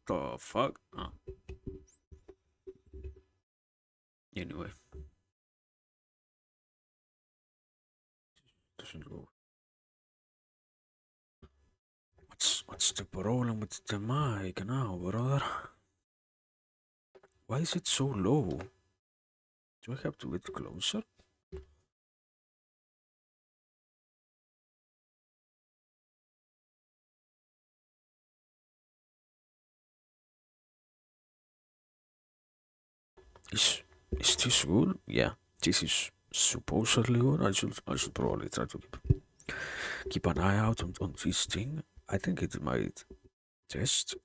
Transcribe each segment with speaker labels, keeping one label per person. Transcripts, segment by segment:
Speaker 1: the fuck? Oh, anyway, doesn't go. What's the problem with the mic now, brother? Why is it so low? Do I have to get closer? Is is this good? Yeah, this is supposedly good. I should probably try to keep an eye out on this thing. I think it might test.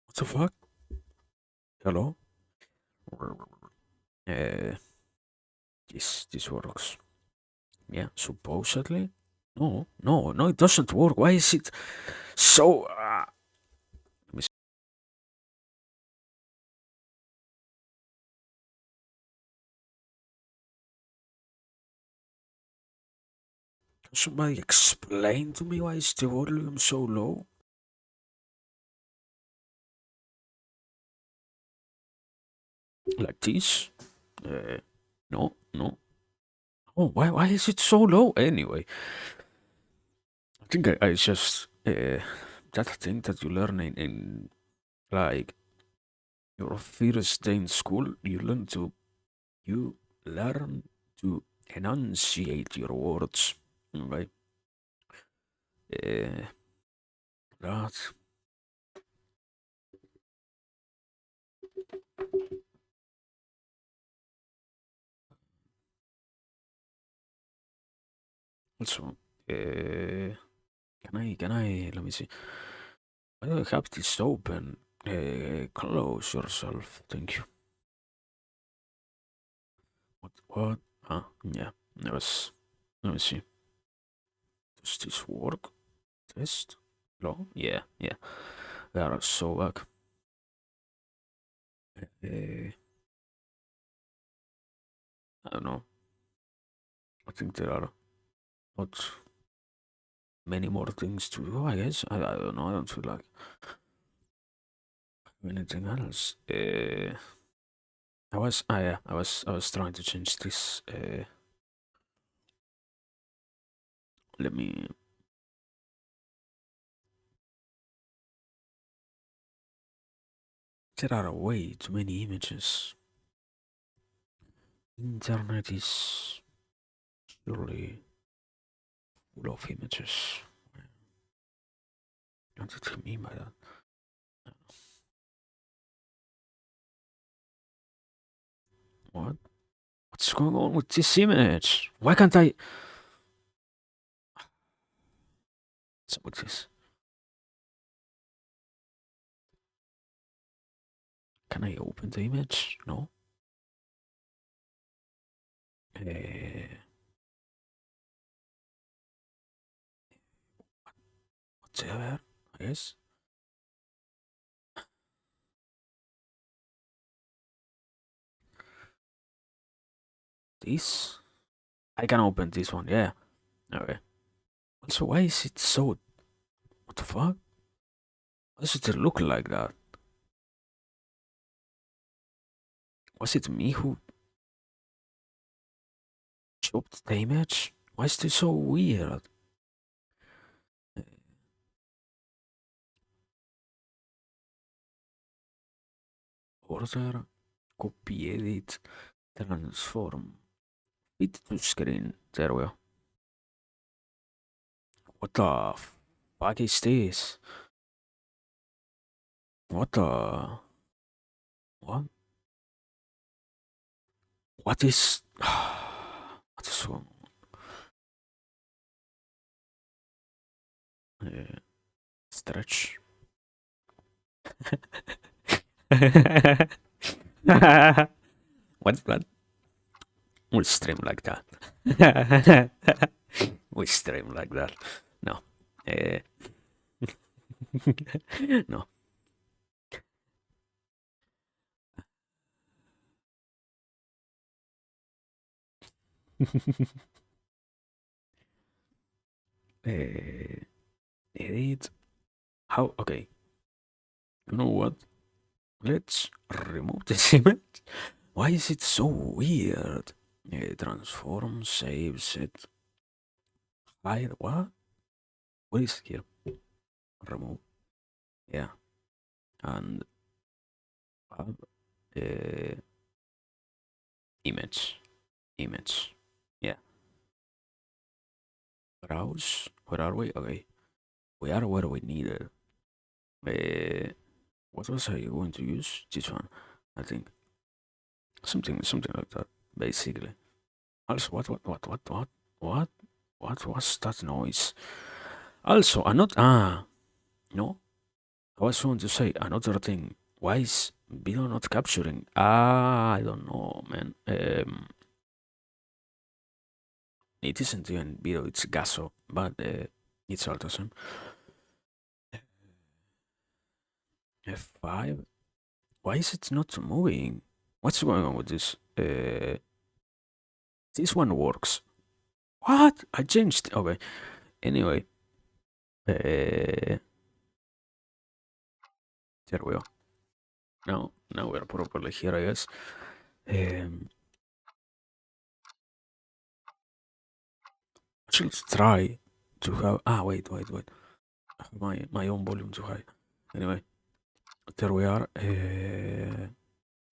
Speaker 1: What the fuck? Hello? This works. Yeah, supposedly. No, it doesn't work. Why is it so? Let me see. Can somebody explain to me why is the volume so low? Like this? Uh, no. Oh, why is it so low? Anyway, I think I just that thing that you learn in like your first day in school. You learn to enunciate your words. Okay. Uh, that also. Can I? Let me see. Why do I have this open? Close yourself. Thank you. What? Huh? Yeah. Let me see. Does this work? Test? Hello? Yeah. We are so back. Uh, I don't know. I think there are not many more things to do, I guess. I don't know. I don't feel like anything else. I was trying to change this. Let me. There are way too many images. Internet is surely full of images. What did he mean by that? What? What's going on with this image? Why can't I? What's with this? Can I open the image? No. Uh, whatever. I guess this. I can open this one. Yeah. Okay. Also, why is it so? What the fuck? Why does it look like that? Was it me who chopped the image? Why is this so weird? Order, copy, edit, transform. Fit to screen. There we go. What the fuck is this? What the? What? What is? What is wrong? Stretch. What? We stream like that. We stream like that. No. Uh, no. Edit. How? Okay. You know what? Let's remove this image. Why is it so weird? Transform, save, set, hide. What? What is here? Remove. Yeah. And add image. Image. Yeah. Browse. Where are we? Okay. We are where we needed. Uh, what was I going to use? This one. I think. Something like that. Basically. Also, what? What was that noise? Also, I'm not. No. I was going to say another thing. Why is video not capturing? I don't know, man. It isn't even video, it's Gaso, but it's all the same. F5. Why is it not moving? What's going on with this? This one works. What? I changed. Okay. Anyway, there we go. Now we're properly here, I guess. Um, I should try to have. Wait. I have my own volume too high. Anyway, there we are. Am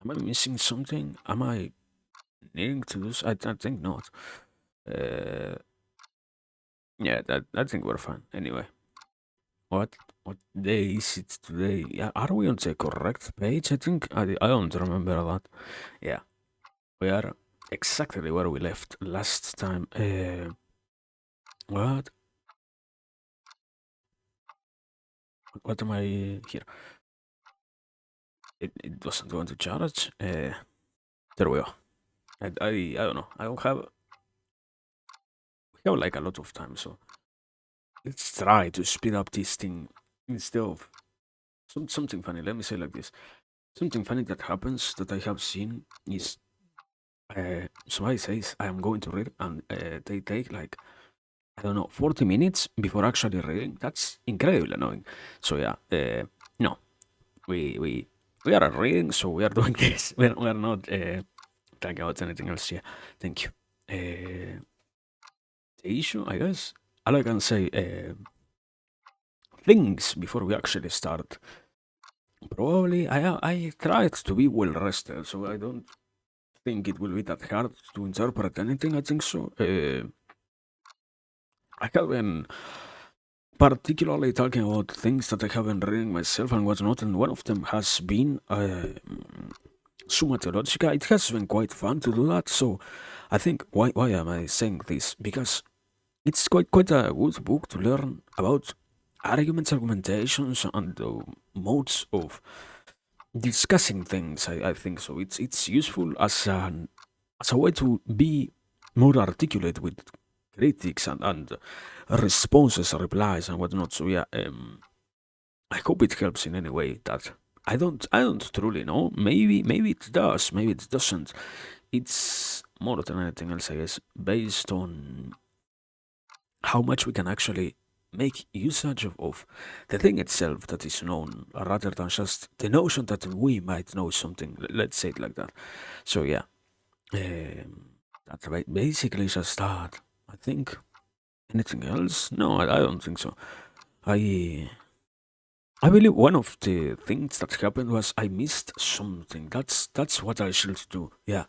Speaker 1: I missing something? Am I needing to do? I think not. Uh, yeah, I think we're fine. Anyway, what day is it today? Yeah, are we on the correct page? I think I don't remember that. Yeah, we are exactly where we left last time. What? What am I here? It doesn't want to charge. There we go. I don't know. I don't have. We have like a lot of time, so let's try to speed up this thing instead of something funny. Let me say like this. Something funny that happens that I have seen is somebody says I am going to read, and they take like I don't know 40 minutes before actually reading. That's incredibly annoying. So yeah, no, we we we are reading, so we are doing this. We are not talking about anything else. Yeah, thank you. The issue, I guess, all I can say things before we actually start. Probably I tried to be well rested, so I don't think it will be that hard to interpret anything. I think so. I have been particularly talking about things that I have been reading myself and whatnot, and one of them has been Summa Theologica. It has been quite fun to do that. So I think why am I saying this? Because it's quite a good book to learn about arguments, argumentations, and modes of discussing things. I think so. It's useful as a way to be more articulate with critics and responses, replies, and whatnot. So yeah, I hope it helps in any way. That I don't truly know. Maybe it does. Maybe it doesn't. It's more than anything else, I guess, based on how much we can actually make usage of the thing itself that is known rather than just the notion that we might know something. Let's say it like that. So yeah, that's basically just that. I think anything else? No, I don't think so. I I believe one of the things that happened was I missed something. That's what I should do. Yeah,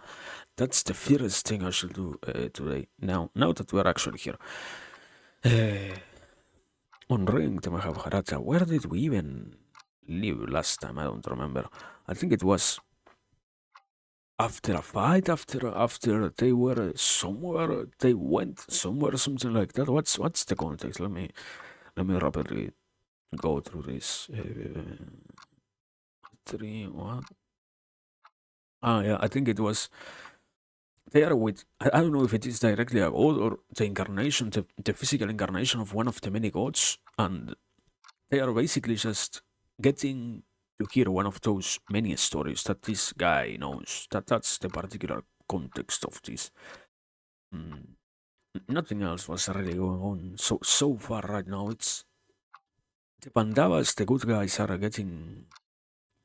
Speaker 1: that's the first thing I should do today. Now that we are actually here. Uh, on reading the Mahabharata, where did we even live last time? I don't remember. I think it was after a fight, after they were somewhere, they went somewhere, something like that. What's the context? Let me rapidly go through this. Three what? Yeah, I think it was there with. I don't know if it is directly a god or the incarnation, the physical incarnation of one of the many gods, and they are basically just getting to hear one of those many stories that this guy knows. That's the particular context of this. Mm, Nothing else was really going on. So far right now, it's the Pandavas, the good guys, are getting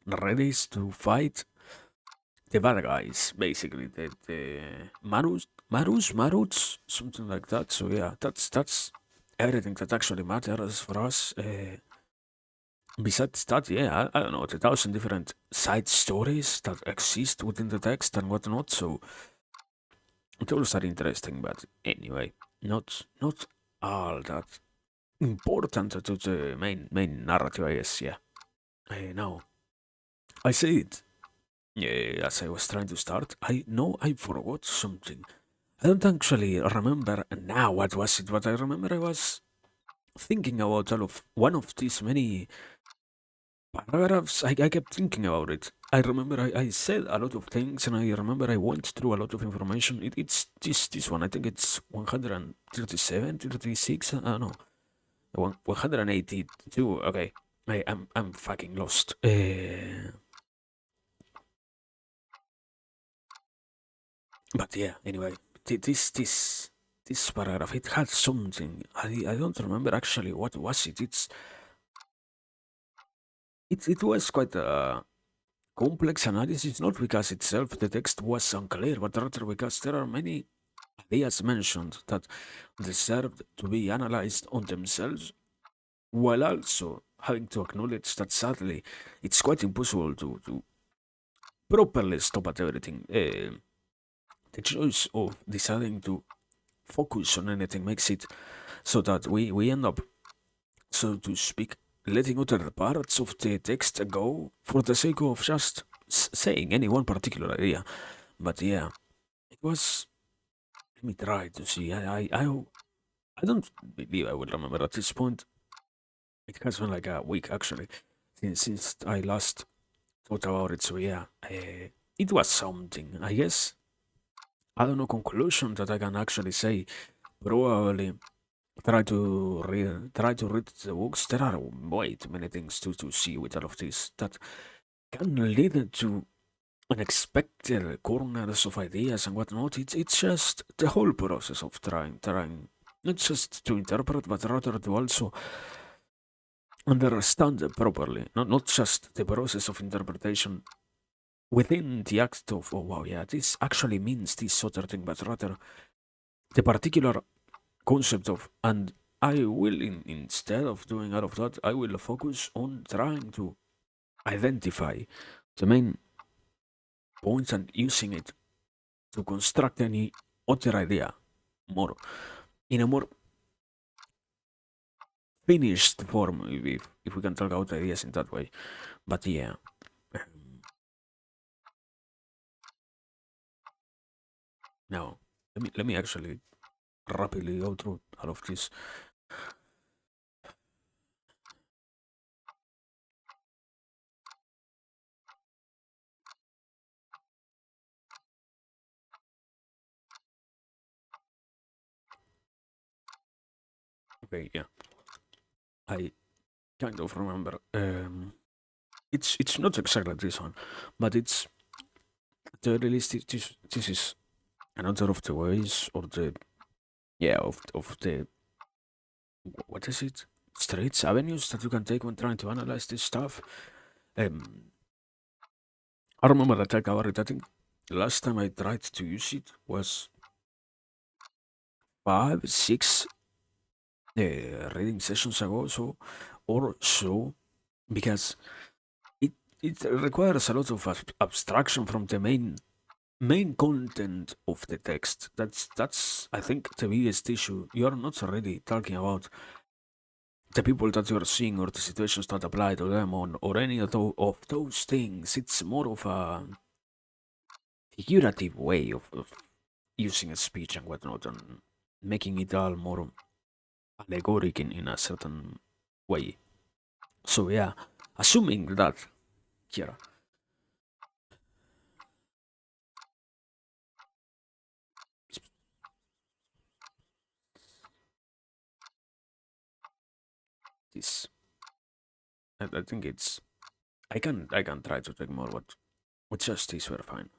Speaker 1: ready to fight the bad guys, basically the Maruts, something like that. So yeah, that's everything that actually matters for us. Besides that, yeah, I don't know, the thousand different side stories that exist within the text and whatnot. So those are interesting, but anyway, not all that important to the main narrative, I guess. Yeah, now I say it. Yeah, as I was trying to start, I know I forgot something. I don't actually remember now what was it, but I remember I was thinking about all of one of these many paragraphs. I kept thinking about it. I remember I said a lot of things, and I remember I went through a lot of information. It's this one. I think it's 137, 36. I don't know. 182. Okay, I'm fucking lost. But yeah, anyway, this paragraph, it had something. I don't remember actually what was it. It was quite a complex analysis, not because itself the text was unclear, but rather because there are many ideas mentioned that deserved to be analyzed on themselves, while also having to acknowledge that sadly it's quite impossible to properly stop at everything. The choice of deciding to focus on anything makes it so that we end up, so to speak, letting other parts of the text go for the sake of just saying any one particular idea. But yeah, it was. Let me try to see. I don't believe I will remember at this point. It has been like a week actually since I last thought about it. So yeah, it was something. I guess I don't know conclusion that I can actually say. Probably try to read the books. There are way too many things to see with all of this that can lead to unexpected corners of ideas and whatnot. It's just the whole process of trying not just to interpret, but rather to also understand it properly. Not just the process of interpretation within the act of, oh wow, yeah, this actually means this sort of thing, but rather the particular concept of, and I will, instead of doing all of that, I will focus on trying to identify the main points and using it to construct any other idea more in a more finished form, if we can talk about ideas in that way. But yeah, now let me actually rapidly go through all of this. Okay, yeah, I kind of remember. It's not exactly this one, but it's the realistic. This is another of the ways, or the, yeah, of the, what is it, streets, avenues that you can take when trying to analyze this stuff. Um, I remember that I covered it. I think the last time I tried to use it was 5, 6 reading sessions ago, so or so, because it it requires a lot of abstraction from the main content of the text. That's I think the biggest issue. You're not already talking about the people that you're seeing or the situations that apply to them or any of those things. It's more of a figurative way of using a speech and whatnot, and making it all more allegoric in a certain way. So yeah, assuming that, Kira, this, I think it's, I can try to take more, but with just this we're fine.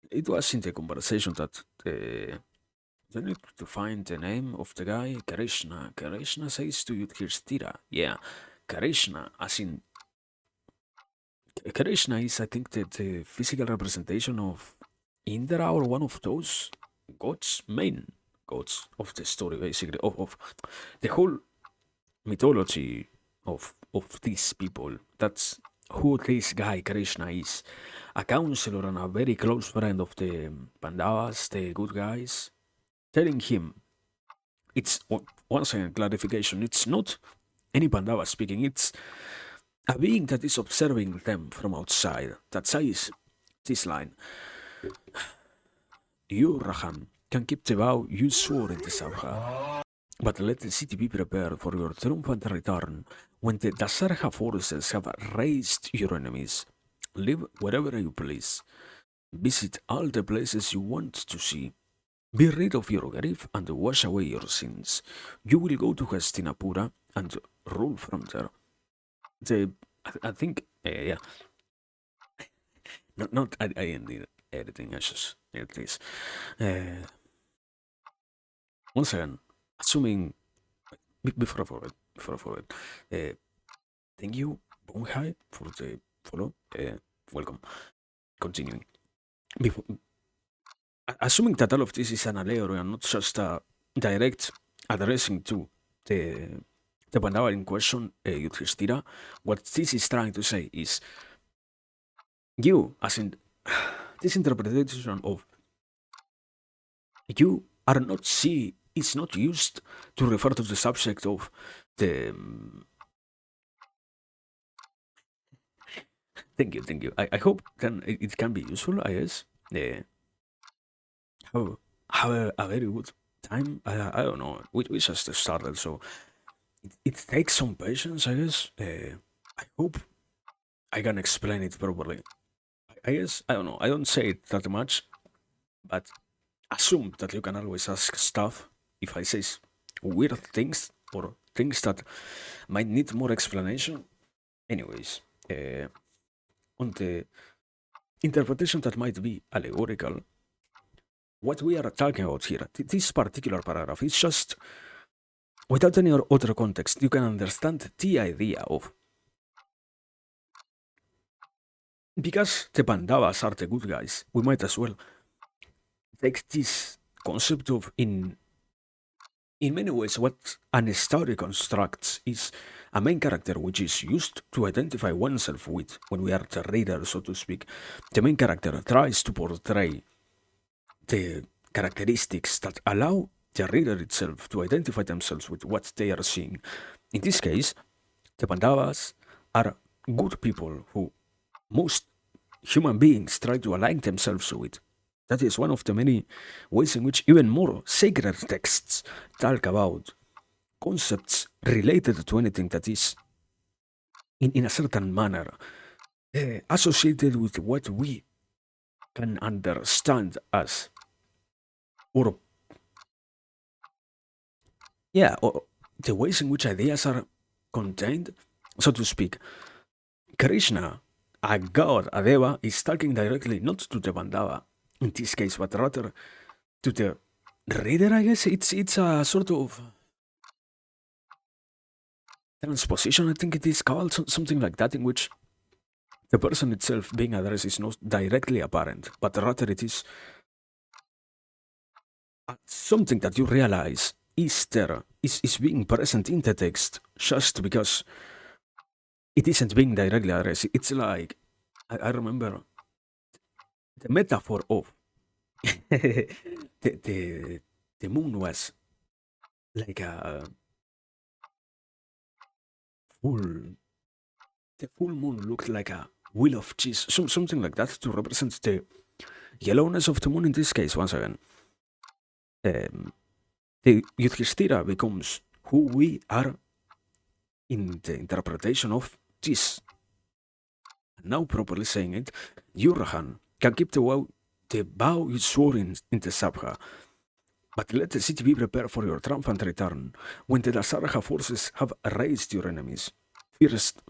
Speaker 1: It was in the conversation that you need to find the name of the guy, Krishna. Krishna says to Yudhishthira, yeah, Krishna, as in Krishna is, I think, the physical representation of Indra or one of those gods, main gods of the story, basically, of the whole mythology of these people. That's who this guy Krishna is. A counselor and a very close friend of the Pandavas, the good guys, telling him it's once again clarification, it's not any Pandava speaking, it's a being that is observing them from outside that says this line: You, Rahan, can keep the vow you swore in the Sabha, but let the city be prepared for your triumphant return when the Dasarha forces have raised your enemies. Live wherever you please. Visit all the places you want to see. Be rid of your grief and wash away your sins. You will go to Hastinapura and rule from there. The, I think, yeah, not I ended editing, I just edit this. Uh, Once again, assuming, before I forget, uh, thank you, Bonghai, for the follow. Welcome. Continuing. Before, assuming that all of this is an allegory and not just a direct addressing to the the Pandava in question, Yudhishthira, what this is trying to say is you, as in this interpretation of you are not see is not used to refer to the subject of the. Thank you, thank you. I hope then it can be useful. I guess. Have have a very good time. I don't know. We just started, so it takes some patience. I guess. I hope I can explain it properly. I guess I don't know. I don't say it that much, but assume that you can always ask stuff if I say weird things or things that might need more explanation. Anyways, on the interpretation that might be allegorical, what we are talking about here, this particular paragraph, is just without any other context, you can understand the idea of because the Pandavas are the good guys, we might as well take this concept of in many ways, what an story constructs is a main character which is used to identify oneself with when we are the reader, so to speak. The main character tries to portray the characteristics that allow the reader itself to identify themselves with what they are seeing. In this case, the Pandavas are good people who most human beings try to align themselves with. That is one of the many ways in which even more sacred texts talk about concepts related to anything that is in a certain manner associated with what we can understand as or yeah or the ways in which ideas are contained, so to speak. Krishna, a god, a deva, is talking directly not to the Pandava in this case, but rather to the reader. I guess it's a sort of transposition. I think it is called something like that, in which the person itself being addressed is not directly apparent, but rather it is something that you realize is there, is being present in the text just because it isn't being directly addressed. It's like, I remember the metaphor of the, the, the moon was like a full, the full moon looked like a wheel of cheese, something like that to represent the yellowness of the moon in this case, once again. Um, the Yudhishthira becomes who we are in the interpretation of this. Now, properly saying it, Yurahan can keep the vow you swore in the Sabha, but let the city be prepared for your triumphant return when the Dasaraha forces have raised your enemies.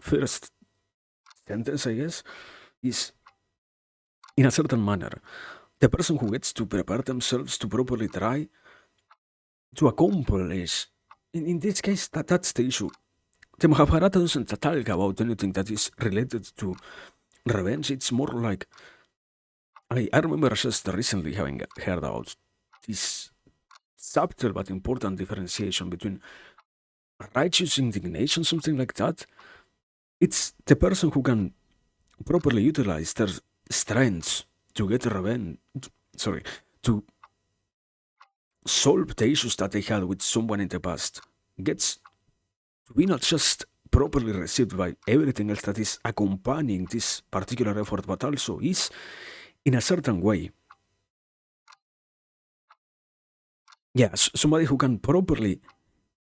Speaker 1: First sentence, I guess, is in a certain manner. The person who gets to prepare themselves to properly try to accomplish, in this case, that's the issue. The Mahabharata doesn't talk about anything that is related to revenge, it's more like I remember just recently having heard about this subtle but important differentiation between righteous indignation, something like that. It's the person who can properly utilize their strengths to get revenge, sorry, to solve the issues that they had with someone in the past, gets to be not just properly received by everything else that is accompanying this particular effort, but also is, in a certain way, yeah, somebody who can properly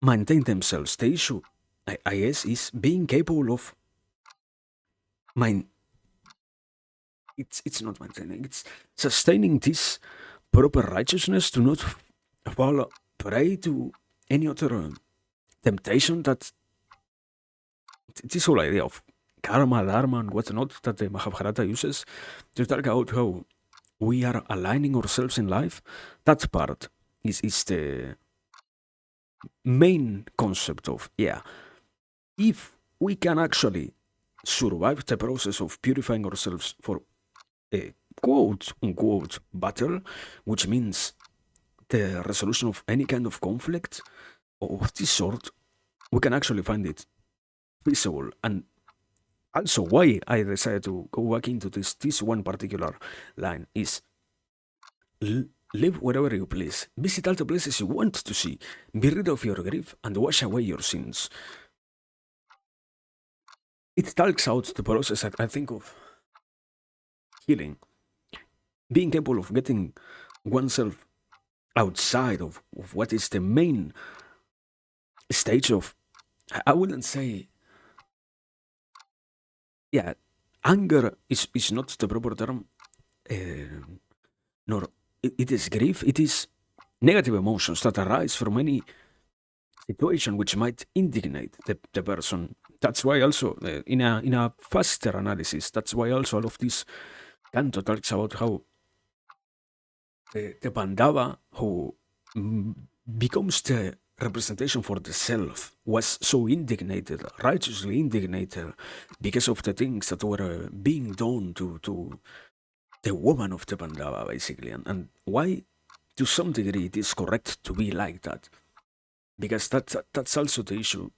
Speaker 1: maintain themselves. The issue, I guess, is being capable of main. It's not maintaining. It's sustaining this proper righteousness to not fall prey to any other temptation that this whole idea of karma, dharma, and whatnot that the Mahabharata uses to talk about how we are aligning ourselves in life. That part is the main concept of, yeah, if we can actually survive the process of purifying ourselves for a quote unquote battle, which means the resolution of any kind of conflict of this sort, we can actually find it feasible. And also, why I decided to go back into this one particular line is live wherever you please, visit all the places you want to see, be rid of your grief, and wash away your sins. It talks out the process that I think of healing, being capable of getting oneself outside of what is the main stage of, I wouldn't say, yeah, anger is not the proper term, uh, nor it is grief, it is negative emotions that arise from any situation which might indignate the person. That's why also, in a faster analysis, that's why also all of this Canto talks about how the Pandava, who mm, becomes the representation for the self, was so indignated, righteously indignated, because of the things that were being done to the woman of the Pandava, basically. And why, to some degree, it is correct to be like that. Because that's also the issue.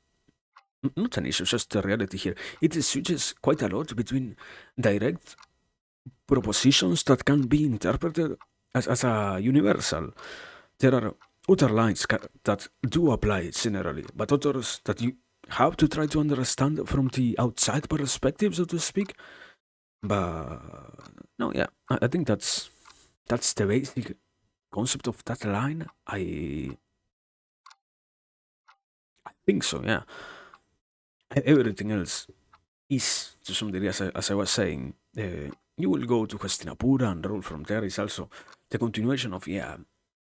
Speaker 1: Not an issue, just the reality here. It switches quite a lot between direct propositions that can be interpreted as a universal. There are other lines that do apply generally, but others that you have to try to understand from the outside perspective, so to speak. But no, yeah, I think that's the basic concept of that line. I think so. Yeah, everything else is to some degree, as I was saying. You will go to Hastinapura and roll from there is also the continuation of, yeah,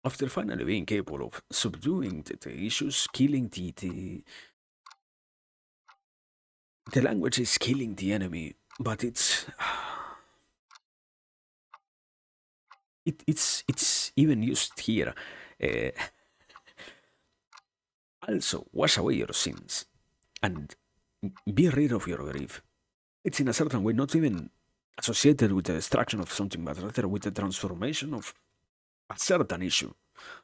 Speaker 1: after finally being capable of subduing the issues, killing the language is killing the enemy, but it's even used here. Uh, Also, wash away your sins and be rid of your grief. It's in a certain way not even associated with the destruction of something, but rather with the transformation of a certain issue.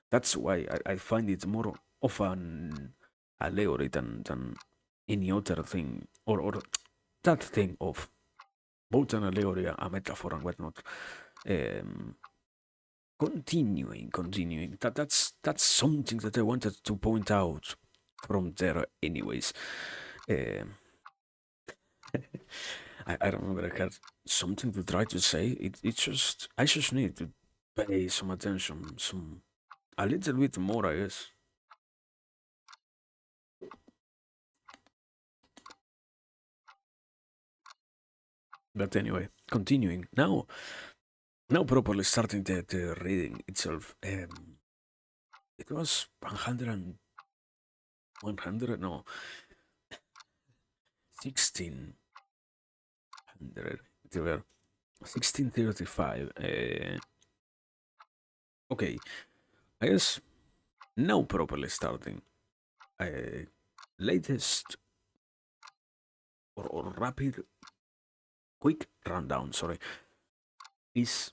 Speaker 1: That's why I find it more of an allegory than any other thing, or that thing of both an allegory, a metaphor, and whatnot. Um, continuing. That's something that I wanted to point out from there, anyways. Um, I remember I had something to try to say. It just I just need to pay some attention, some a little bit more, I guess. But anyway, continuing now properly starting the reading itself. It was 100 no, 1600. They were 1635. Okay, I guess now properly starting. Uh, Latest or rapid quick rundown, sorry, is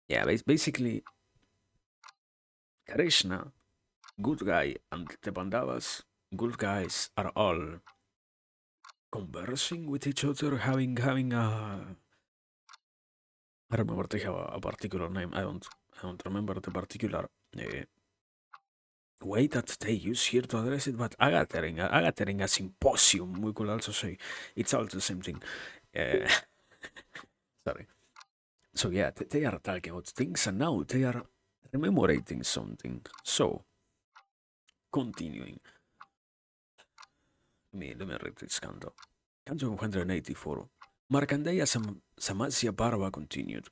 Speaker 1: yeah, basically Krishna, good guy, and the Pandavas, good guys, are all conversing with each other, having a. I remember they have a particular name. I don't remember the particular uh, way that they use here to address it, but a gathering, a symposium, we could also say. It's all the same thing. Uh, sorry. So yeah, they are talking about things, and now they are commemorating something. So continuing, let me read this canto. Canto 184. Markandeya Samasya Parva continued.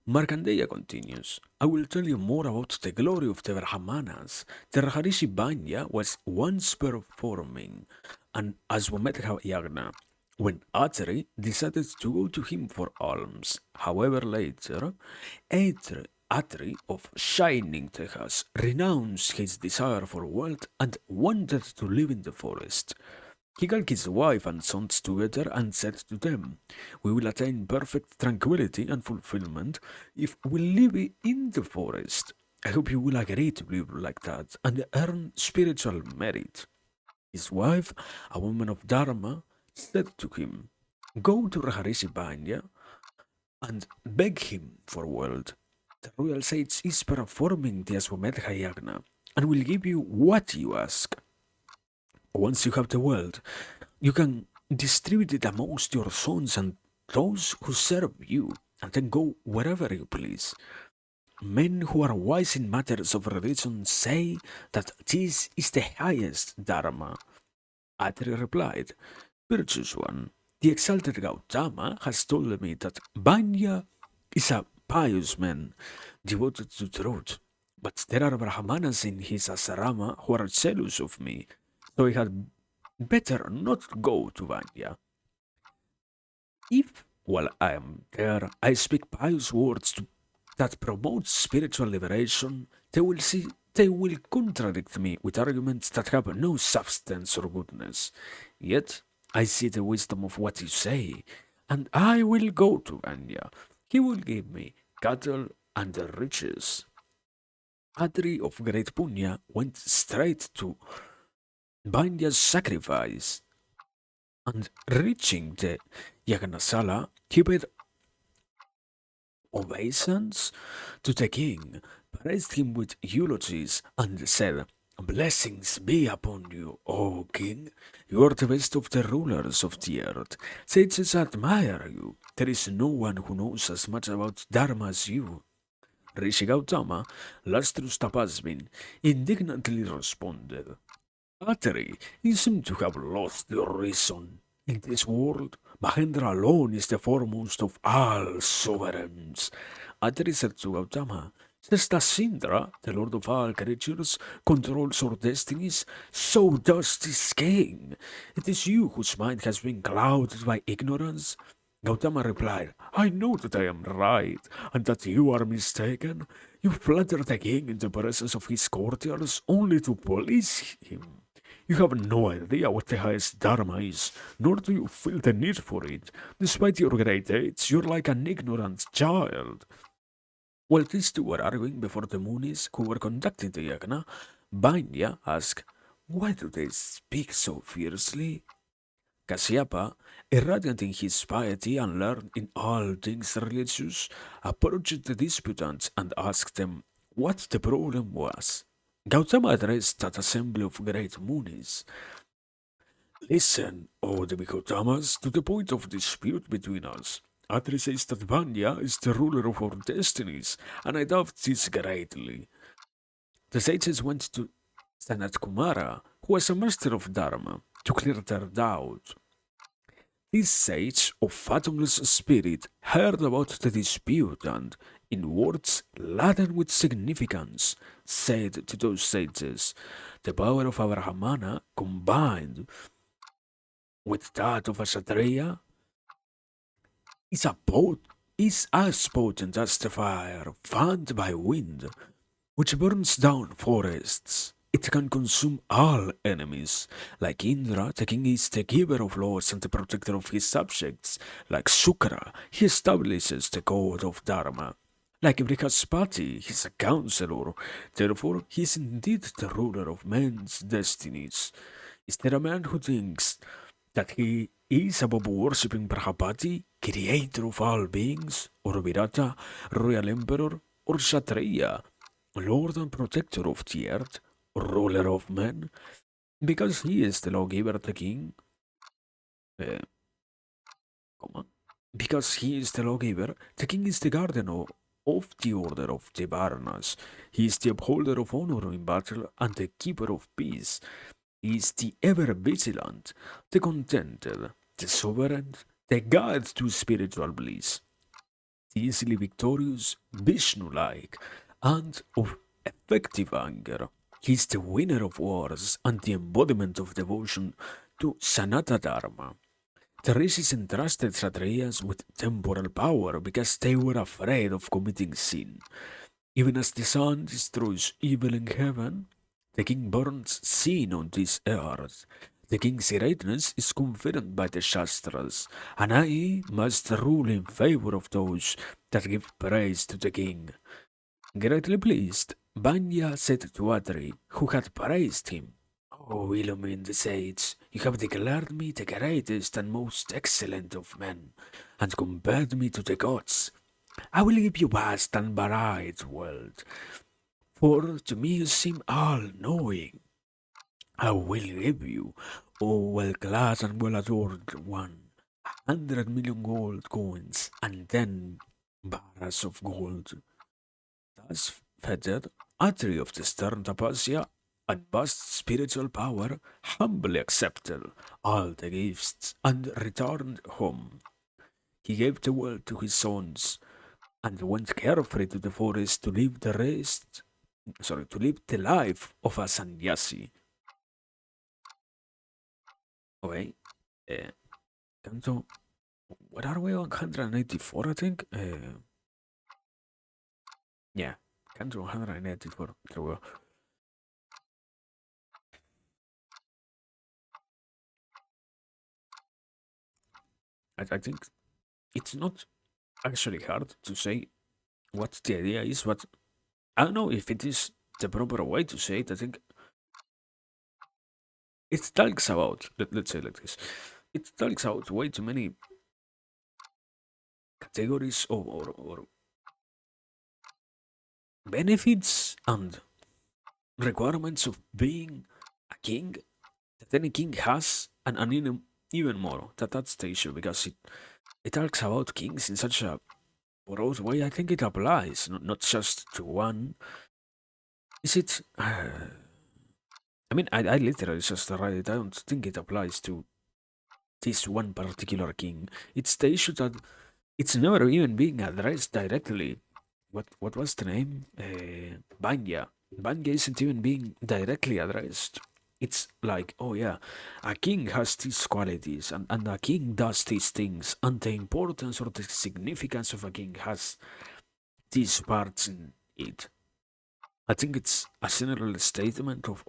Speaker 1: Markandeya continues, I will tell you more about the glory of the Brahmanas. The Raharishi Banya was once performing an Aswamedha Yagna when Atri decided to go to him for alms. However, later, Atri of Shining Texas renounced his desire for wealth and wanted to live in the forest. He called his wife and sons together and said to them, we will attain perfect tranquility and fulfillment if we live in the forest. I hope you will agree to live like that and earn spiritual merit. His wife, a woman of Dharma, said to him, go to Raharishi Banya and beg him for wealth. The royal sage is performing the Aswamedha Yagna and will give you what you ask. Once you have the wealth, you can distribute it amongst your sons and those who serve you, and then go wherever you please. Men who are wise in matters of religion say that this is the highest Dharma. Atri replied, Virtuous one, the exalted Gautama has told me that Banya is a pious man devoted to truth. But there are Brahmanas in his asrama who are jealous of me, so I had better not go to Banya. If, while I am there, I speak pious words that promote spiritual liberation, they will contradict me with arguments that have no substance or goodness. Yet I see the wisdom of what you say, and I will go to Anya. He will give me cattle and riches. Adri of great Punya went straight to Banya's sacrifice, and reaching the Yaganasala, he paid obeisance to the king, praised him with eulogies, and said, Blessings be upon you, O king. You are the best of the rulers of the earth. Sages admire you. There is no one who knows as much about Dharma as you. Rishi Gautama, lustrous Tapasvin, indignantly responded, Atari, you seem to have lost your reason. In this world, Mahendra alone is the foremost of all sovereigns. Atari said to Gautama, just as Indra, the lord of all creatures, controls our destinies, so does this king. It is you whose mind has been clouded by ignorance. Gautama replied, I know that I am right, and that you are mistaken. You flatter the king in the presence of his courtiers only to please him. You have no idea what the highest Dharma is, nor do you feel the need for it. Despite your great age, you're like an ignorant child. While these two were arguing before the Munis who were conducting the yagna, Banya asked, why do they speak so fiercely? Kasyapa, irradiant in his piety and learned in all things religious, approached the disputants and asked them what the problem was. Gautama addressed that assembly of great Munis. Listen, O the Gautamas, to the point of dispute between us. Atri says that Vanya is the ruler of our destinies, and I doubt this greatly. The sages went to Sanat Kumara, who was a master of Dharma, to clear their doubt. This sage of fathomless spirit heard about the dispute and, in words laden with significance, said to those sages, the power of our Brahmana combined with that of a Kshatriya is as potent as the fire fanned by wind, which burns down forests. It can consume all enemies. Like Indra, the king is the giver of laws and the protector of his subjects. Like Shukra, he establishes the code of Dharma. Like Brihaspati, he is a counselor. Therefore, he is indeed the ruler of men's destinies. Is there a man who thinks that he is above worshipping Prajapati, creator of all beings, or Virata, royal emperor, or Kshatriya, lord and protector of the earth, ruler of men? Because he is the lawgiver, the king, uh, comma, because he is the lawgiver, the king is the guardian of the order of the Varnas. He is the upholder of honor in battle and the keeper of peace. He is the ever vigilant, the contented, the sovereign, the guide to spiritual bliss, the easily victorious, Vishnu like, and of effective anger. He is the winner of wars and the embodiment of devotion to Sanata Dharma. The rishis entrusted Kshatriyas with temporal power because they were afraid of committing sin. Even as the sun destroys evil in heaven, the king burns sin on this earth. The king's greatness is confirmed by the Shastras, and I must rule in favor of those that give praise to the king. Greatly pleased, Banya said to Atri, who had praised him, "O illumined sage, you have declared me the greatest and most excellent of men, and compared me to the gods. I will give you vast and varied world, for to me you seem all-knowing. I will give you, O well-clad and well-adored one, 100 million gold coins and 10 barras of gold." Thus fettered, Atri of the stern Tapasya and vast spiritual power humbly accepted all the gifts and returned home. He gave the world to his sons and went carefree to the forest to live to live the life of a sannyasi. Okay, uh, canto, what are we on? 184, I think? Yeah, canto 184. There we go. I think it's not actually hard to say what the idea is, but I don't know if it is the proper way to say it. I think it talks about, let's say like this, it talks about way too many categories or benefits and requirements of being a king that any king has, and even more. That's the issue because it talks about kings in such a broad way. I think it applies not just to one. Is it? I mean, I literally just write it. I don't think it applies to this one particular king. It's the issue that it's never even being addressed directly. What was the name? Banya. Banya isn't even being directly addressed. It's like, oh yeah, a king has these qualities and a king does these things, and the importance or the significance of a king has these parts in it. I think it's a general statement of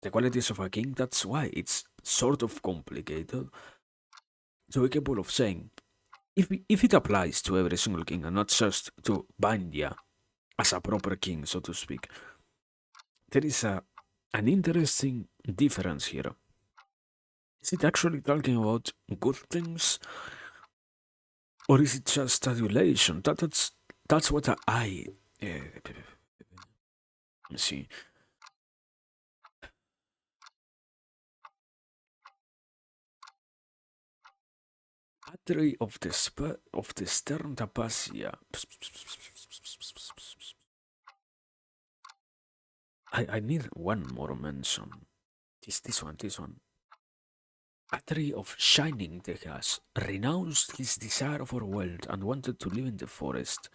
Speaker 1: the qualities of a king. That's why it's sort of complicated. So we're capable of saying if it applies to every single king and not just to Bandya as a proper king, so to speak, there is an interesting difference here. Is it actually talking about good things, or is it just adulation? That's what see. Battery of the stern tapasya. I need one more mention. This one. Atri of Shining Texas renounced his desire for wealth and wanted to live in the forest.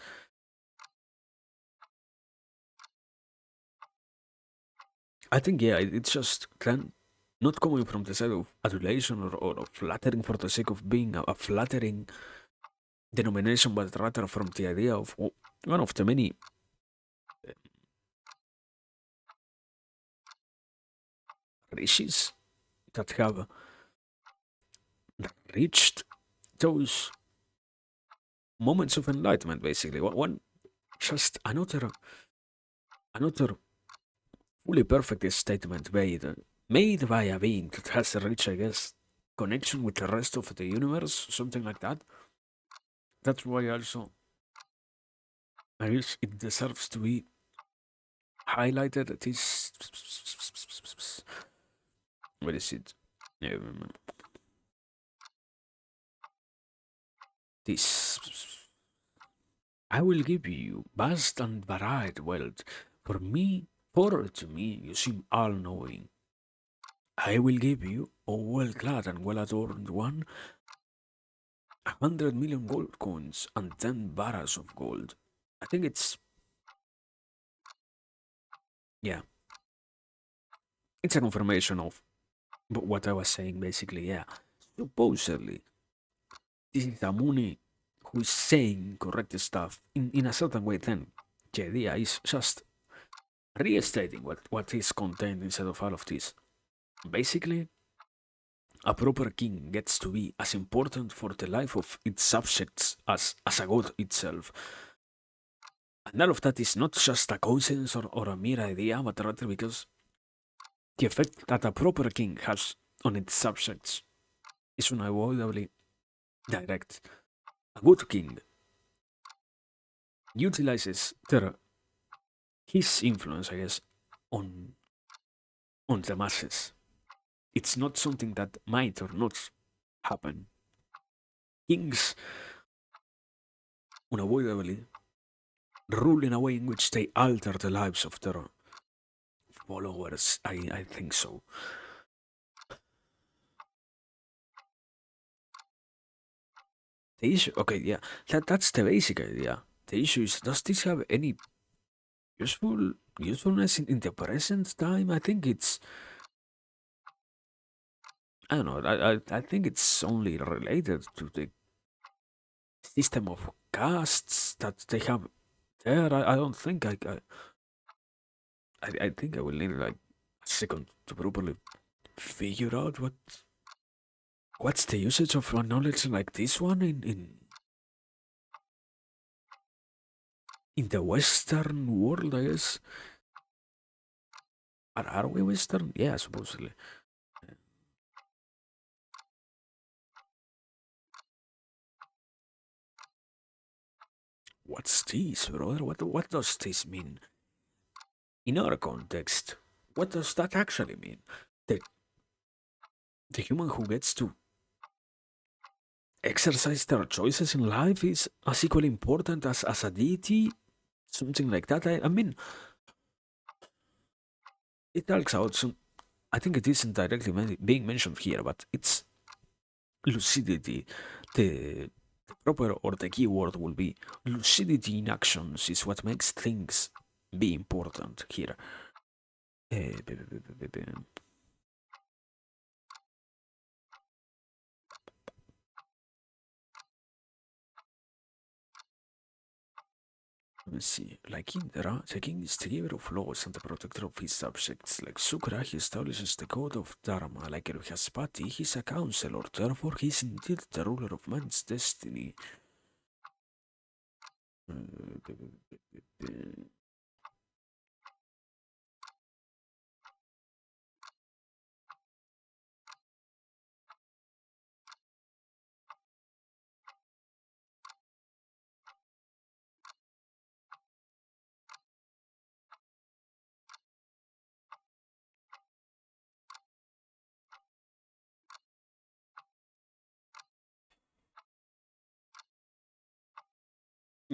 Speaker 1: I think, yeah, it's just not coming from the side of adulation or flattering for the sake of being a flattering denomination, but rather from the idea of one of the many rishis that have reached those moments of enlightenment, basically. One just another fully perfect statement made by a being that has reached, I guess, connection with the rest of the universe, something like that. That's why also I guess it deserves to be highlighted. This what is it? Um, this I will give you vast and varied wealth. For to me, you seem all knowing. I will give you, O well clad and well adorned one, 100 million gold coins and 10 barras of gold. I think yeah, it's a confirmation of what I was saying basically, yeah. Supposedly, this is a Muni who is saying correct stuff in a certain way, then the idea is just restating what is contained inside of all of this. Basically, a proper king gets to be as important for the life of its subjects as a god itself. And all of that is not just a coincidence or a mere idea, but rather because the effect that a proper king has on its subjects is unavoidably direct. A good king utilizes his influence, I guess, on on the masses. It's not something that might or not happen. Kings unavoidably rule in a way in which they alter the lives of their followers. I think so. The issue, okay, yeah, that's the basic idea. The issue is, does this have any usefulness in the present time? I think it's, I don't know. I think it's only related to the system of castes that they have there. I don't think I think I will need like a second to properly figure out what's the usage of a knowledge like this one in the Western world, I guess. Are we Western? Yeah, supposedly. What's this, brother? What does this mean? In our context, what does that actually mean? The the human who gets to exercise their choices in life is as equally important as a deity? Something like that. I mean, it talks out some. I think it isn't directly being mentioned here, but it's lucidity. The proper or the key word will be lucidity in actions is what makes things be important here. Eh, b- b- b- b- b- Let's see. Like Indra, the king is the giver of laws and the protector of his subjects. Like Sukra, he establishes the code of Dharma. Like Erhaspati, he's a counselor. Therefore, he's indeed the ruler of man's destiny.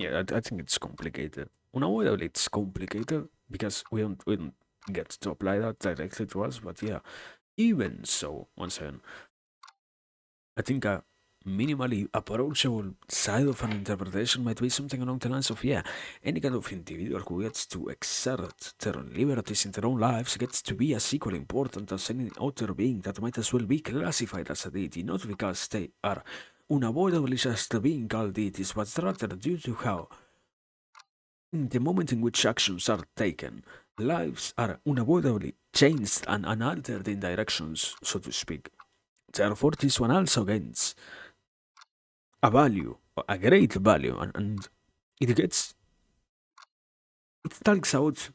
Speaker 1: Yeah, I think it's complicated. Unavoidably, it's complicated because we don't get to apply that directly to us. But yeah, even so, once again, I think a minimally approachable side of an interpretation might be something along the lines of, yeah, any kind of individual who gets to exert their liberties in their own lives gets to be as equally important as any other being that might as well be classified as a deity, not because they are unavoidably just being called deities, but rather due to how, in the moment in which actions are taken, lives are unavoidably changed and altered in directions, so to speak. Therefore, this one also gains a value, a great value, and it gets, it talks out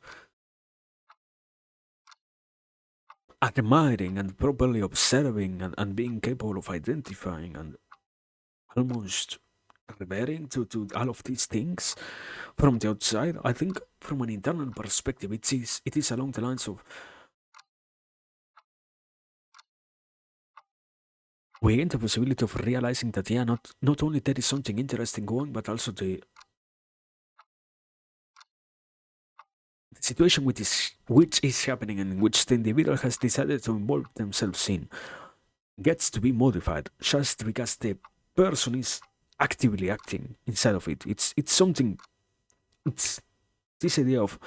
Speaker 1: admiring and properly observing and being capable of identifying and almost revering to all of these things from the outside. I think from an internal perspective, it is along the lines of we gain the possibility of realizing that yeah, not only there is something interesting going, but also the situation which is happening and which the individual has decided to involve themselves in gets to be modified just because the person is actively acting inside of it. It's something. It's this idea of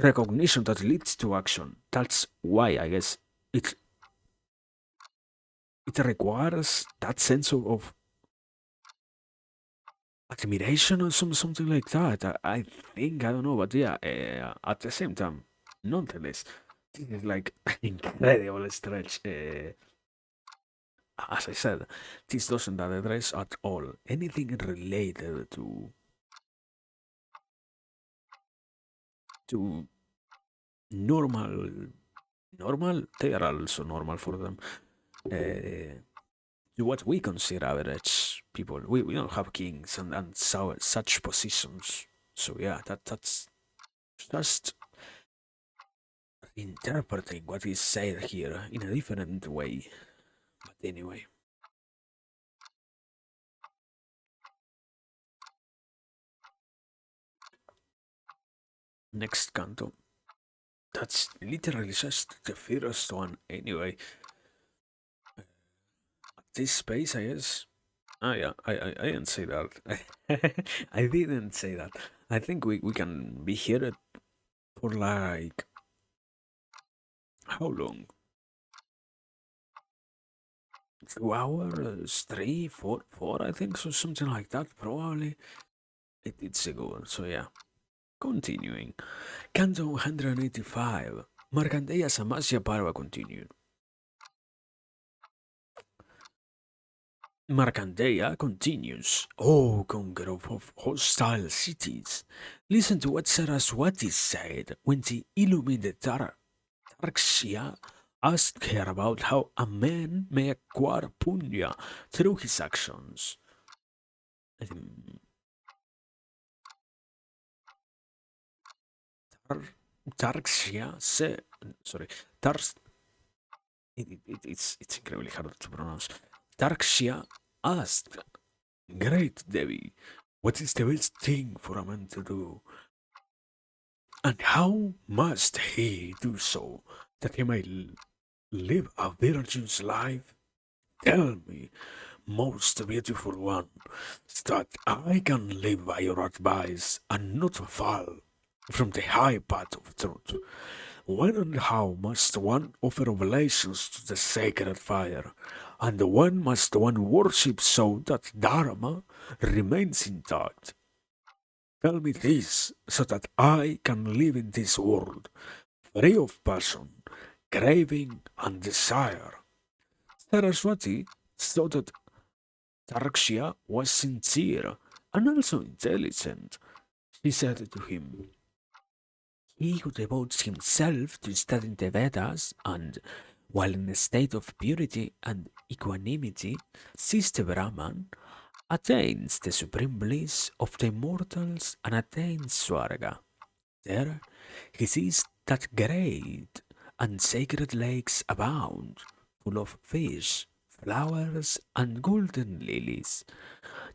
Speaker 1: recognition that leads to action. That's why I guess it it requires that sense of admiration or something like that. I think I don't know, but yeah. At the same time, nonetheless, this is like an incredible stretch. As I said, this doesn't address at all anything related to normal. Normal, they are also normal for them. Uh, to what we consider average people. We don't have kings and such positions. So yeah, that's just interpreting what is said here in a different way. But anyway, next canto. That's literally just the first one. Anyway, this space, I guess. Oh yeah, I didn't say that. I didn't say that. I think we can be here for like how long? 2 hours, three, four, I think, so something like that, probably. It's a good one, so yeah. Continuing. Canto 185. Markandeya Samasya Parva continued. Markandeya continues. O conqueror of hostile cities, listen to what Saraswati said when the illuminated Tarkshya asked her about how a man may acquire punya through his actions. Tarkshya said, sorry, Tars, it's incredibly hard to pronounce. Tarkshya asked, Great Devi, what is the best thing for a man to do? And how must he do so that he may live a virtuous life? Tell me, most beautiful one, so that I can live by your advice and not fall from the high path of truth. When and how must one offer oblations to the sacred fire? And when must one worship so that Dharma remains intact? Tell me this so that I can live in this world free of passion, craving, and desire. Saraswati saw that Tarkshya was sincere and also intelligent. She said to him, He who devotes himself to studying the Vedas and, while in a state of purity and equanimity, sees the Brahman, attains the supreme bliss of the immortals and attains Swarga. There he sees that great and sacred lakes abound, full of fish, flowers, and golden lilies.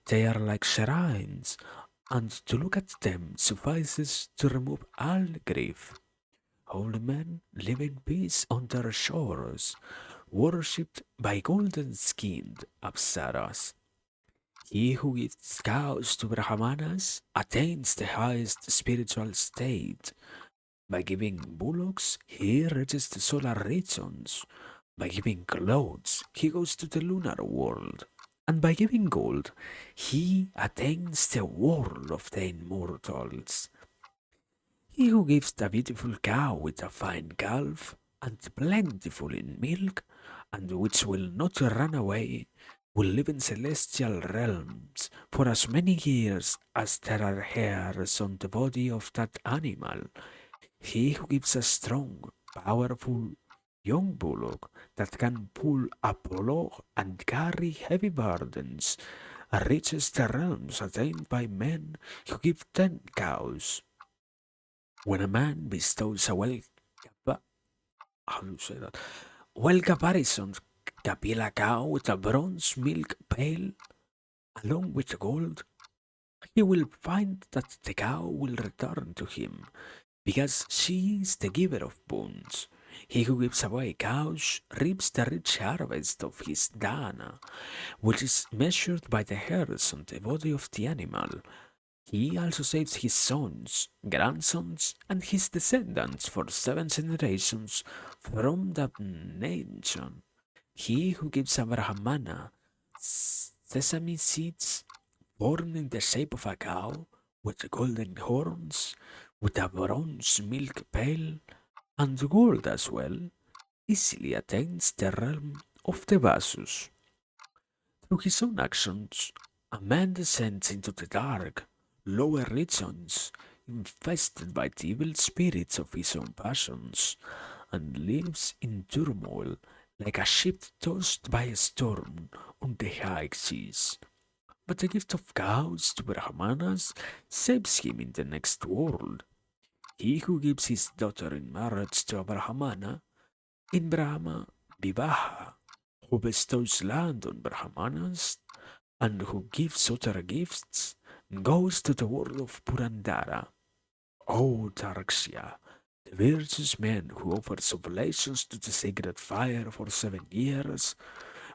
Speaker 1: They are like shrines, and to look at them suffices to remove all grief. Holy men live in peace on their shores, worshipped by golden skinned apsaras. He who gives cows to Brahmanas attains the highest spiritual state. By giving bullocks, he reaches the solar regions. By giving clothes, he goes to the lunar world. And by giving gold, he attains the world of the immortals. He who gives the beautiful cow with a fine calf, and plentiful in milk, and which will not run away, will live in celestial realms for as many years as there are hairs on the body of that animal. He who gives a strong, powerful young bullock that can pull a plough and carry heavy burdens reaches the realms attained by men who give 10 cows. When a man bestows a how do you say that? Well caparisoned Kapila cow with a bronze milk pail along with gold, he will find that the cow will return to him because she is the giver of boons. He who gives away cows reaps the rich harvest of his dana, which is measured by the hairs on the body of the animal. He also saves his sons, grandsons, and his descendants for 7 generations from damnation. He who gives a Brahmana sesame seeds born in the shape of a cow with golden horns, with a bronze milk pail, and gold as well, easily attains the realm of the Vasus. Through his own actions, a man descends into the dark, lower regions, infested by the evil spirits of his own passions, and lives in turmoil like a ship tossed by a storm on the high seas. But the gift of cows to Brahmanas saves him in the next world. He who gives his daughter in marriage to a Brahmana, in Brahma Vivaha, who bestows land on Brahmanas, and who gives other gifts, goes to the world of Purandara. O Tarksha, the virtuous man who offers oblations to the sacred fire for 7 years,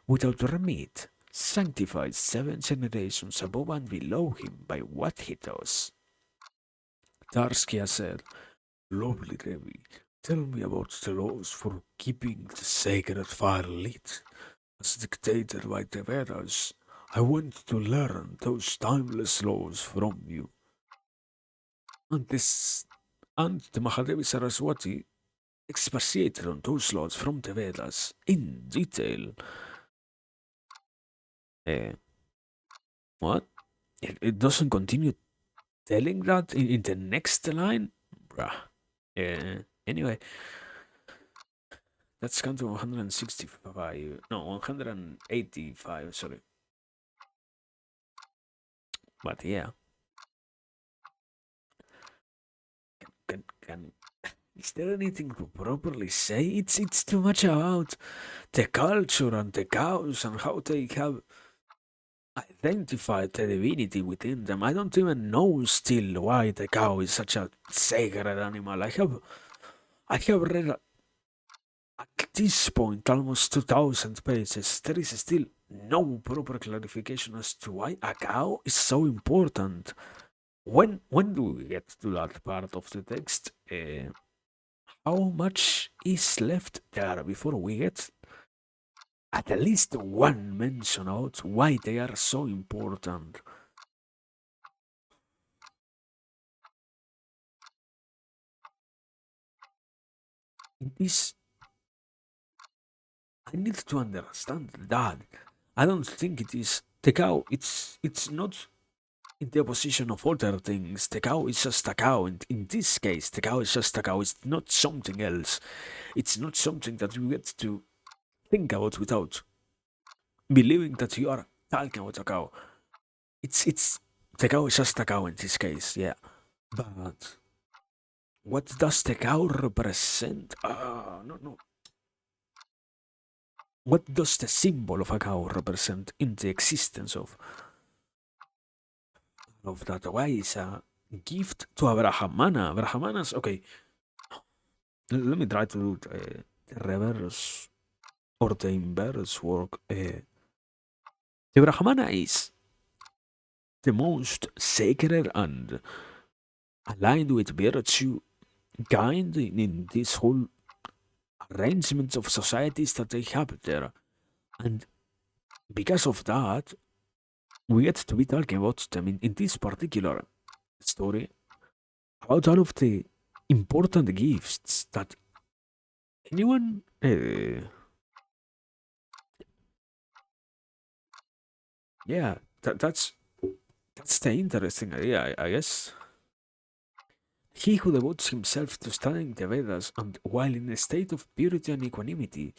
Speaker 1: without remit, sanctifies 7 generations above and below him by what he does. Tarskia said, Lovely Devi, tell me about the laws for keeping the sacred fire lit, as dictated by the Vedas. I want to learn those timeless laws from you. And this and the Mahadevi Saraswati expatiated on those laws from the Vedas in detail. Uh, what? It doesn't continue telling that in the next line? Bruh. Anyway, that's come to 165. No, 185, sorry. But yeah, can is there anything to properly say? It's too much about the culture and the cows and how they have identified the divinity within them. I don't even know still why the cow is such a sacred animal. I have read at this point almost 2000 pages. There is still no proper clarification as to why a cow is so important. When do we get to that part of the text? How much is left there before we get at least one mention out why they are so important? It is I need to understand that. I don't think it is the cow. It's not in the opposition of other things. The cow is just a cow, and in this case, the cow is just a cow. It's not something else. It's not something that you get to think about without believing that you are talking about a cow. It's the cow is just a cow in this case, yeah. But what does the cow represent? No, no. What does the symbol of a cow represent in the existence of that? Why is a gift to a Brahmana? Brahmanas, okay. Let me try to do the reverse or the inverse work. The Brahmana is the most sacred and aligned with virtue kind in this whole arrangement of societies that they have there. And because of that, we get to be talking about them in this particular story about all of the important gifts that anyone. Yeah, that's the interesting idea, I guess. He who devotes himself to studying the Vedas and while in a state of purity and equanimity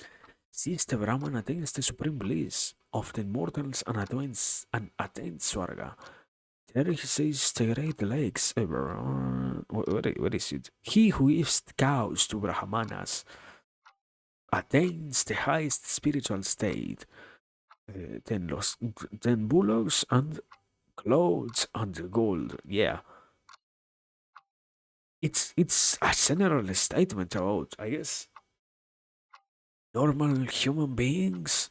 Speaker 1: sees the Brahman attains the supreme bliss of the immortals and attains Swarga. There he says the great lakes ever. Where is it? He who gives cows to Brahmanas attains the highest spiritual state. Then then bullocks and clothes and gold. Yeah, it's a general statement about, I guess, normal human beings.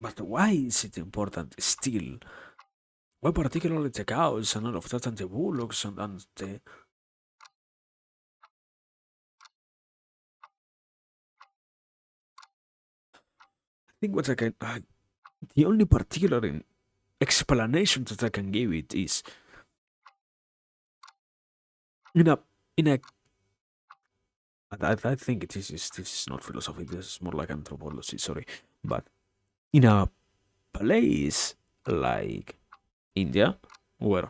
Speaker 1: But why is it important still? Why particularly the cows and all of that and the bullocks and the I think what I can the only particular explanation that I can give it is in a in a I think this is not philosophy, this is more like anthropology, sorry. But in a place like India, where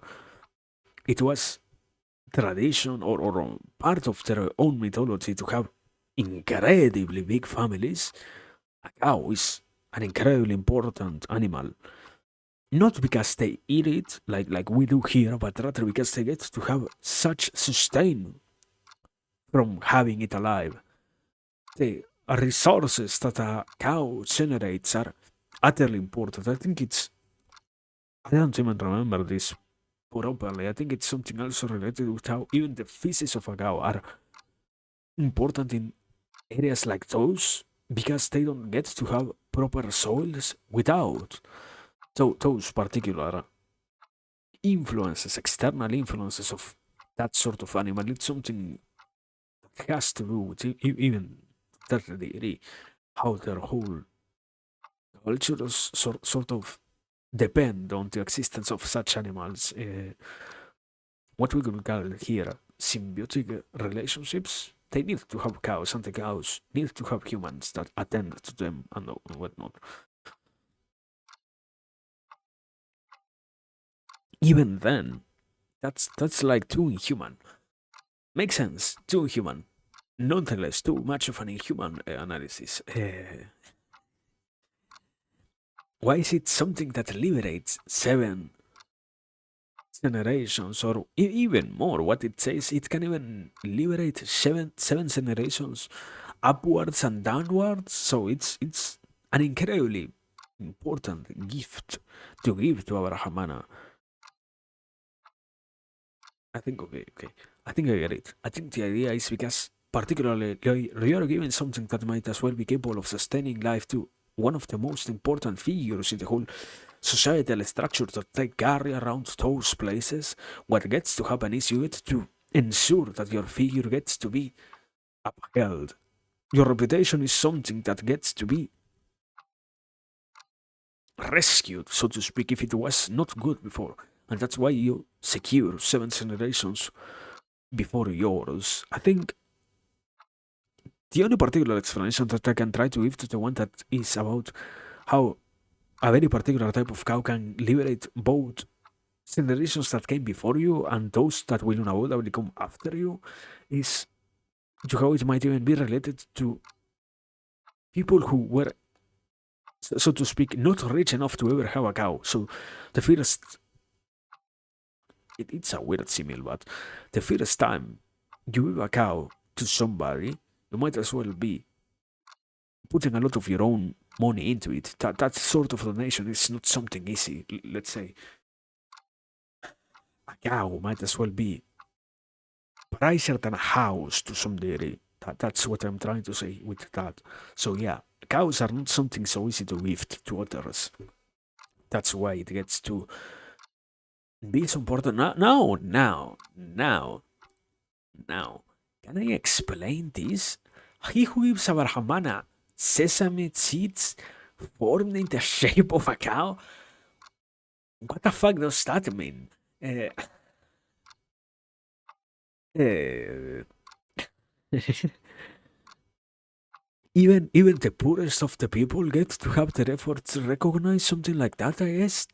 Speaker 1: it was tradition or part of their own mythology to have incredibly big families, a cow is an incredibly important animal. Not because they eat it like we do here, but rather because they get to have such sustain from having it alive. The resources that a cow generates are utterly important. I think I don't even remember this properly. I think it's something also related with how even the feces of a cow are important in areas like those because they don't get to have proper soils without those particular influences, external influences of that sort of animal. It's something that has to do with even that degree how their whole cultures sort of depend on the existence of such animals. What we could call here symbiotic relationships. They need to have cows, and the cows need to have humans that attend to them and whatnot. Even then, that's like too inhuman. Makes sense, too inhuman. Nonetheless, too much of an inhuman analysis. Why is it something that liberates seven generations or even more? What it says, it can even liberate seven generations upwards and downwards. So it's an incredibly important gift to give to our Brahmana. I think okay. I think I get it. I think the idea is because particularly you are given something that might as well be capable of sustaining life to one of the most important figures in the whole societal structure that they carry around those places. What gets to happen is you get to ensure that your figure gets to be upheld. Your reputation is something that gets to be rescued, so to speak, if it was not good before. And that's why you secure seven generations before yours. I think the only particular explanation that I can try to give to the one that is about how a very particular type of cow can liberate both generations that came before you and those that will unavoidably come after you is to how it might even be related to people who were, so to speak, not rich enough to ever have a cow. So the first, it's a weird simile, but the first time you give a cow to somebody, you might as well be putting a lot of your own money into it. That sort of donation is not something easy. Let's say a cow might as well be pricier than a house to some degree. That's what I'm trying to say with that. So yeah, cows are not something so easy to gift to others. That's why it gets to be so important. Now. Can I explain this? He who gives a Brahmana sesame seeds formed in the shape of a cow? What the fuck does that mean? Uh, Uh, even the poorest of the people get to have their efforts recognized, something like that, I guess.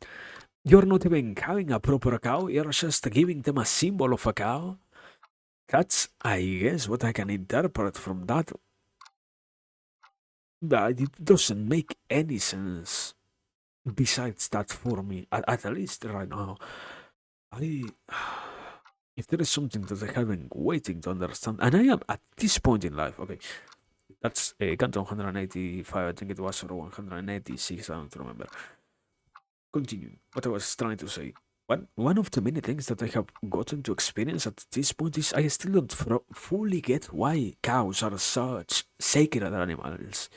Speaker 1: You're not even having a proper cow, you're just giving them a symbol of a cow. That's, I guess, what I can interpret from that. But it doesn't make any sense besides that for me, at least right now. I. If there is something that I have been waiting to understand, and I am at this point in life, okay, that's Canton 185, I think it was, or 186, I don't remember. Continue. What I was trying to say. One of the many things that I have gotten to experience at this point is I still don't fully get why cows are such sacred animals.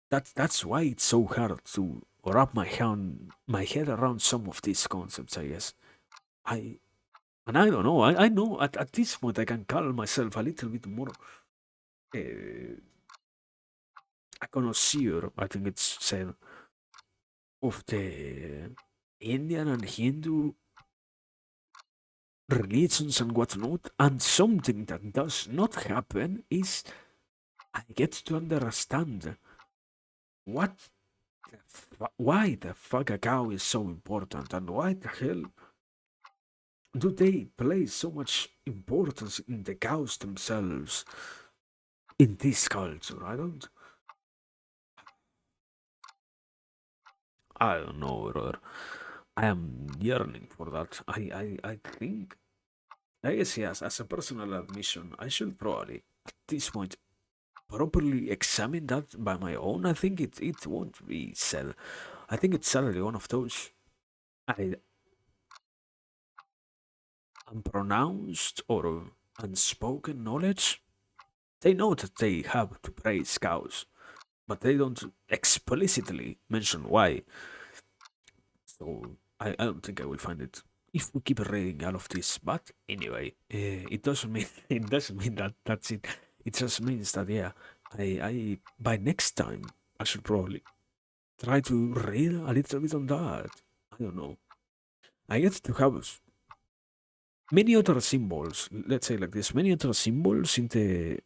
Speaker 1: That's why it's so hard to wrap my head around some of these concepts, I guess. I and I don't know. I know at this point I can call myself a little bit more uh, a connoisseur, I think it's said, of the Indian and Hindu religions and whatnot. And something that does not happen is I get to understand what why the fuck a cow is so important and why the hell do they place so much importance in the cows themselves in this culture. I don't know, brother. I am yearning for that. I think, I guess, yes, as a personal admission, I should probably, at this point, properly examine that by my own. I think it won't be said. I think it's certainly one of those I unpronounced or unspoken knowledge. They know that they have to praise cows, but they don't explicitly mention why. So I don't think I will find it if we keep reading all of this. But anyway, it doesn't mean it doesn't mean that that's it. It just means that, yeah, I by next time I should probably try to read a little bit on that. I don't know. I get to have many other symbols. Let's say like this: many other symbols in the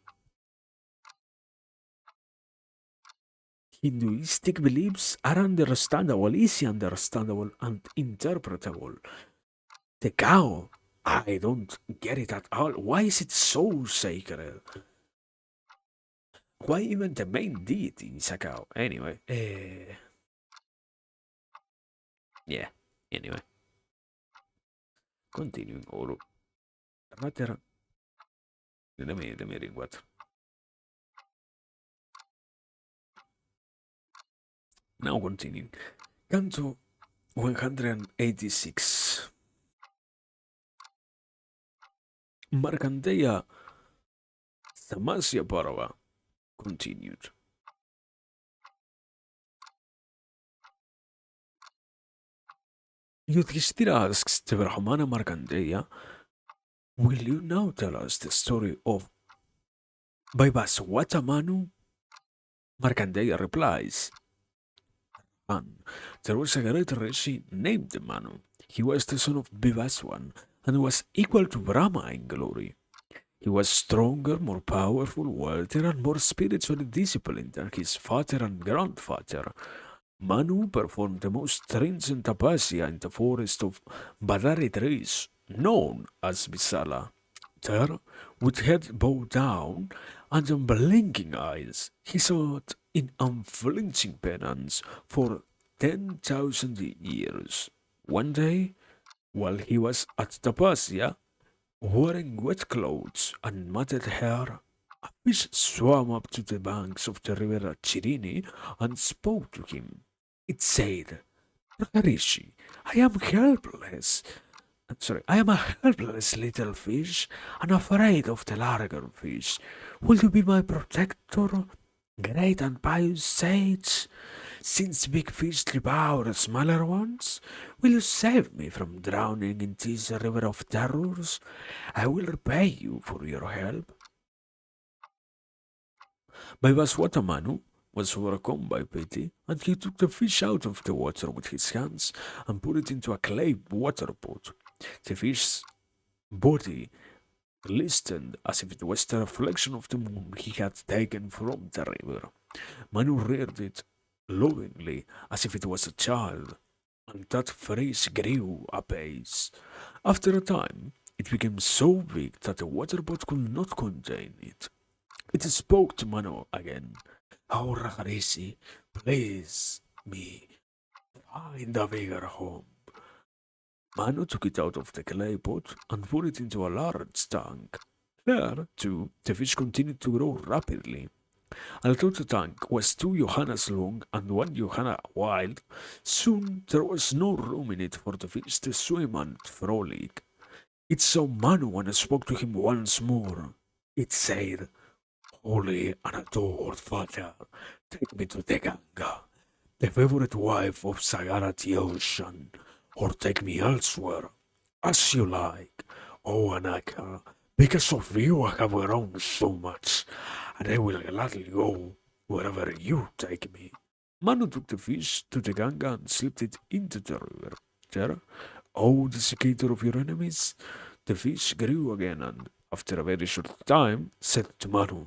Speaker 1: Hinduistic beliefs are understandable, easy understandable, and interpretable. The cow, I don't get it at all. Why is it so sacred? Why even the main deity is a cow? Anyway, yeah. Anyway, continuing, or rather, let me read what. Now continuing. Canto 186. Markandeya Samasya Parava continued. Yudhishthira asks the Brahmana Markandeya, will you now tell us the story of Vaivaswata Manu? Markandeya replies, and there was a great rishi named Manu. He was the son of Vivaswan and was equal to Brahma in glory. He was stronger, more powerful, wealthier, and more spiritually disciplined than his father and grandfather. Manu performed the most stringent tapasya in the forest of Badari trees, known as Visala. There, with head bowed down and unblinking eyes, he sought in unflinching penance for 10,000 years. One day, while he was at Tapasya, wearing wet clothes and matted hair, a fish swam up to the banks of the river Chirini and spoke to him. It said, Rishi, I am helpless. Sorry, I am a helpless little fish and afraid of the larger fish. Will you be my protector, great and pious sage? Since big fish devour smaller ones, will you save me from drowning in this river of terrors? I will repay you for your help. Vaivaswatamanu was overcome by pity, and he took the fish out of the water with his hands and put it into a clay water pot. The fish's body glistened as if it was the reflection of the moon he had taken from the river. Manu reared it lovingly as if it was a child, and that phrase grew apace. After a time, it became so big that the water pot could not contain it. It spoke to Manu again. Oh, Ragarisi, please me, find a bigger home. Manu took it out of the clay pot and put it into a large tank. There, too, the fish continued to grow rapidly. Although the tank was 2 Johannas long and 1 Johanna wide, soon there was no room in it for the fish to swim and frolic. It saw Manu and spoke to him once more. It said, Holy and adored Father, take me to the Ganga, the favorite wife of Sagara the ocean, or take me elsewhere, as you like. Oh, Anaka, because of you I have grown so much, and I will gladly go wherever you take me. Manu took the fish to the Ganga and slipped it into the river. There, oh, desiccator of your enemies, the fish grew again and, after a very short time, said to Manu,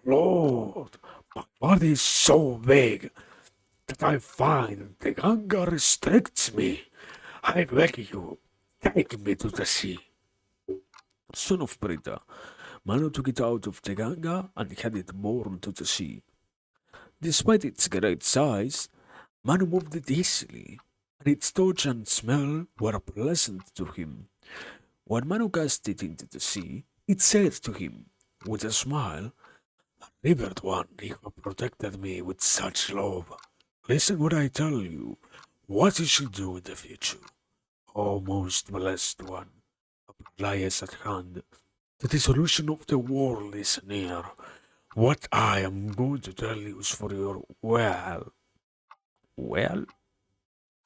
Speaker 1: Lord, my body is so big that I find the Ganga restricts me. I beg you, take me to the sea. Son of Brita, Manu took it out of the Ganga and had it borne to the sea. Despite its great size, Manu moved it easily, and its touch and smell were pleasant to him. When Manu cast it into the sea, it said to him, with a smile, Revered one, you have protected me with such love. Listen what I tell you, what you should do in the future. O most blessed one, lies at hand. The dissolution of the world is near. What I am going to tell you is for your well,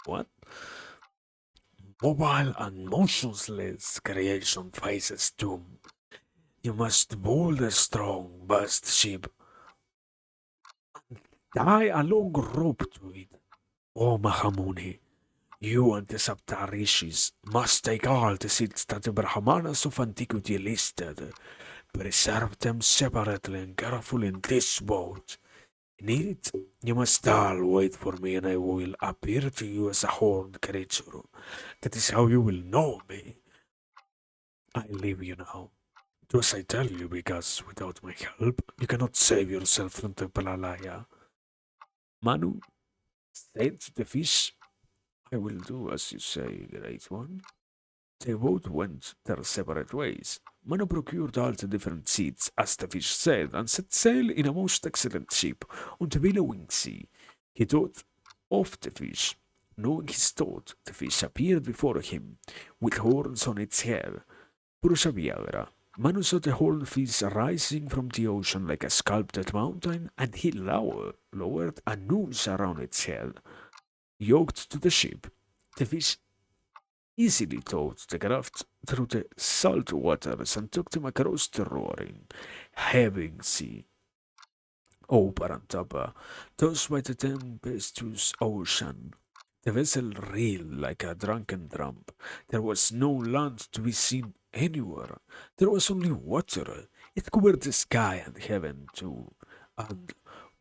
Speaker 1: what? Mobile and motionless creation faces doom. You must build a strong, vast ship, tie a long rope to it. O Mahamuni, you and the Saptarishis must take all the seeds that the Brahmanas of antiquity listed, preserve them separately and carefully in this boat. In it, you must all wait for me and I will appear to you as a horned creature. That is how you will know me. I leave you now. Do as I tell you, because without my help, you cannot save yourself from the Palalaya. Manu said to the fish, I will do as you say, great one. They both went their separate ways. Manu procured all the different seeds, as the fish said, and set sail in a most excellent ship on the billowing sea. He thought of the fish. Knowing his thought, the fish appeared before him, with horns on its head. Purusha Viagra. Manu saw the horned fish rising from the ocean like a sculpted mountain, and he lowered a noose around its head. Yoked to the ship, the fish easily towed the craft through the salt waters and took them across the roaring, heaving sea. O Parantapa, tossed by the tempestuous ocean, the vessel reeled like a drunken drum. There was no land to be seen anywhere. There was only water. It covered the sky and heaven too. And,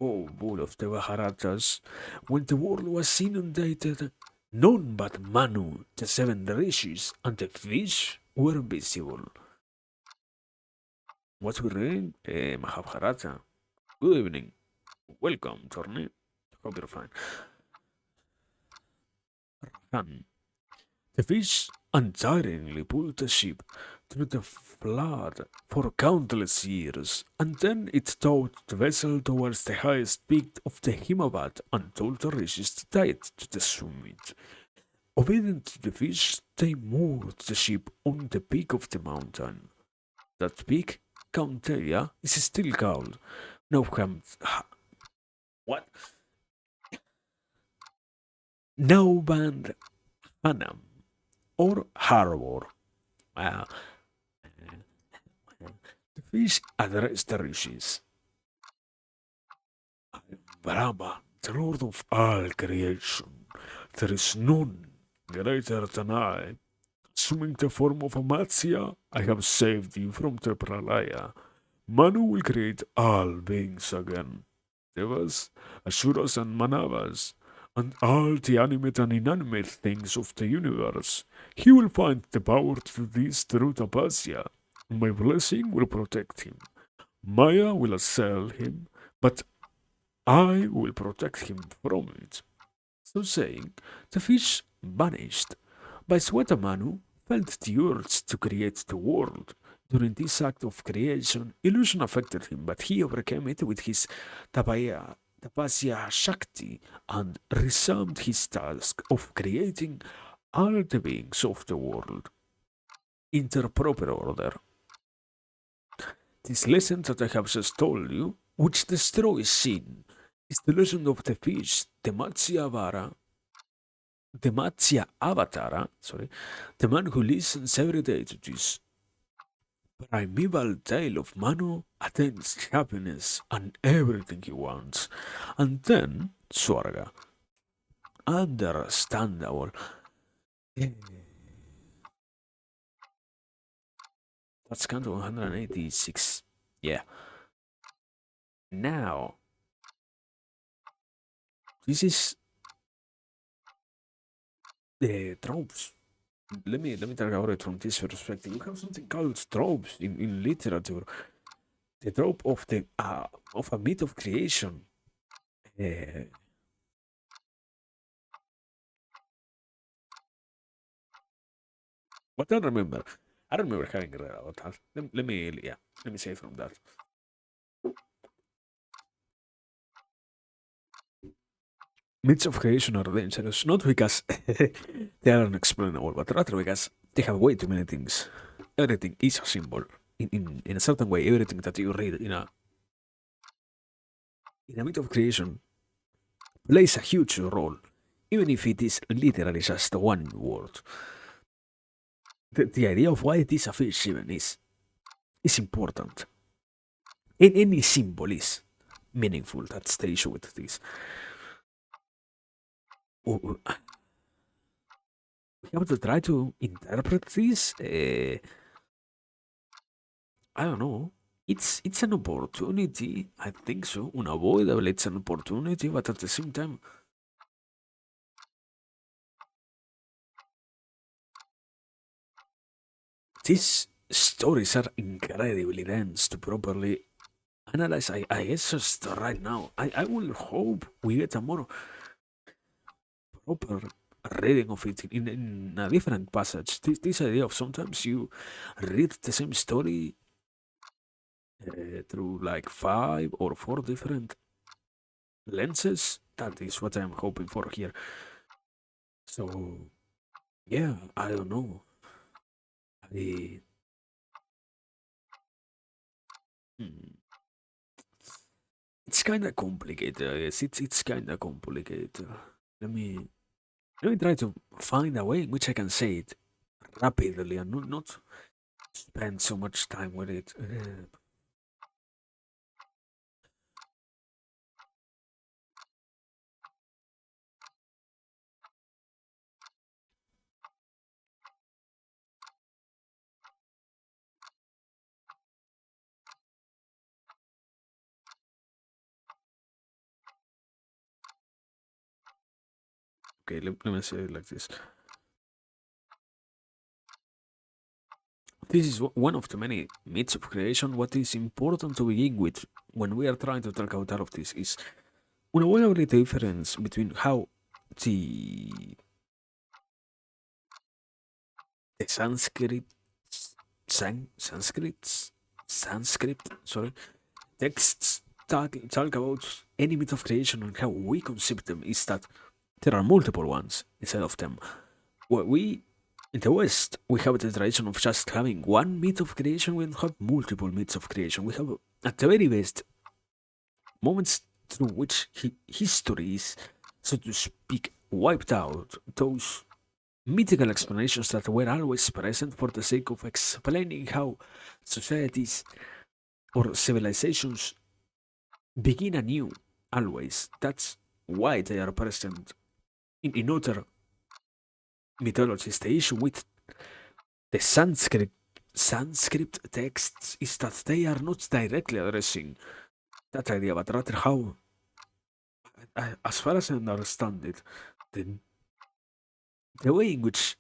Speaker 1: oh, bull of the Maharajas, when the world was inundated, none but Manu, the seven rishis, and the fish were visible. What we reading? Mahabharata. Good evening. Welcome, Torne. Hope you're fine. Ran. The fish untiringly pulled the ship through the flood for countless years, and then it towed the vessel towards the highest peak of the Himavat and told the rishis to tie it to the summit. Obedient to the fish, they moored the ship on the peak of the mountain. That peak, Countelia, is still called Nauham. What? Nauband Hanam, or Harbor. Uh, the fish addressed the rishis. I am Brahma, the Lord of all creation. There is none greater than I. Assuming the form of a Matsya, I have saved you from the Pralaya. Manu will create all beings again. Devas, Asuras, and Manavas, and all the animate and inanimate things of the universe. He will find the power to do this through Tapasya. My blessing will protect him. Maya will assail him, but I will protect him from it. So saying, the fish vanished. By Swetamanu felt the urge to create the world. During this act of creation, illusion affected him, but he overcame it with his Tapasya Shakti and resumed his task of creating all the beings of the world in their proper order. This lesson that I have just told you, which destroys sin, is the lesson of the fish, the Matsya Avatara, sorry, the man who listens every day to this primeval tale of Manu attains happiness and everything he wants. And then, Swarga, understandable. Eh, That's count to 186. Yeah. Now, this is the tropes. Let me talk about it from this perspective. You have something called tropes in literature. The trope of a myth of creation. Uh, but I don't remember having read about that. Let me say from that. Myths of creation are dangerous, not because they are unexplainable, but rather because they have way too many things. Everything is a symbol. In a certain way, everything that you read in a myth of creation plays a huge role, even if it is literally just one word. The idea of why it is a fish even is important. And any symbol is meaningful. That's the issue with this. We have to try to interpret this. I don't know. It's an opportunity. I think so. Unavoidable. It's an opportunity, but at the same time, these stories are incredibly dense to properly analyze. I guess just right now. I will hope we get a more proper reading of it in a different passage. This idea of sometimes you read the same story through like 5 or 4 different lenses. That is what I'm hoping for here. So yeah, I don't know. I, hmm, it's kind of complicated. I guess it's kind of complicated. Let me let me try to find a way in which I can say it rapidly and not spend so much time with it. Okay, let me say it like this. This is one of the many myths of creation. What is important to begin with when we are trying to talk out of this is unavoidably the difference between how the, the Sanskrit, sorry, texts talk about any myth of creation and how we conceive them is that there are multiple ones instead of them. What we in the West, we have the tradition of just having one myth of creation. We don't have multiple myths of creation. We have, at the very best, moments through which history is, so to speak, wiped out. Those mythical explanations that were always present for the sake of explaining how societies or civilizations begin anew, always. That's why they are present in other mythologies. The issue with the Sanskrit texts is that they are not directly addressing that idea, but rather how, as far as I understand it, the, the way in which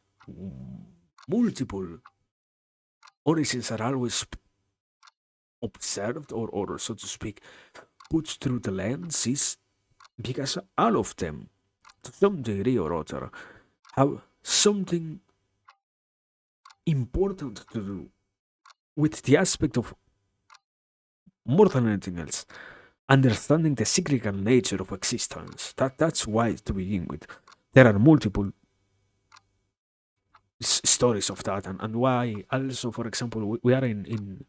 Speaker 1: multiple origins are always observed or so to speak put through the lens is because all of them to some degree or other have something important to do with the aspect of more than anything else understanding the cyclical nature of existence. That's why to begin with there are multiple stories of that, and why also, for example, we are in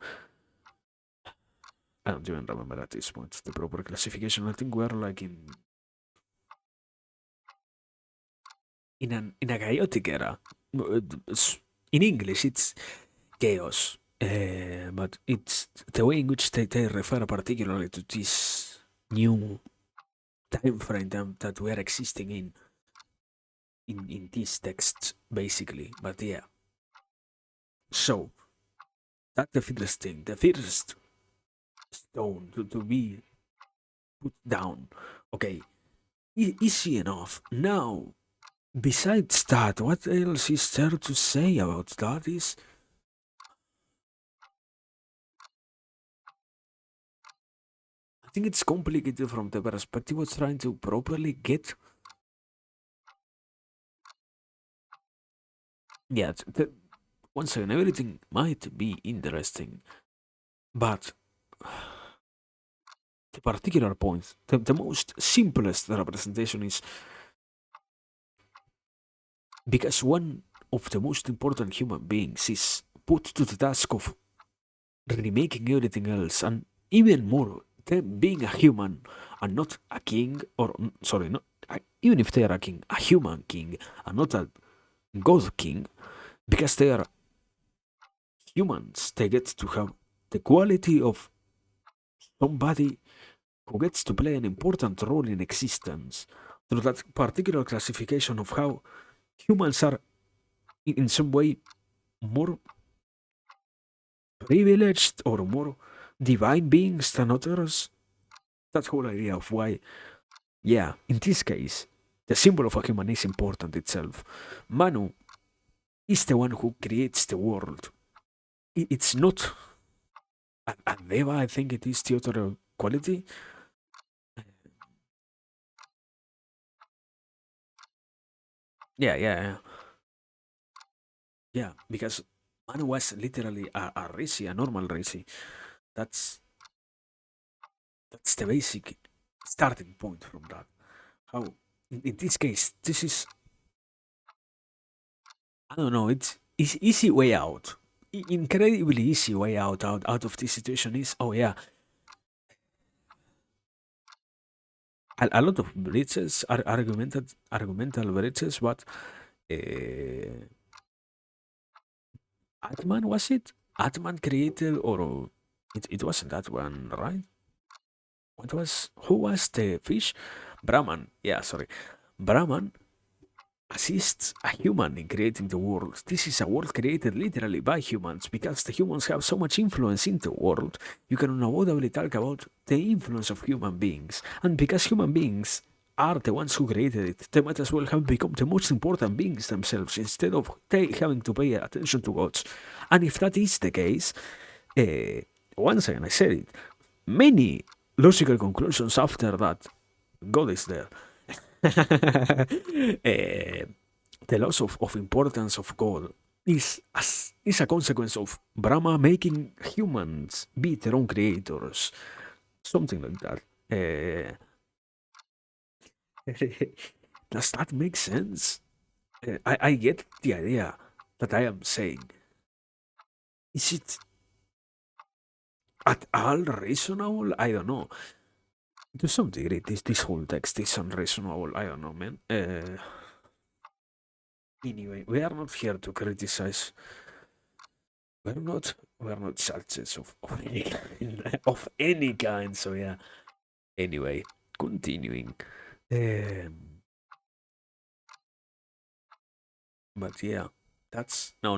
Speaker 1: I don't even remember at this point the proper classification. I think we're like in a chaotic era. In English, it's chaos, but it's the way in which they refer particularly to this new time frame that we are existing in these texts, basically. But yeah, so that's the first thing. The first stone to be put down. Okay, easy enough. Now, besides that, what else is there to say about that? Is I think it's complicated from the perspective of trying to properly get. Yeah, once again, everything might be interesting, but the particular point, the most simplest representation is because one of the most important human beings is put to the task of remaking everything else, and even more, them being a human and not a king, or sorry, not even if they are a king, a human king, and not a god king, because they are humans, they get to have the quality of somebody who gets to play an important role in existence through that particular classification of how humans are in some way more privileged or more divine beings than others. That whole idea of why, yeah, in this case, the symbol of a human is important itself. Manu is the one who creates the world. It's not a Deva, I think it is the other quality. Yeah, yeah, yeah. Yeah, because Manu was literally a Rishi, a normal Rishi. That's that's the basic starting point from that. How, in this case, this is, I don't know, it's easy way out. Incredibly easy way out of this situation is, oh yeah, a lot of bridges are argumental bridges, but uh, Atman, was it? Atman created, or it wasn't that one, right? What was, who was the fish? Brahman. Yeah, sorry. Brahman assists a human in creating the world. This is a world created literally by humans because the humans have so much influence in the world. You can unavoidably talk about the influence of human beings. And because human beings are the ones who created it, they might as well have become the most important beings themselves instead of they having to pay attention to gods. And if that is the case, uh, once again, I said it, many logical conclusions after that, God is there. Eh, the loss of importance of God is a consequence of Brahma making humans be their own creators, something like that. Does that make sense? I get the idea that I am saying. Is it at all reasonable? I don't know. To some degree, this whole text is unreasonable. I don't know, man. Anyway, we are not here to criticize. We're not judges of any kind, of any kind. So yeah. Anyway, continuing. Um, but yeah. That's no.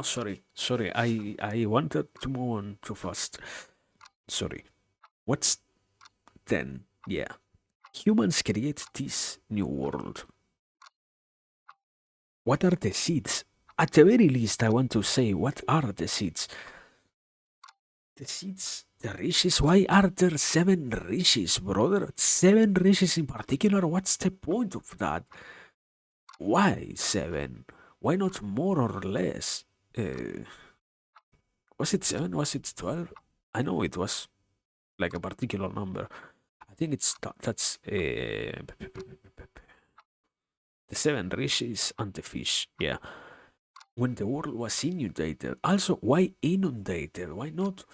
Speaker 1: Sorry. I wanted to move on too fast. Sorry. What's then? Yeah, humans create this new world. What are the seeds? At the very least, I want to say, what are the seeds? The seeds, the riches. Why are there seven riches, brother? Seven riches in particular. What's the point of that? Why seven? Why not more or less? Uh, was it seven? Was it 12? I know it was like a particular number. I think that's the seven riches and the fish. Yeah. When the world was inundated. Also, why inundated? Why not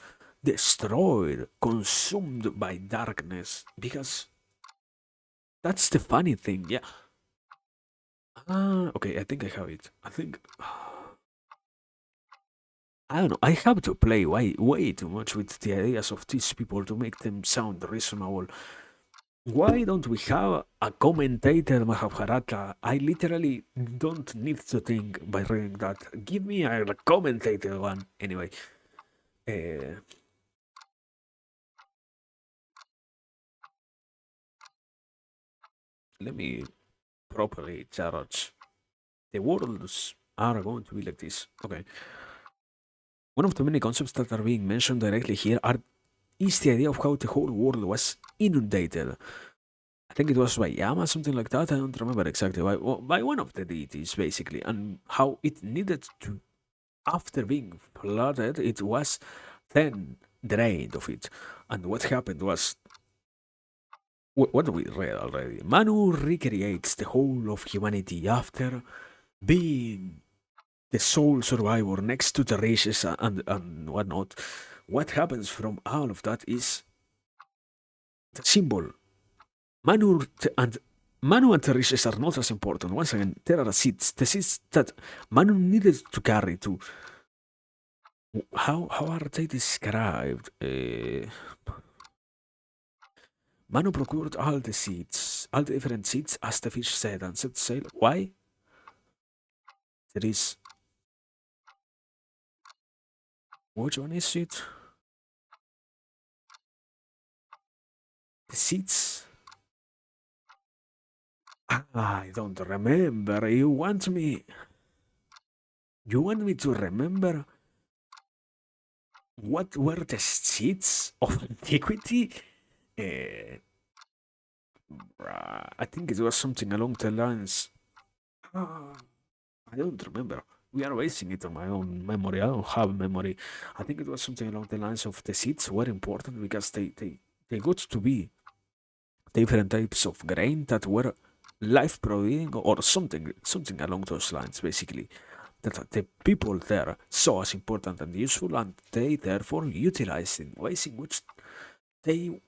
Speaker 1: destroyed, consumed by darkness? Because that's the funny thing. Yeah. Ah, okay. I think I have it. I think I don't know. I have to play way too much with the ideas of these people to make them sound reasonable. Why don't we have a commentator Mahabharata? I literally don't need to think by reading that. Give me a commentator one. Anyway, uh, let me properly judge. The worlds are going to be like this. Okay. One of the many concepts that are being mentioned directly here is the idea of how the whole world was inundated. I think it was by Yama, something like that. I don't remember exactly. By one of the deities, basically, and how it needed to, after being flooded, it was then drained of it. And what happened was, what we read already. Manu recreates the whole of humanity after being the sole survivor next to the races and whatnot. What happens from all of that is the symbol. Manu and Manu and the riches are not as important. Once again, there are seeds. The seeds that Manu needed to carry to. How are they described? Manu procured all the seeds, all the different seeds, as the fish said, and set sail. Why? There is. Which one is it? The seeds? I don't remember. You want me to remember what were the seeds of antiquity? Uh, I think it was something along the lines. Ah, I don't remember. We are basing it on my own memory. I don't have memory. I think it was something along the lines of the seeds were important because they got to be different types of grain that were life providing or something along those lines, basically. That the people there saw as important and useful, and they therefore utilized in ways in which they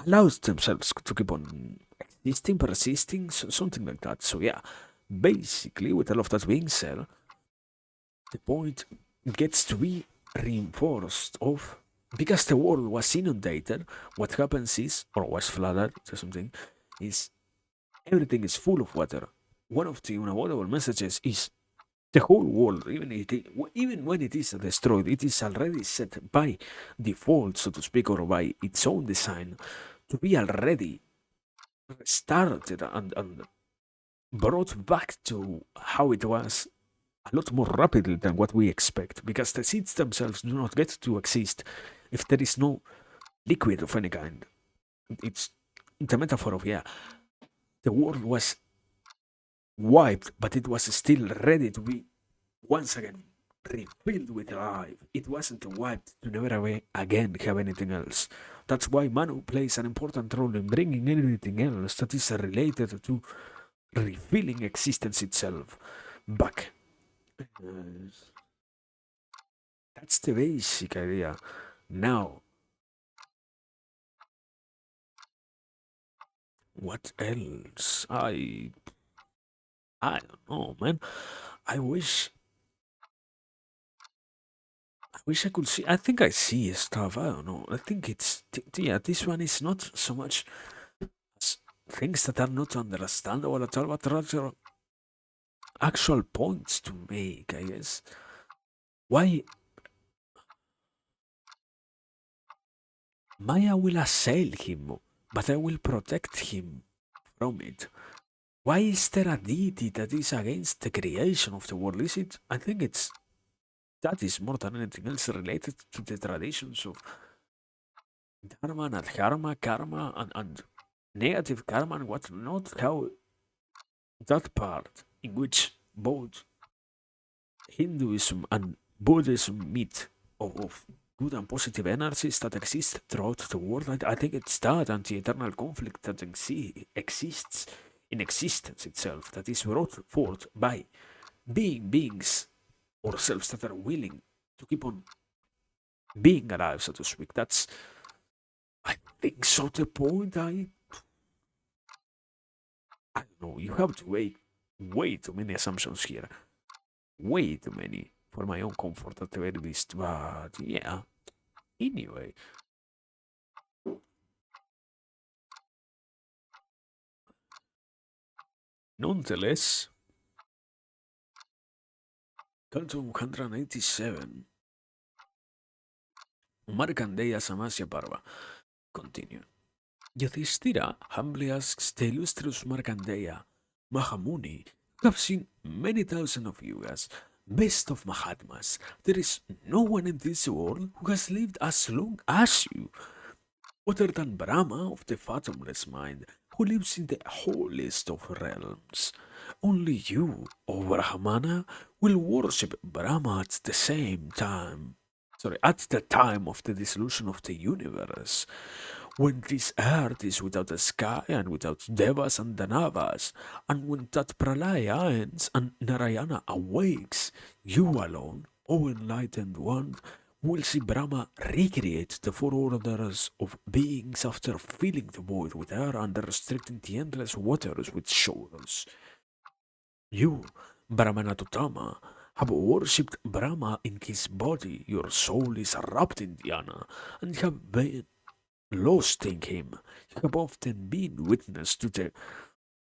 Speaker 1: allowed themselves to keep on existing, persisting, something like that. So yeah, basically, with all of that being said, the point gets to be reinforced of because the world was inundated. What happens is, or was flooded or something, is everything is full of water. One of the unavoidable messages is the whole world, even when it is destroyed, it is already set by default, so to speak, or by its own design, to be already restarted and brought back to how it was a lot more rapidly than what we expect, because the seeds themselves do not get to exist if there is no liquid of any kind. It's the metaphor of, yeah, the world was wiped, but it was still ready to be once again refilled with life. It wasn't wiped to never again have anything else. That's why Manu plays an important role in bringing anything else that is related to refilling existence itself back. Uh, that's the basic idea. Now, what else? I don't know, man. I wish I wish I could see. I think I see stuff. I don't know. I think yeah. This one is not so much things that are not understandable at all, but rather actual points to make, I guess. Why Maya will assail him, but I will protect him from it. Why is there a deity that is against the creation of the world? Is it? I think it's that is more than anything else related to the traditions of dharma and dharma, karma, and negative karma and what not. How that part in which both Hinduism and Buddhism meet of good and positive energies that exist throughout the world. I think it's that and the eternal conflict that exists in existence itself that is brought forth by beings ourselves that are willing to keep on being alive, so to speak. That's, I think, so the point. I don't know. You have to make way too many assumptions here. Way too many for my own comfort at the very least. But yeah, anyway, nonetheless, Canto 187, Markandeya Samasya Parva. Continue. Yudhishthira humbly asks the illustrious Markandeya, Mahamuni, who have seen many thousands of yugas, best of Mahatmas, there is no one in this world who has lived as long as you, other than Brahma of the fathomless mind, who lives in the holiest of realms. Only you, O Brahmana, will worship Brahma at the same time. Sorry, at the time of the dissolution of the universe, when this earth is without a sky and without devas and danavas, and when that pralaya ends and Narayana awakes, you alone, O enlightened one, will see Brahma recreate the four orders of beings after filling the void with air and restricting the endless waters with showers. You, Brahmanatotama, have worshipped Brahma in his body, your soul is wrapped in dhyana, and have been lost in him. You have often been witness to the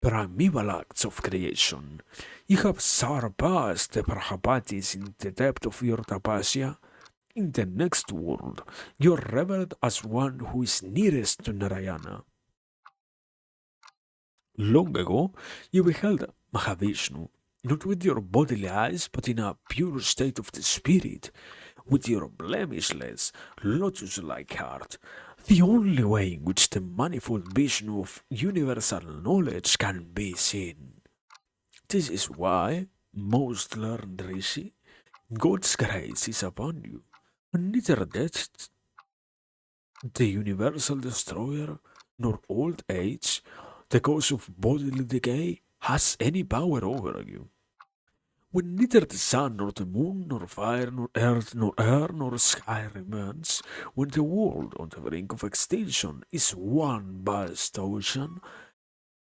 Speaker 1: primeval acts of creation. You have surpassed the Prajapatis in the depth of your tapasya. In the next world, you are revered as one who is nearest to Narayana. Long ago, you beheld Mahavishnu, not with your bodily eyes, but in a pure state of the spirit, with your blemishless, lotus like heart, the only way in which the manifold Vishnu of universal knowledge can be seen. This is why, most learned Rishi, God's grace is upon you, and neither death, the universal destroyer, nor old age, the cause of bodily decay, has any power over you. When neither the sun, nor the moon, nor fire, nor earth, nor air, nor sky remains, when the world on the brink of extinction is one vast ocean,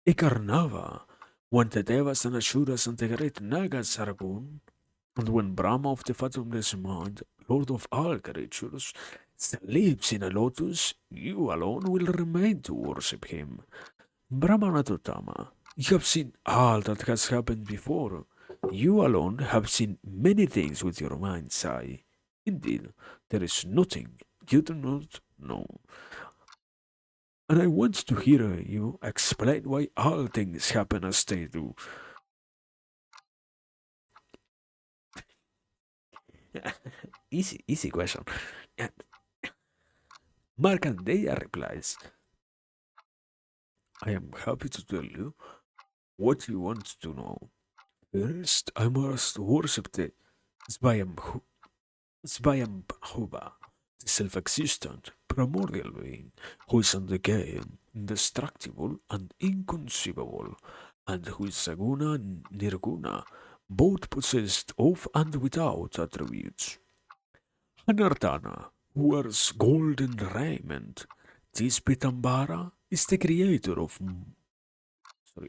Speaker 1: Ekarnava, when the Devas and Asuras and the great Nagas are gone, and when Brahma of the fathomless mind, lord of all creatures, sleeps in a lotus, you alone will remain to worship him. Brahmanatotama, you have seen all that has happened before. You alone have seen many things with your mind's eye. Indeed, there is nothing you do not know. And I want to hear you explain why all things happen as they do. Easy question. And Markandeya replies, I am happy to tell you what you want to know. First, I must worship the Svayambhu Svayambhuva, the self-existent, primordial being, who is undecaying, indestructible, and inconceivable, and who is Saguna and Nirguna, both possessed of and without attributes. Anardana, who wears golden raiment, this Pitambara is the creator of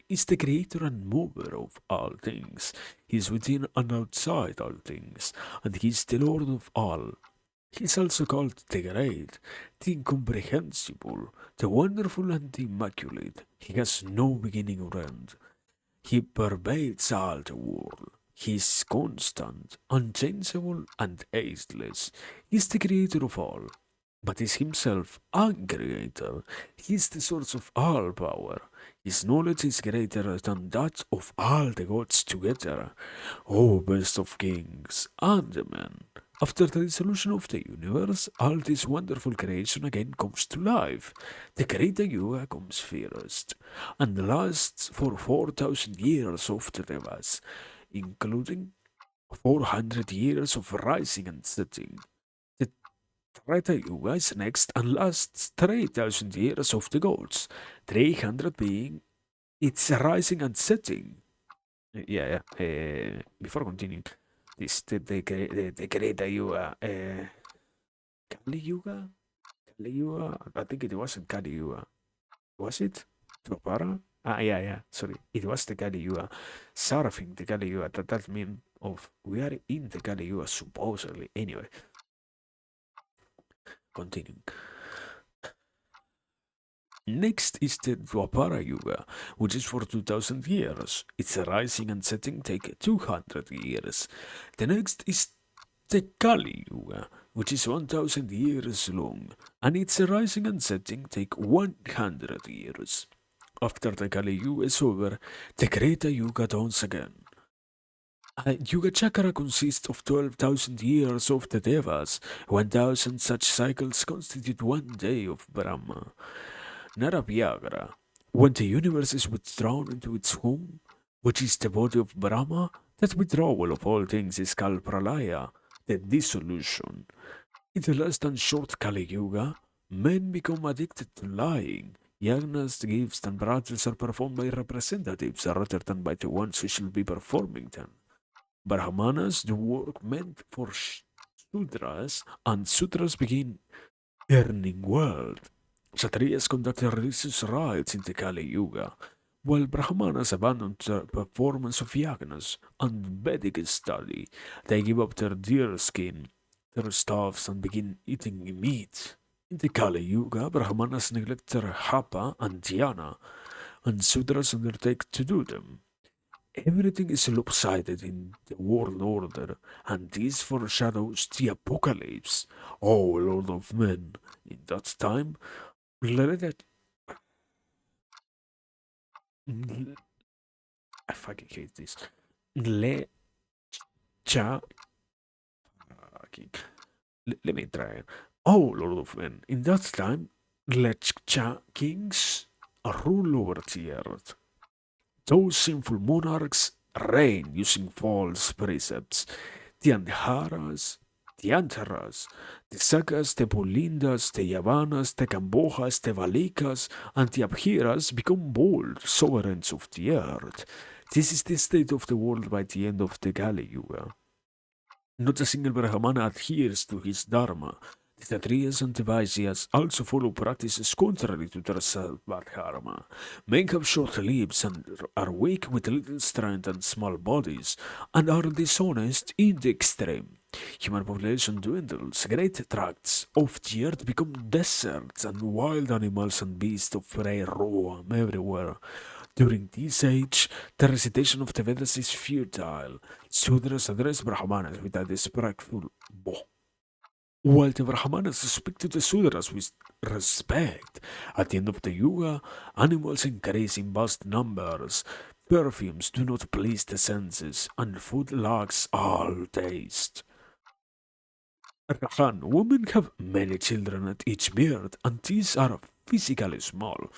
Speaker 1: is the creator and mover of all things. He is within and outside all things, and he is the Lord of all. He is also called the Great, the Incomprehensible, the Wonderful, and the Immaculate. He has no beginning or end. He pervades all the world. He is constant, unchangeable, and ageless. He is the creator of all, but is himself uncreator. He is the source of all power. His knowledge is greater than that of all the gods together. O best of kings and men. After the dissolution of the universe, all this wonderful creation again comes to life. The great Yuga comes first, and lasts for 4,000 years after the was, including 400 years of rising and setting. The Treta Yuga is next and lasts 3,000 years of the gods, 300 being its rising and setting. Yeah, yeah. Before continuing, the great Yuga, Kali Yuga? Kali Yuga? I think it wasn't Kali Yuga. Was it? Dwapara? Ah, yeah, yeah. Sorry. It was the Kali Yuga. Surfing the Kali Yuga. That means of we are in the Kali Yuga supposedly. Anyway, continuing. Next is the Dwapara Yuga, which is for 2000 years. Its rising and setting take 200 years. The next is the Kali Yuga, which is 1000 years long, and its rising and setting take 100 years. After the Kali Yuga is over, the Kreta Yuga dawns again. Yuga Chakra consists of 12,000 years of the Devas. 1,000 such cycles constitute one day of Brahma. Narabhyagra. When the universe is withdrawn into its home, which is the body of Brahma, that withdrawal of all things is called Pralaya, the dissolution. In the last and short Kali Yuga, men become addicted to lying. Yagnas, gifts, and brothels are performed by representatives rather than by the ones who should be performing them. Brahmanas do work meant for Sudras, and Sudras begin earning wealth. Kshatriyas conduct religious rites in the Kali Yuga, while Brahmanas abandon the performance of yagnas and Vedic study. They give up their deer skin, their staffs, and begin eating meat. In the Kali Yuga, Brahmanas neglect their Hapa and Dhyana, and Sudras undertake to do them. Everything is lopsided in the world order, and this foreshadows the apocalypse. O Lord of Men, in that time, let it. I fucking hate this. Le cha. Let me try it. O Lord of Men, in that time, Lechcha kings rule over the earth. Those sinful monarchs reign using false precepts. The Andharas, the Antaras, the Sagas, the Pulindas, the Yavanas, the Kambojas, the Valikas, and the Abhiras become bold sovereigns of the earth. This is the state of the world by the end of the Kali Yuga. Not a single Brahmana adheres to his dharma. The Kshatriyas and the Vaisyas also follow practices contrary to their self-dharma. Men have short lives and are weak with little strength and small bodies, and are dishonest in the extreme. Human population dwindles, great tracts of the earth become deserts, and wild animals and beasts of prey roam everywhere. During this age, the recitation of the Vedas is futile. Sudras address Brahmanas with a disrespectful bow, while the Brahmanas speak to the Sudras with respect. At the end of the Yuga, animals increase in vast numbers, perfumes do not please the senses, and food lacks all taste. Rahan, women have many children at each birth, and these are physically small,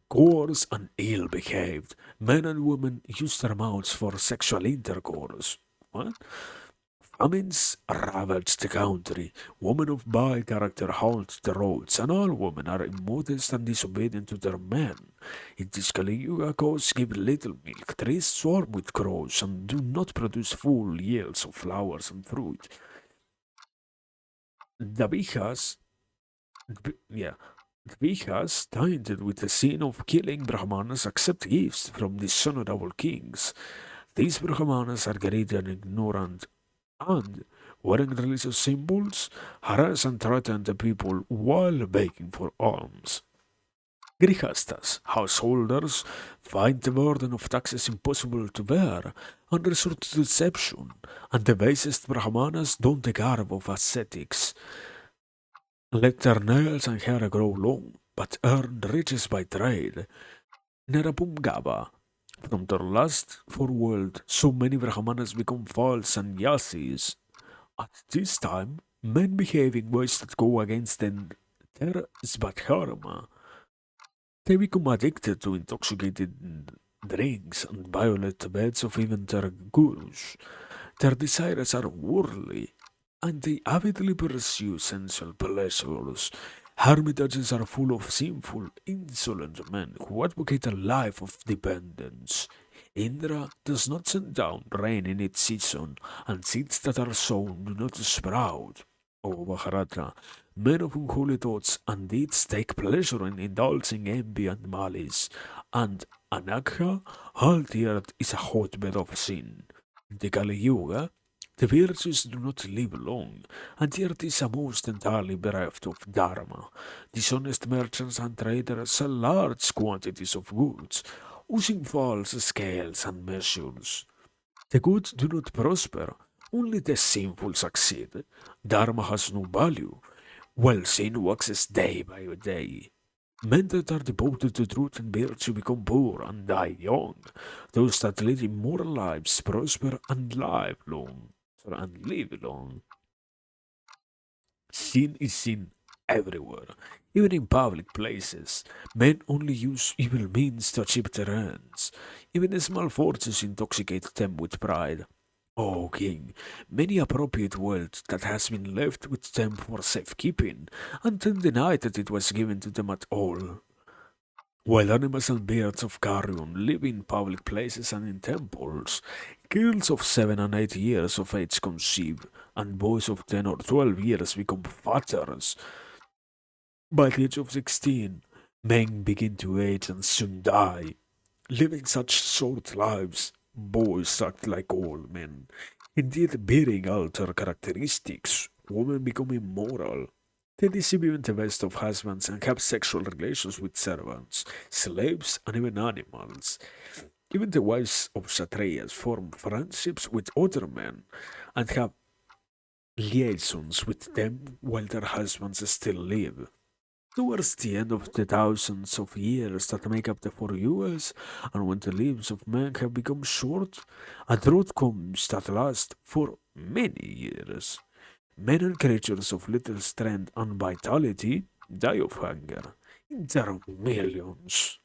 Speaker 1: coarse, and ill behaved. Men and women use their mouths for sexual intercourse. What? Famines ravage the country. Women of bad character haunt the roads, and all women are immodest and disobedient to their men. In this Kali Yuga, cows give little milk, trees swarm with crows, and do not produce full yields of flowers and fruit. The Bihas, yeah, the Bihas, tainted with the sin of killing Brahmanas, accept gifts from dishonorable kings. These Brahmanas are greedy and ignorant, and, wearing religious symbols, harass and threaten the people while begging for alms. Grihastas, householders, find the burden of taxes impossible to bear and resort to deception, and the basest Brahmanas don the garb of ascetics. Let their nails and hair grow long, but earn riches by trade. Nerapumgaba. From their lust for world, so many Brahmanas become false sannyasis. At this time, men behave in ways that go against their svatdharma. They become addicted to intoxicated drinks and violate the beds of even their gurus. Their desires are worldly, and they avidly pursue sensual pleasures. Hermitages are full of sinful, insolent men who advocate a life of dependence. Indra does not send down rain in its season, and seeds that are sown do not sprout. O Mahabharata, men of unholy thoughts and deeds take pleasure in indulging envy and malice, and Anagha, all the earth is a hotbed of sin. In the Kali Yuga, the virtues do not live long, and the earth is almost entirely bereft of dharma. Dishonest merchants and traders sell large quantities of goods, using false scales and measures. The good do not prosper, only the sinful succeed. Dharma has no value, while sin waxes day by day. Men that are devoted to truth and virtue become poor and die young. Those that lead immoral lives prosper and live long. And live long. Sin is sin everywhere, even in public places. Men only use evil means to achieve their ends. Even the small fortunes intoxicate them with pride. O king, many appropriate wealth that has been left with them for safekeeping, and then denied that it was given to them at all. While animals and birds of carrion live in public places and in temples, girls of 7 and 8 years of age conceive, and boys of 10 or 12 years become fathers. By the age of 16, men begin to age and soon die. Living such short lives, boys act like old men. Indeed, bearing alter characteristics, women become immoral. They deceive even the best of husbands and have sexual relations with servants, slaves, and even animals. Even the wives of Kshatriyas form friendships with other men and have liaisons with them while their husbands still live. Towards the end of the thousands of years that make up the 4 years, and when the lives of men have become short, a drought comes that lasts for many years. Men and creatures of little strength and vitality die of hunger. There are millions.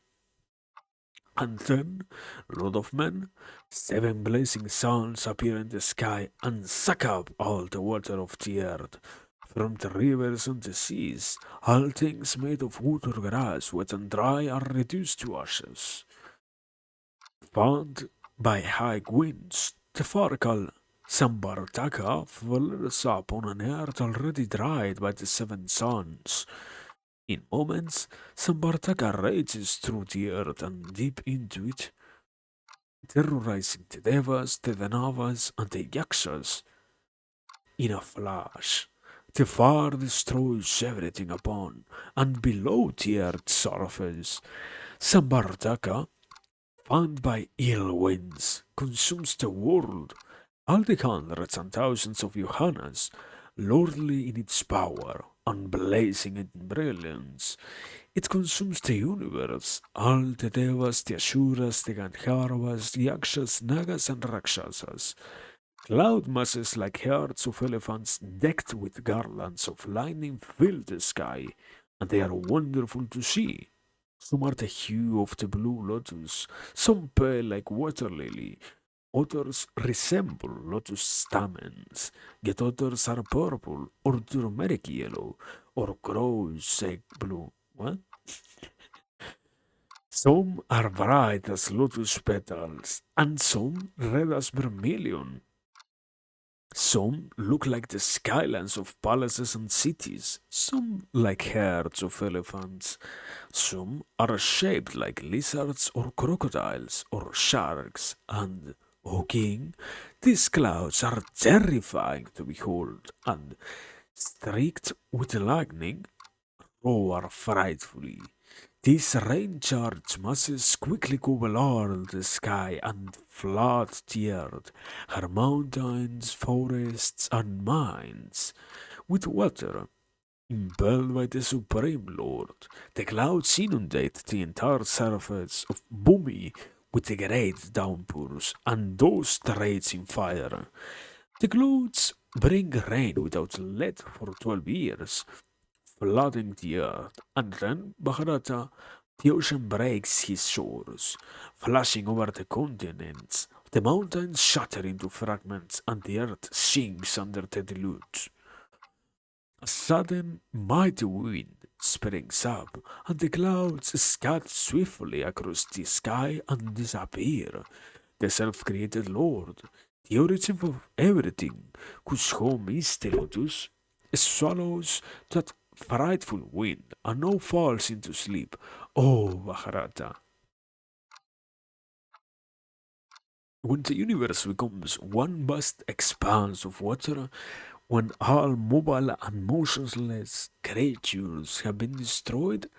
Speaker 1: And then, Lord of Men, 7 blazing suns appear in the sky and suck up all the water of the earth. From the rivers and the seas, all things made of wood or grass, wet and dry, are reduced to ashes. Found by high winds, the Farkal Sambartaka flares up on an earth already dried by the 7 suns. In moments, Sambartaka rages through the earth and deep into it, terrorizing the Devas, the Danavas, and the Yakshas in a flash. The fire destroys everything upon and below the earth's surface. Sambartaka, found by ill winds, consumes the world. All the hundreds and thousands of Yohanas, lordly in its power, and blazing in brilliance. It consumes the universe, all the Devas, the Asuras, the Gandharvas, the Yakshas, Nagas, and Rakshasas. Cloud masses like herds of elephants decked with garlands of lightning fill the sky, and they are wonderful to see. Some are the hue of the blue lotus, some pale like water lily, others resemble lotus stamens, yet others are purple or turmeric yellow or gross egg blue. What? Some are bright as lotus petals, and some red as vermilion. Some look like the skylines of palaces and cities, some like herds of elephants, some are shaped like lizards or crocodiles or sharks, and, O king, these clouds are terrifying to behold, and, streaked with lightning, roar frightfully. These rain-charged masses quickly cover all the sky and flood the earth, her mountains, forests, and mines with water. Impelled by the Supreme Lord, the clouds inundate the entire surface of Bumi with the great downpours and those raging fire. The clouds bring rain without let for 12 years, flooding the earth, and then Mahabharata, the ocean breaks his shores, flashing over the continents. The mountains shatter into fragments, and the earth sinks under the deluge. A sudden mighty wind springs up, and the clouds scatter swiftly across the sky and disappear. The self-created Lord, the origin of everything, whose home is the lotus, swallows that frightful wind and now falls into sleep. Oh, Maharata, when the universe becomes one vast expanse of water, when all mobile and motionless creatures have been destroyed,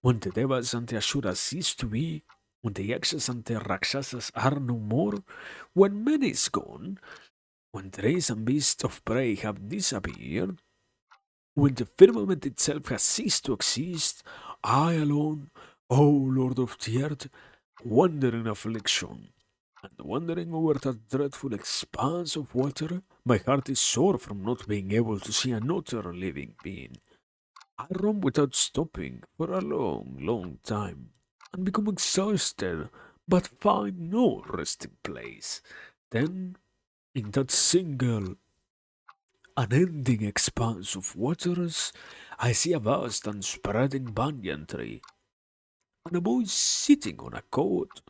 Speaker 1: when the devas and the asuras cease to be, when the yakshas and the rakshasas are no more, when man is gone, when trees and beasts of prey have disappeared, when the firmament itself has ceased to exist, I alone, O Lord of the earth, wander in affliction. And wandering over that dreadful expanse of water, my heart is sore from not being able to see another living being. I roam without stopping for a long, long time, and become exhausted, but find no resting place. Then, in that single, unending expanse of waters, I see a vast and spreading banyan tree, and a boy sitting on a coat,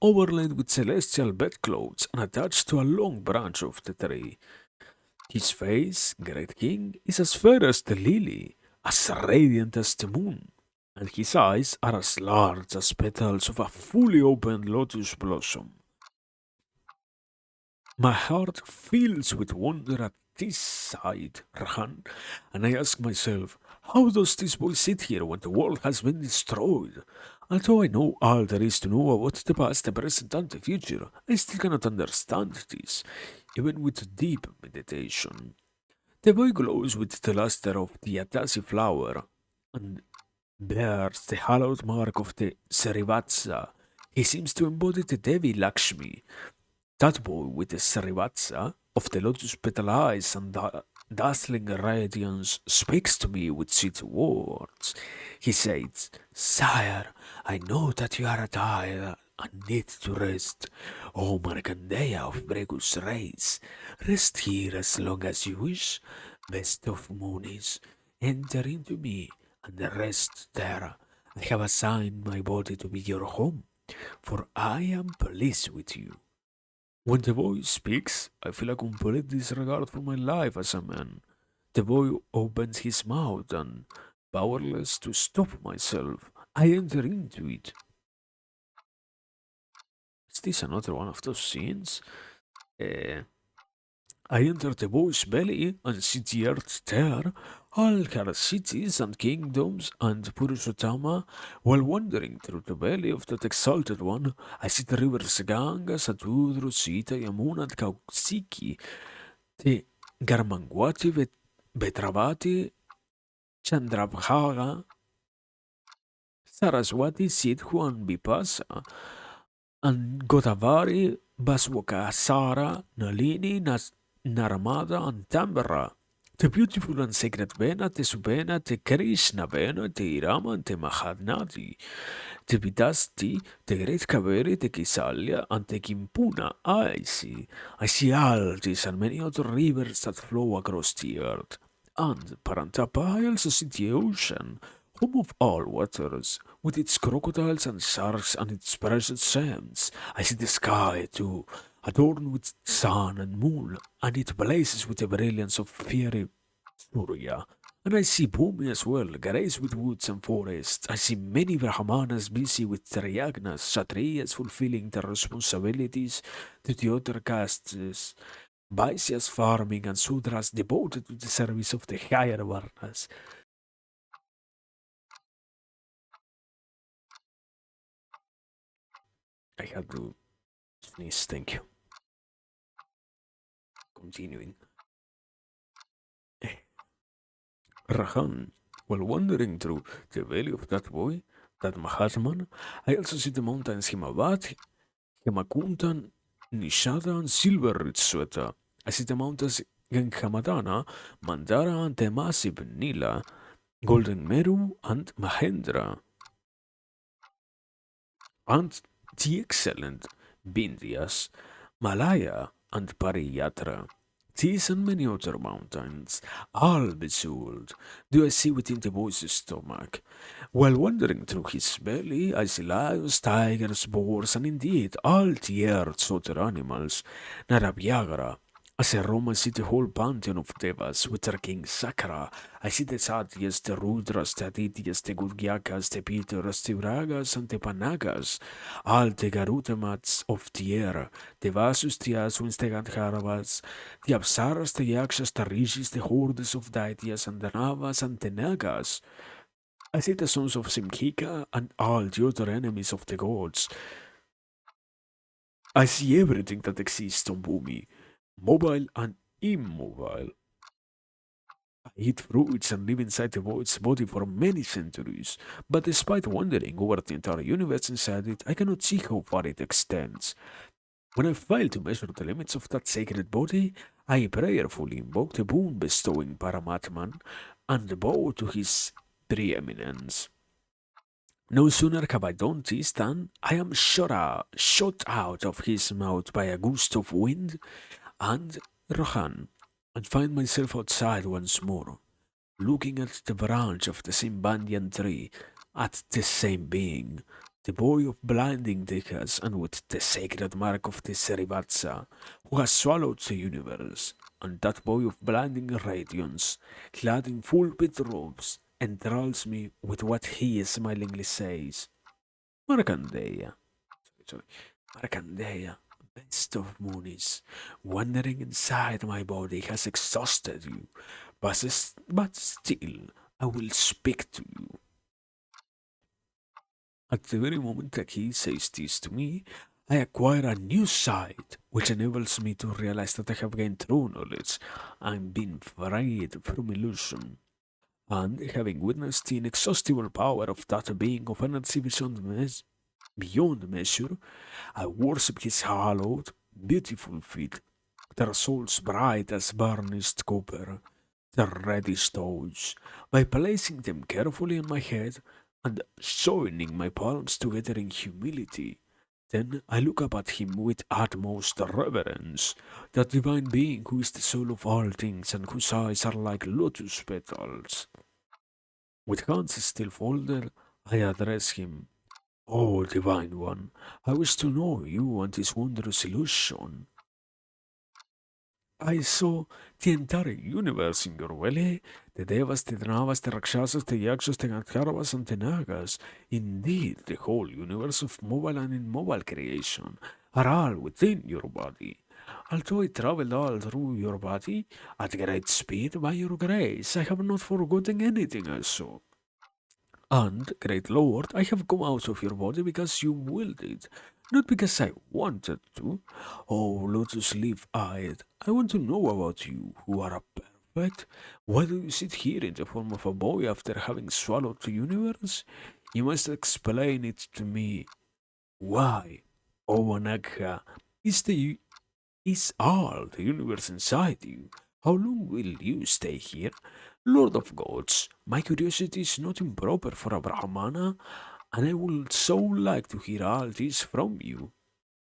Speaker 1: overlaid with celestial bedclothes and attached to a long branch of the tree. His face, great king, is as fair as the lily, as radiant as the moon, and his eyes are as large as petals of a fully opened lotus blossom. My heart fills with wonder at this sight, Rahan, and I ask myself, how does this boy sit here when the world has been destroyed? Although I know all there is to know about the past, the present, and the future, I still cannot understand this, even with deep meditation. The boy glows with the luster of the Atasi flower and bears the hallowed mark of the Srivatsa. He seems to embody the Devi Lakshmi, that boy with the Srivatsa of the lotus petal eyes and dazzling radiance speaks to me with sweet words. He says, Sire, I know that you are tired and need to rest. O Markandeya of Bregus race, rest here as long as you wish. Best of Munis, enter into me and rest there. I have assigned my body to be your home, for I am pleased with you. When the boy speaks, I feel a complete disregard for my life as a man. The boy opens his mouth and, powerless to stop myself, I enter into it. Is this another one of those scenes? Uh, I enter the boy's belly and see the earth there, all her cities and kingdoms and Purushotama. While wandering through the belly of that exalted one, I see the rivers Ganga, Satudru, Sita, Yamuna, and Kaushiki, the Garmangwati, Betravati, Chandrabhaga, Saraswati, Sidhu, and Bipasa, and Godavari, Baswakasara, Nalini, Naramada, and Tambara. The beautiful and sacred Vena, the Subena, the Krishna Vena, the Irama, and the Mahanadi, the Vidasti, the Great Kaveri, the Kisalya, and the Kimpuna. I see all these and many other rivers that flow across the earth. And Parantapa, I also see the ocean, home of all waters, with its crocodiles and sharks and its precious gems. I see the sky too, adorned with sun and moon, and it blazes with the brilliance of fiery Surya. And I see Bhumi as well, graced with woods and forests. I see many Brahmanas busy with their yagnas, Kshatriyas fulfilling their responsibilities to the other castes, Vaisyas farming, and Sudras devoted to the service of the higher Varnas. I had to sneeze, thank you. Continuing. Rahan, while wandering through the valley of that boy, that Mahatman, I also see the mountains Himavat, Himakuntan, Nishada, and Silver Ritsueta. I see the mountains Ganghamadana, Mandara, and the massive Nila, Golden Meru, and Mahendra, and the excellent Bindias, Malaya, and Pariyatra. These and many other mountains, all bejeweled, do I see within the boy's stomach. While wandering through his belly, I see lions, tigers, boars, and indeed all the earth's other animals. Narabyagara, as I roam, I see the whole pantheon of devas with their king Sakara. I see the Satyas, the Rudras, the Adityas, the Gurgyakas, the Pitras, the Vragas, and the Panagas, all the Garutamats of the air, the Vasus, the Aswins, the Gandharavas, the Apsaras, the Yakshas, the Rishis, the hordes of Daityas, and the Navas, and the Nagas. I see the sons of Simkika and all the other enemies of the gods. I see everything that exists on Bhumi, mobile and immobile. I eat fruits and live inside the void's body for many centuries, but despite wandering over the entire universe inside it, I cannot see how far it extends. When I fail to measure the limits of that sacred body, I prayerfully invoke the boon bestowing Paramatman and bow to his preeminence. No sooner have I done this than I am shot out of his mouth by a gust of wind and Rohan, and find myself outside once more, looking at the branch of the same banyan tree, at the same being, the boy of blinding Dikas, and with the sacred mark of the Serivatsa, who has swallowed the universe, and that boy of blinding radiance, clad in full pit robes, enthralls me with what he smilingly says. Markandeya, sorry, Markandeya, best of Munis, wandering inside my body has exhausted you, but still I will speak to you. At the very moment that he says this to me, I acquire a new sight, which enables me to realize that I have gained true knowledge and been freed from illusion. And having witnessed the inexhaustible power of that being of energy beyond measure, I worship his hallowed, beautiful feet, their souls bright as burnished copper, their reddish toes, by placing them carefully on my head and joining my palms together in humility. Then I look up at him with utmost reverence, that divine being who is the soul of all things and whose eyes are like lotus petals. With hands still folded, I address him. Oh, Divine One, I wish to know you and this wondrous illusion. I saw the entire universe in your belly, the Devas, the Navas, the Rakshasas, the Yakshas, the Gandharvas, and the Nagas. Indeed, the whole universe of mobile and immobile creation are all within your body. Although I traveled all through your body at great speed by your grace, I have not forgotten anything I saw. And, great Lord, I have come out of your body because you willed it, not because I wanted to. Oh, lotus leaf eyed, I want to know about you, who are a perfect. Why do you sit here in the form of a boy after having swallowed the universe? You must explain it to me. Why? Oh, Anagha, is the is all the universe inside you? How long will you stay here? Lord of gods, my curiosity is not improper for a Brahmana, and I would so like to hear all this from you.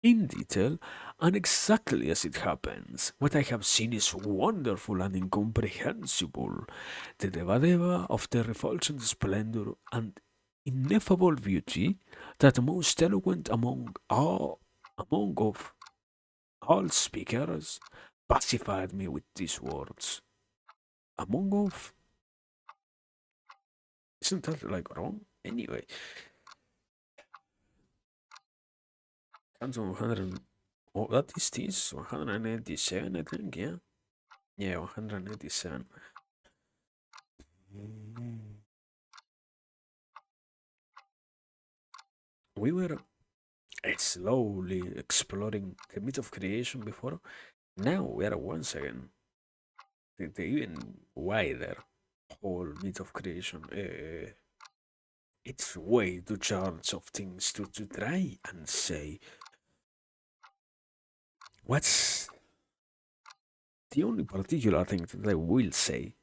Speaker 1: In detail, and exactly as it happens. What I have seen is wonderful and incomprehensible. The Devadeva of the refulgent splendor and ineffable beauty, that most eloquent among of all speakers, pacified me with these words. Among of, isn't that like wrong? Anyway, comes on 100. Oh, that is this 187, I think. Yeah, yeah, 187. We were slowly exploring the myth of creation before. Now we are once again the even wider whole myth of creation. It's way too charged of things to try and say what's the only particular thing that I will say.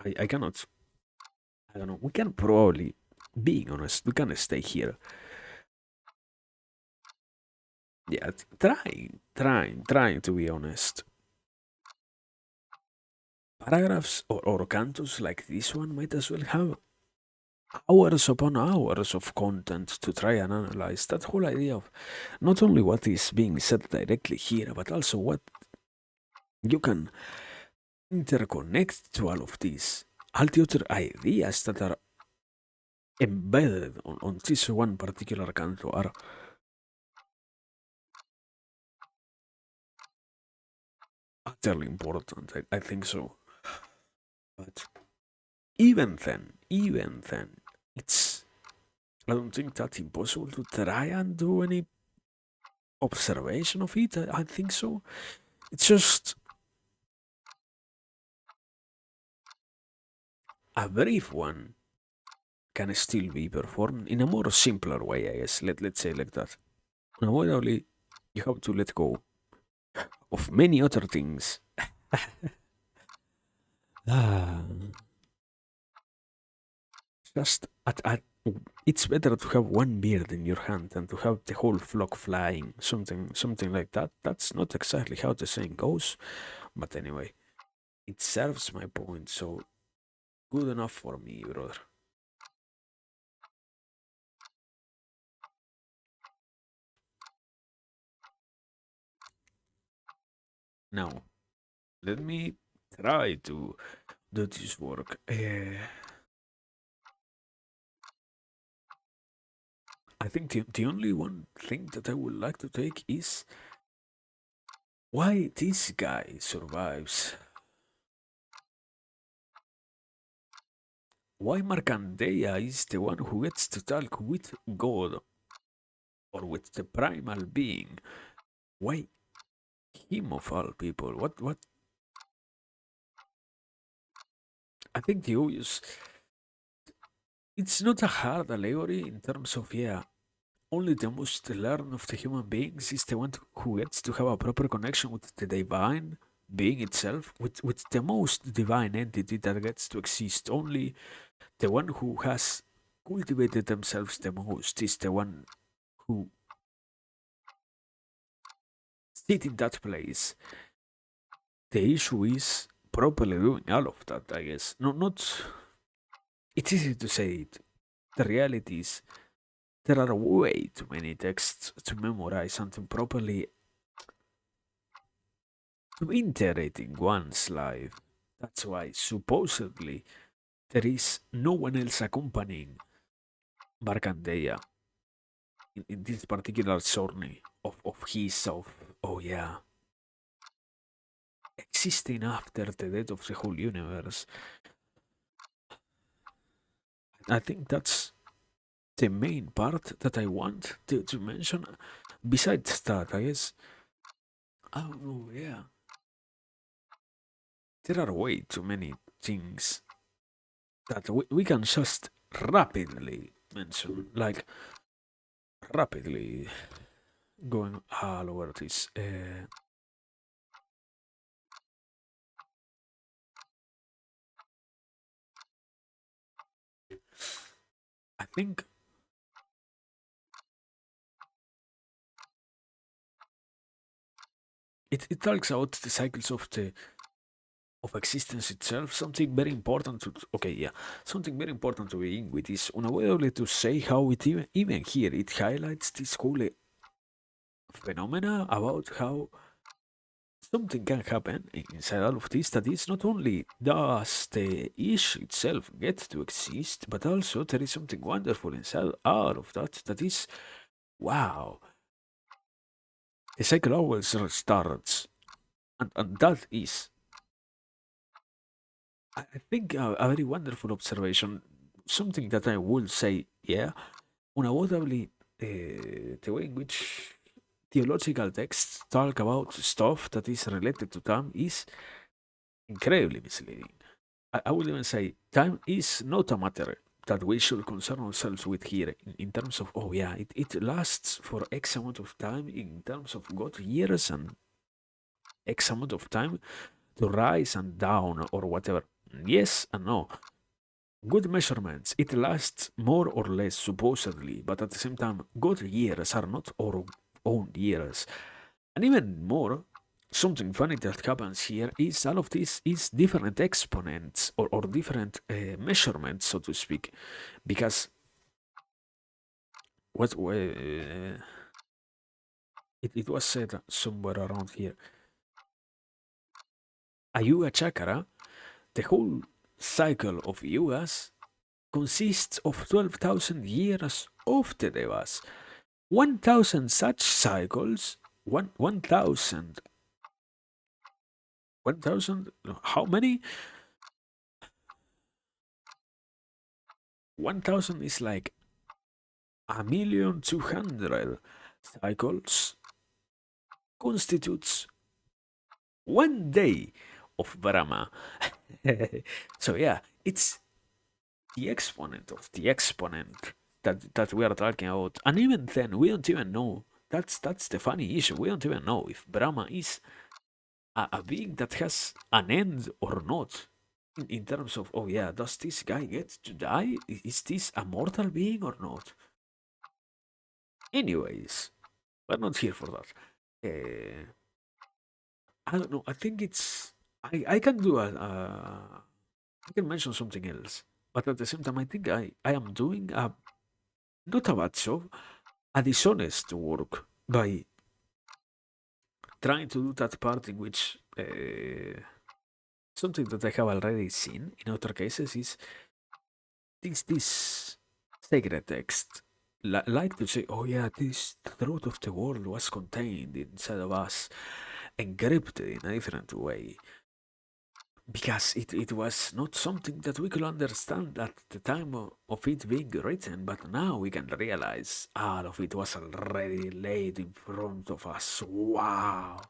Speaker 1: I cannot. I don't know. We can probably, being honest, we can stay here. Yeah, trying to be honest. Paragraphs or cantos like this one might as well have hours upon hours of content to try and analyze. That whole idea of not only what is being said directly here, but also what you can interconnect to all of these. All the other ideas that are embedded on this one particular canto are utterly important. I think so. But even then, it's I don't think that impossible to try and do any observation of it. I think so. It's just a brief one can still be performed in a more simpler way, I guess. Let's say like that. Unavoidably, you have to let go of many other things. Ah, just it's better to have one beard in your hand than to have the whole flock flying. Something like that. That's not exactly how the saying goes, but anyway, it serves my point. So good enough for me, brother. Now, let me try to do this work. I think the only one thing that I would like to take is why this guy survives. Why Markandeya is the one who gets to talk with God or with the primal being. Why him of all people? What I think the obvious it's not a hard allegory in terms of only the most learned of the human beings is the one who gets to have a proper connection with the divine being itself, with the most divine entity that gets to exist. Only the one who has cultivated themselves the most is the one who sit in that place. The issue is properly doing all of that, I guess. No, not. It's easy to say it. The reality is there are way too many texts to memorize and to properly to integrate in one's life. That's why supposedly there is no one else accompanying Barkandeya in this particular journey of his of oh yeah existing after the death of the whole universe. I think that's the main part that I want to mention. Besides that, I guess oh yeah, there are way too many things that we can just rapidly mention, like rapidly going all over this. I think it talks about the cycles of existence itself. Something very important to okay, yeah, something very important to begin with is unavoidably to say how it even here it highlights this whole phenomena about how something can happen inside all of this that is not only does the issue itself get to exist, but also there is something wonderful inside all of that that is wow. The cycle always restarts, and that is, I think, a very wonderful observation. Something that I will say, yeah, unavoidably. the way in which theological texts talk about stuff that is related to time is incredibly misleading. I would even say time is not a matter that we should concern ourselves with here in terms of, oh yeah, it lasts for X amount of time in terms of God years and X amount of time to rise and down or whatever. Yes and no. Good measurements, it lasts more or less supposedly, but at the same time, good years are not our own years. And even more, something funny that happens here is all of this is different exponents or different measurements, so to speak, because what it was said somewhere around here. A yuga chakra, the whole cycle of yugas consists of 12,000 years of the devas. 1,000 such cycles, 1,000, 1,000, how many? 1,000 is like 1,200,000 cycles constitutes 1 day of Brahma. So yeah, it's the exponent of the exponent that we are talking about. And even then, we don't even know. That's the funny issue. We don't even know if Brahma is a being that has an end or not. In terms of, oh yeah, does this guy get to die? Is this a mortal being or not? Anyways, we're not here for that. I don't know. I think it's. I can do I can mention something else, but at the same time, I think I am doing a not a bad job, a dishonest work by trying to do that part in which something that I have already seen in other cases is this sacred text like to say, oh yeah, this truth of the world was contained inside of us, encrypted in a different way, because it was not something that we could understand at the time of it being written, but now we can realize all of it was already laid in front of us. Wow.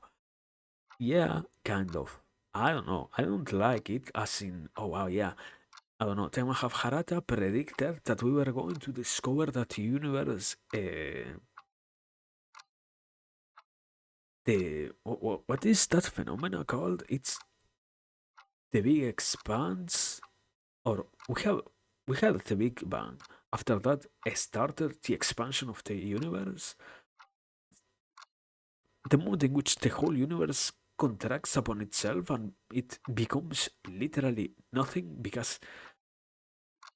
Speaker 1: Yeah, kind of. I don't know. I don't like it as in, oh wow, yeah. I don't know. The Mahabharata predicted that we were going to discover that the universe, what is that phenomenon called? It's the big expanse, or we had the Big Bang. After that, started the expansion of the universe. The moment in which the whole universe contracts upon itself and it becomes literally nothing because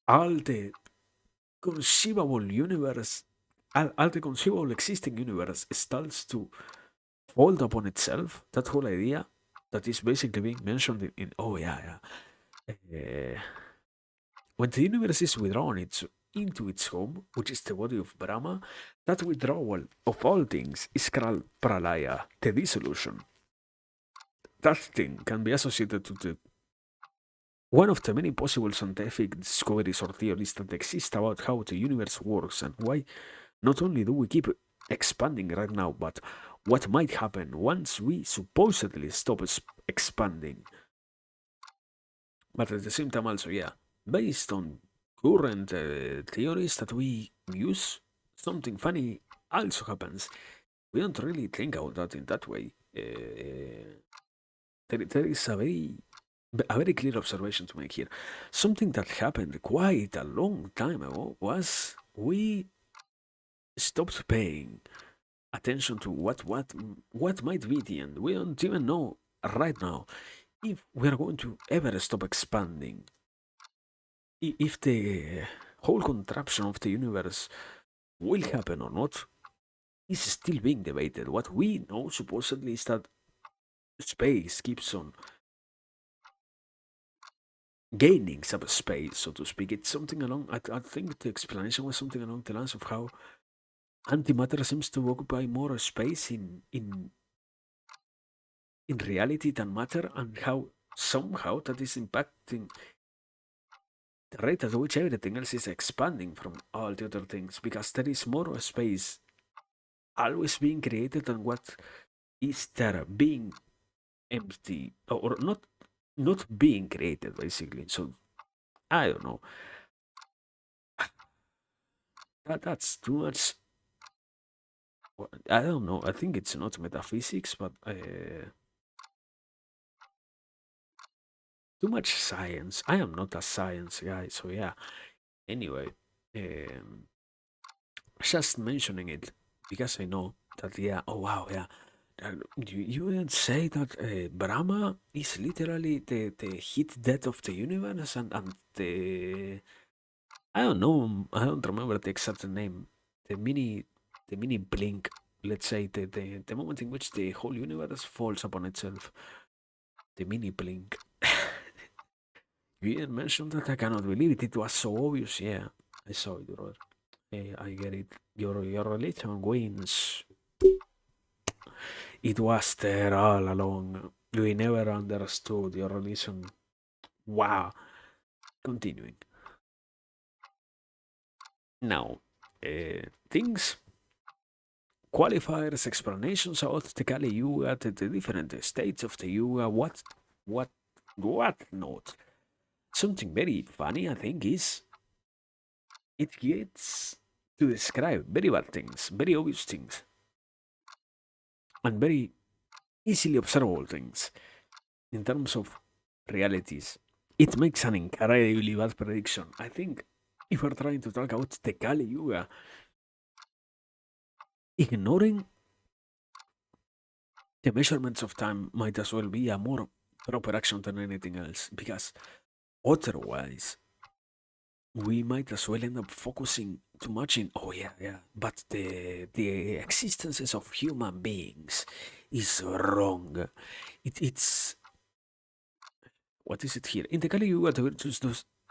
Speaker 1: all the conceivable universe, all the conceivable existing universe starts to fold upon itself. That whole idea that is basically being mentioned in oh yeah, uh, when the universe is withdrawn into its home, which is the body of Brahma, that withdrawal of all things is called pralaya, the dissolution. That thing can be associated to the one of the many possible scientific discoveries or theories that exist about how the universe works and why not only do we keep expanding right now, but what might happen once we supposedly stop expanding. But at the same time, also, yeah, based on current theories that we use, something funny also happens. We don't really think about that in that way. There is a very clear observation to make here. Something that happened quite a long time ago was we stopped paying attention to what might be the end. We don't even know right now if we are going to ever stop expanding. If the whole contraption of the universe will happen or not is still being debated. What we know supposedly is that space keeps on gaining subspace, so to speak. It's something along. I think the explanation was something along the lines of how antimatter seems to occupy more space in reality than matter, and how somehow that is impacting the rate at which everything else is expanding from all the other things, because there is more space always being created than what is there being empty or not being created basically. So I don't know. That's too much. I don't know. I think it's not metaphysics, but too much science. I am not a science guy, so yeah. Anyway, um, just mentioning it because I know that, yeah. Oh wow, yeah. You didn't say that Brahma is literally the hit death of the universe, and the I don't know. I don't remember the exact name. The mini blink. Let's say the moment in which the whole universe falls upon itself. The mini blink. You didn't mention that. I cannot believe it. It was so obvious. Yeah, I saw it, brother. I get it. Your religion wins. It was there all along. We never understood your religion. Wow. Continuing. Now, things, qualifiers, explanations about the Kali Yuga, the different states of the Yuga, what not. Something very funny, I think, is it gets to describe very bad things, very obvious things, and very easily observable things in terms of realities. It makes an incredibly bad prediction. I think if we're trying to talk about the Kali Yuga, ignoring the measurements of time might as well be a more proper action than anything else, because otherwise we might as well end up focusing too much in, oh yeah, yeah, but the existences of human beings is wrong. It's what is it here? In the Kali Yuga, the virtues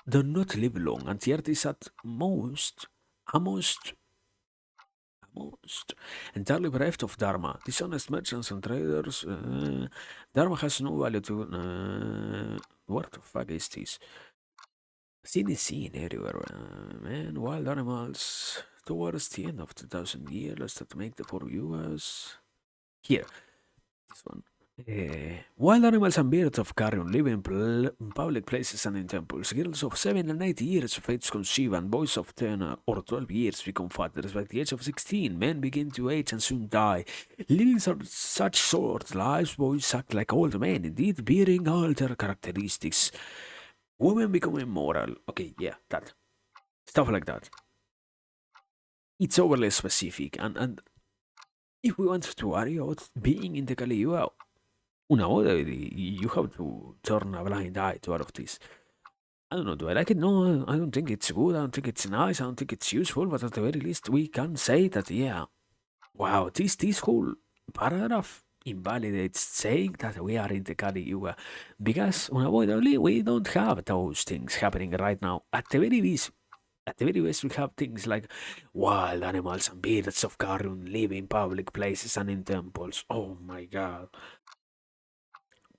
Speaker 1: do not live long, and the earth is at most, most entirely bereft of Dharma. Dishonest merchants and traders. Dharma has no value to. What the fuck is this? Sin is seen everywhere, man. Wild animals. Towards the end of the 1,000 years that make the four yugas. Here, this one. Wild animals and birds of carrion live in public places and in temples. Girls of 7 and 8 years of age conceive, and boys of 10 or 12 years become fathers. By the age of 16, men begin to age and soon die. Living such short lives, boys act like old men, indeed bearing all their characteristics. Women become immoral. Okay, yeah, that. Stuff like that. It's overly specific, and if we want to argue about being in the Kali Yuga, una boda, you have to turn a blind eye to all of this. I don't know, do I like it? No, I don't think it's good, I don't think it's nice, I don't think it's useful, but at the very least we can say that, yeah, wow, this whole paragraph invalidates saying that we are in the Kali Yuga, because unavoidably we don't have those things happening right now. At the very least, we have things like wild animals and beasts of carrion live in public places and in temples. Oh my god.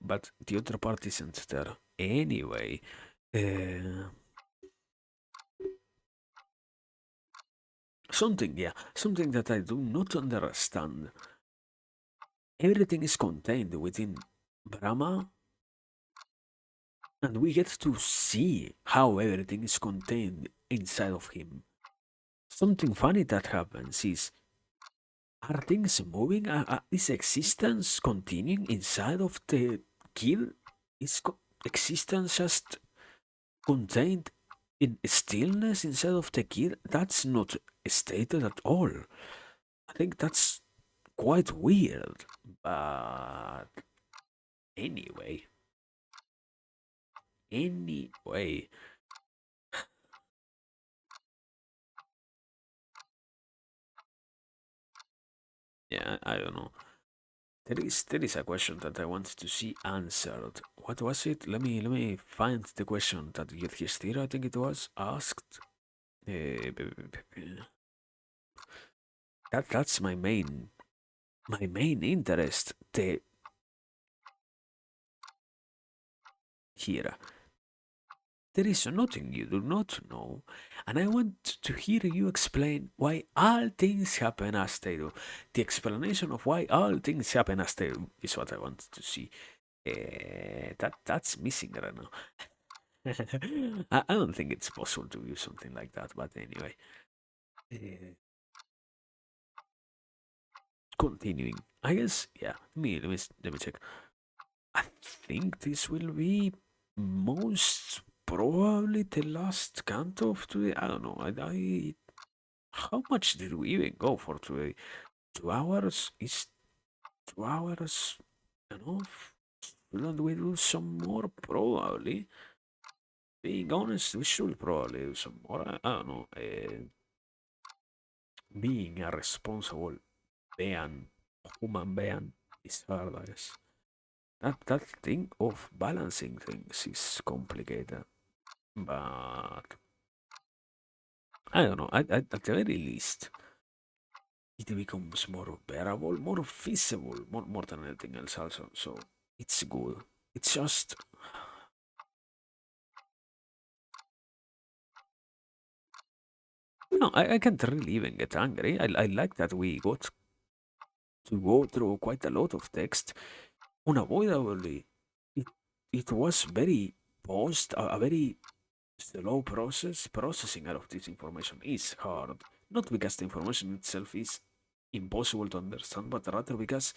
Speaker 1: But the other part isn't there. Anyway, uh, something that I do not understand. Everything is contained within Brahma, and we get to see how everything is contained inside of him. Something funny that happens is, are things moving? Is existence continuing inside of the kid? Is existence just contained in stillness inside of the kid? That's not stated at all. I think that's quite weird. But anyway, anyway, yeah, I don't know. There is a question that I wanted to see answered. What was it? Let me find the question that Yudhishthira, I think it was, asked. That's my main interest. The here. There is nothing you do not know, and I want to hear you explain why all things happen as they do. The explanation of why all things happen as they do is what I want to see. That's missing right now. I don't think it's possible to do something like that, but anyway. Uh, Continuing, I guess. Yeah. Let me check. I think this will be most probably the last canto of today. I don't know. How much did we even go for today? 2 hours? Is 2 hours enough? Shouldn't we do some more? Probably. Being honest, we should probably do some more. I don't know. Being a responsible being, human being, is hard, I guess. That thing of balancing things is complicated. But I don't know. At the very least, it becomes more bearable, more feasible, more than anything else. Also, so it's good. It's just no. I can't really even get angry. I like that we got to go through quite a lot of text unavoidably. It it was very paused, a very slow process. Processing out of this information is hard, not because the information itself is impossible to understand, but rather because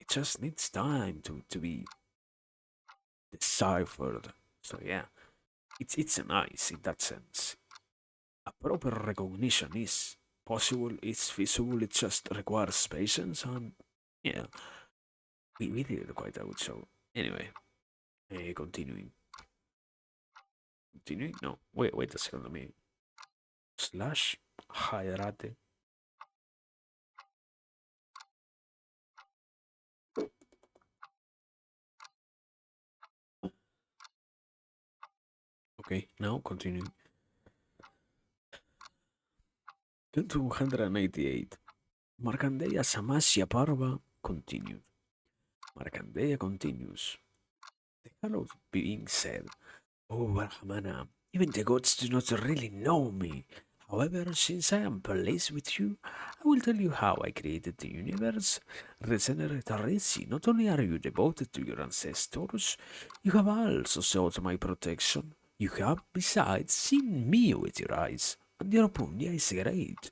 Speaker 1: it just needs time to be deciphered. So yeah, it's nice in that sense. A proper recognition is possible, it's feasible, it just requires patience, and yeah, we did quite a good show. Anyway, continuing. Continuing? No, wait a second, let me slash hierate. Okay, now continuing. 288. Markandeya Samasya Parva continued. Markandeya continues. The hallowed being said, "Oh, Brahmana, even the gods do not really know me. However, since I am pleased with you, I will tell you how I created the universe. Regenerate, not only are you devoted to your ancestors, you have also sought my protection. You have, besides, seen me with your eyes, and your punya is great.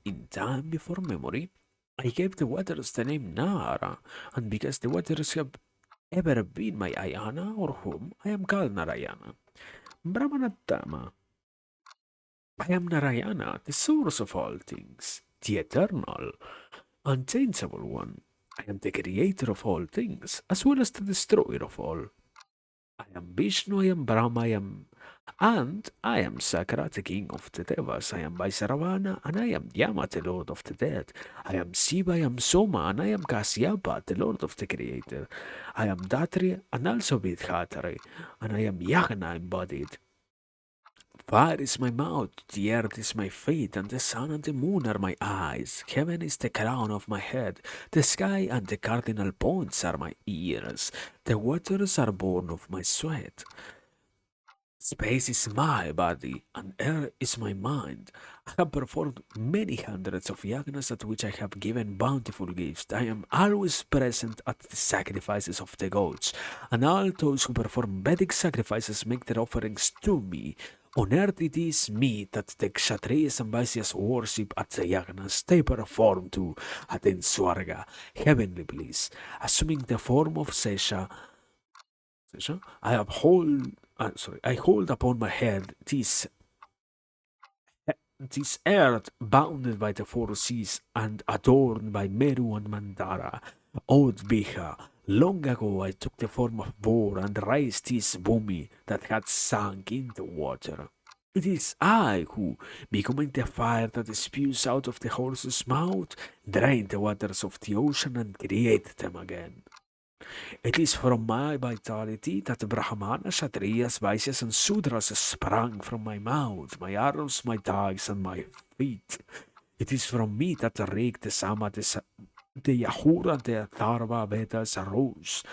Speaker 1: In time before memory, I gave the waters the name Nara, and because the waters have ever been my Ayana or home, I am called Narayana. Brahmanatama, I am Narayana, the source of all things, the eternal, unchangeable one. I am the creator of all things, as well as the destroyer of all. I am Vishnu, I am Brahma, I am Sakra, the king of the Devas. I am Vaisravana, and I am Yama, the lord of the dead. I am Shiva, I am Soma, and I am Kasyapa, the lord of the creator. I am Datri, and also Vidhatari, and I am Yagna embodied. Fire is my mouth, the earth is my feet, and the sun and the moon are my eyes. Heaven is the crown of my head, the sky and the cardinal points are my ears. The waters are born of my sweat. Space is my body, and air is my mind. I have performed many hundreds of yagnas at which I have given bountiful gifts. I am always present at the sacrifices of the gods, and all those who perform Vedic sacrifices make their offerings to me. On earth it is me that the Kshatriyas and Vaisyas worship at the yagnas they perform to at in Swarga, heavenly bliss, assuming the form of Sesha. I hold upon my head this earth bounded by the four seas and adorned by Meru and Mandara. Old Biha, long ago I took the form of boar and raised this Bhumi that had sunk in the water. It is I who, becoming the fire that spews out of the horse's mouth, drain the waters of the ocean and create them again. It is from my vitality that Brahmana, Kshatriyas, Vaishyas, and Sudras sprang from my mouth, my arms, my thighs, and my feet. It is from me that the Rig, the Sama, the Yahura, the Atharva Vedas arose.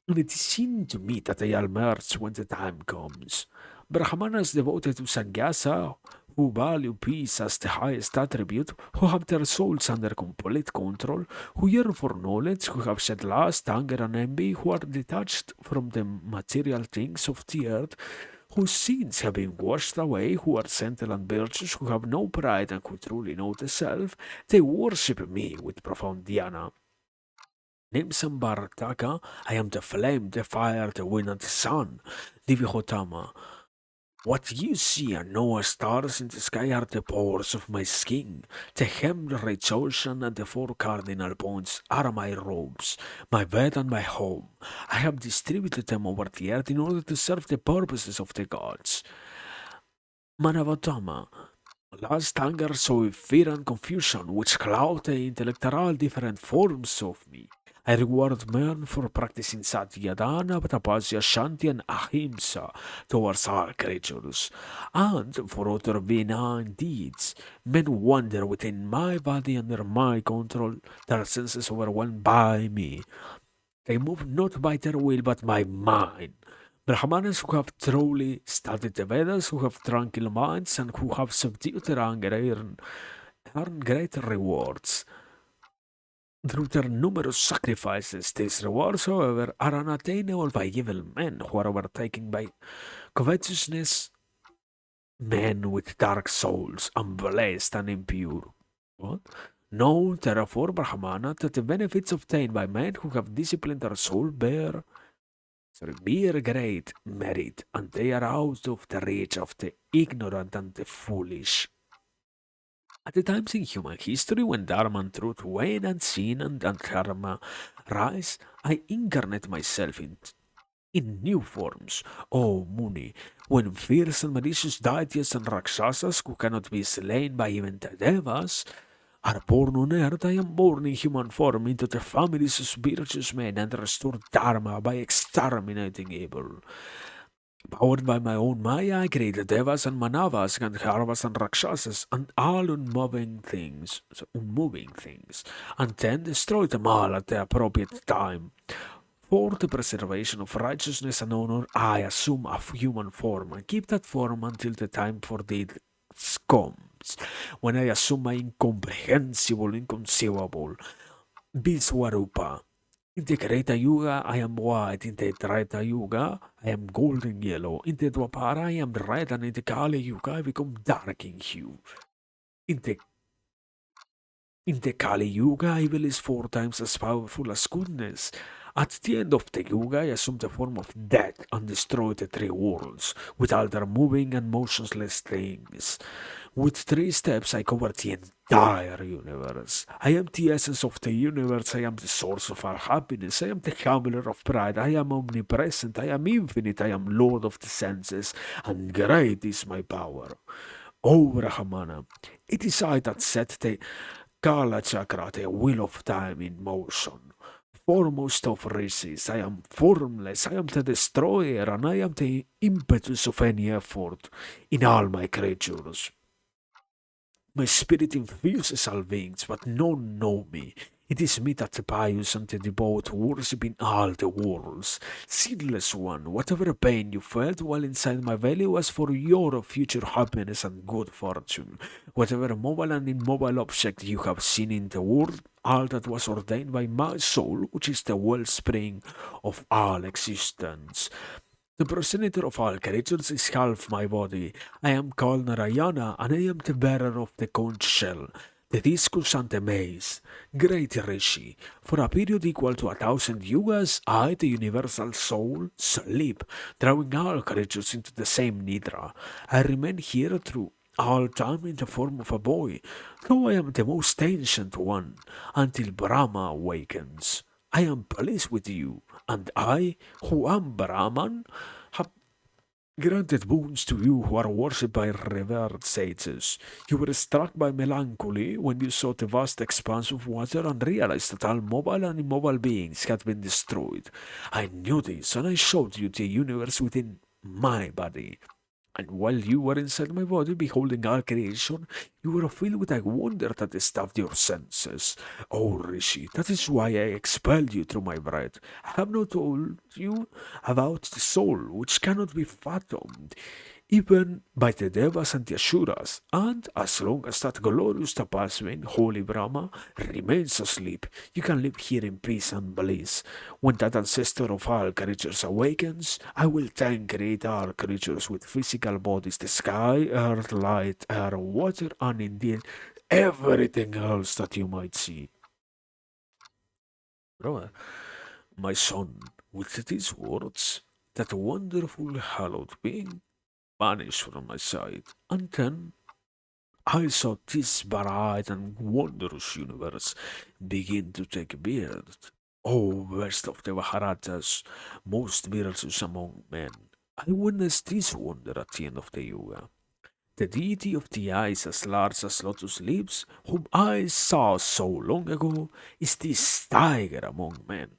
Speaker 1: and it seemed to me that they'll merge when the time comes. Brahmanas devoted to Sannyasa, who value peace as the highest attribute, who have their souls under complete control, who yearn for knowledge, who have shed lust, anger, and envy, who are detached from the material things of the earth, whose sins have been washed away, who are gentle and virtuous, who have no pride and who truly know the self, they worship me with profound dhyana. Nimsambarataka, I am the flame, the fire, the wind, and the sun. Divihotama, what you see and know as stars in the sky are the pores of my skin. The hemorrhage ocean and the four cardinal points are my robes, my bed and my home. I have distributed them over the earth in order to serve the purposes of the gods. Manavatama, lust, anger, so fear and confusion, which cloud the intellect, are all different forms of me. I reward men for practicing Satyadana, Tapasya, Shanti, and Ahimsa towards all creatures, and for other benign deeds. Men who wander within my body under my control, their senses overwhelmed by me. They move not by their will but by mine. Brahmanas who have truly studied the Vedas, who have tranquil minds, and who have subdued their anger earn great rewards through their numerous sacrifices. These rewards, however, are unattainable by evil men who are overtaken by covetousness, men with dark souls, unblessed and impure. What? Know, therefore, Brahmana, that the benefits obtained by men who have disciplined their soul bear great merit, and they are out of the reach of the ignorant and the foolish. At the times in human history when Dharma and truth wane and sin and dharma rise, I incarnate myself in new forms. O Muni, when fierce and malicious deities and rakshasas who cannot be slain by even the devas are born on earth, I am born in human form into the families of virtuous men and restore Dharma by exterminating evil. Powered by my own Maya, I created Devas and Manavas, Gandharvas and Rakshasas, and all unmoving things, and then destroyed them all at the appropriate time. For the preservation of righteousness and honor, I assume a human form and keep that form until the time for it comes, when I assume my incomprehensible, inconceivable Biswarupa. In the Kreta Yuga, I am white. In the Treta Yuga, I am golden yellow. In the Dwapara, I am red. And in the Kali Yuga, I become dark in hue. In the in the Kali Yuga, evil is four times as powerful as goodness. At the end of the Yuga, I assume the form of death and destroy the three worlds with all their moving and motionless things. With three steps, I cover the entire universe. I am the essence of the universe. I am the source of our happiness. I am the handler of pride. I am omnipresent. I am infinite. I am Lord of the senses. And great is my power. O Brahmana, it is I that set the Kala Chakra, the wheel of time, in motion. Foremost of rishis, I am formless, I am the destroyer, and I am the impetus of any effort in all my creatures. My spirit infuses all beings, but none know me. It is me that the pious and the devout worship in all the worlds. Sinless one, whatever pain you felt while inside my belly was for your future happiness and good fortune. Whatever mobile and immobile object you have seen in the world, all that was ordained by my soul, which is the wellspring of all existence. The progenitor of all creatures is half my body. I am called Narayana, and I am the bearer of the conch shell, the discus and the mace. Great Rishi, for a period equal to 1,000 yugas, I, the universal soul, sleep, drawing all creatures into the same nidra. I remain here through all time in the form of a boy, though I am the most ancient one, until Brahma awakens. I am pleased with you, and I, who am Brahman, have granted boons to you who are worshipped by revered sages. You were struck by melancholy when you saw the vast expanse of water and realized that all mobile and immobile beings had been destroyed. I knew this, and I showed you the universe within my body. And while you were inside my body, beholding all creation, you were filled with a wonder that stuffed your senses. Oh, Rishi, that is why I expelled you through my breath. I have not told you about the soul, which cannot be fathomed, even by the Devas and the Asuras, and as long as that glorious tapasman, holy Brahma, remains asleep, you can live here in peace and bliss. When that ancestor of all creatures awakens, I will then create all creatures with physical bodies, the sky, earth, light, air, water, and indeed everything else that you might see. Brother, my son, with these words, that wonderful hallowed being vanished from my sight, and then I saw this bright and wondrous universe begin to take birth. O best of the Maharajas, most virtuous among men, I witnessed this wonder at the end of the Yuga. The deity of the eyes as large as lotus leaves, whom I saw so long ago, is this tiger among men,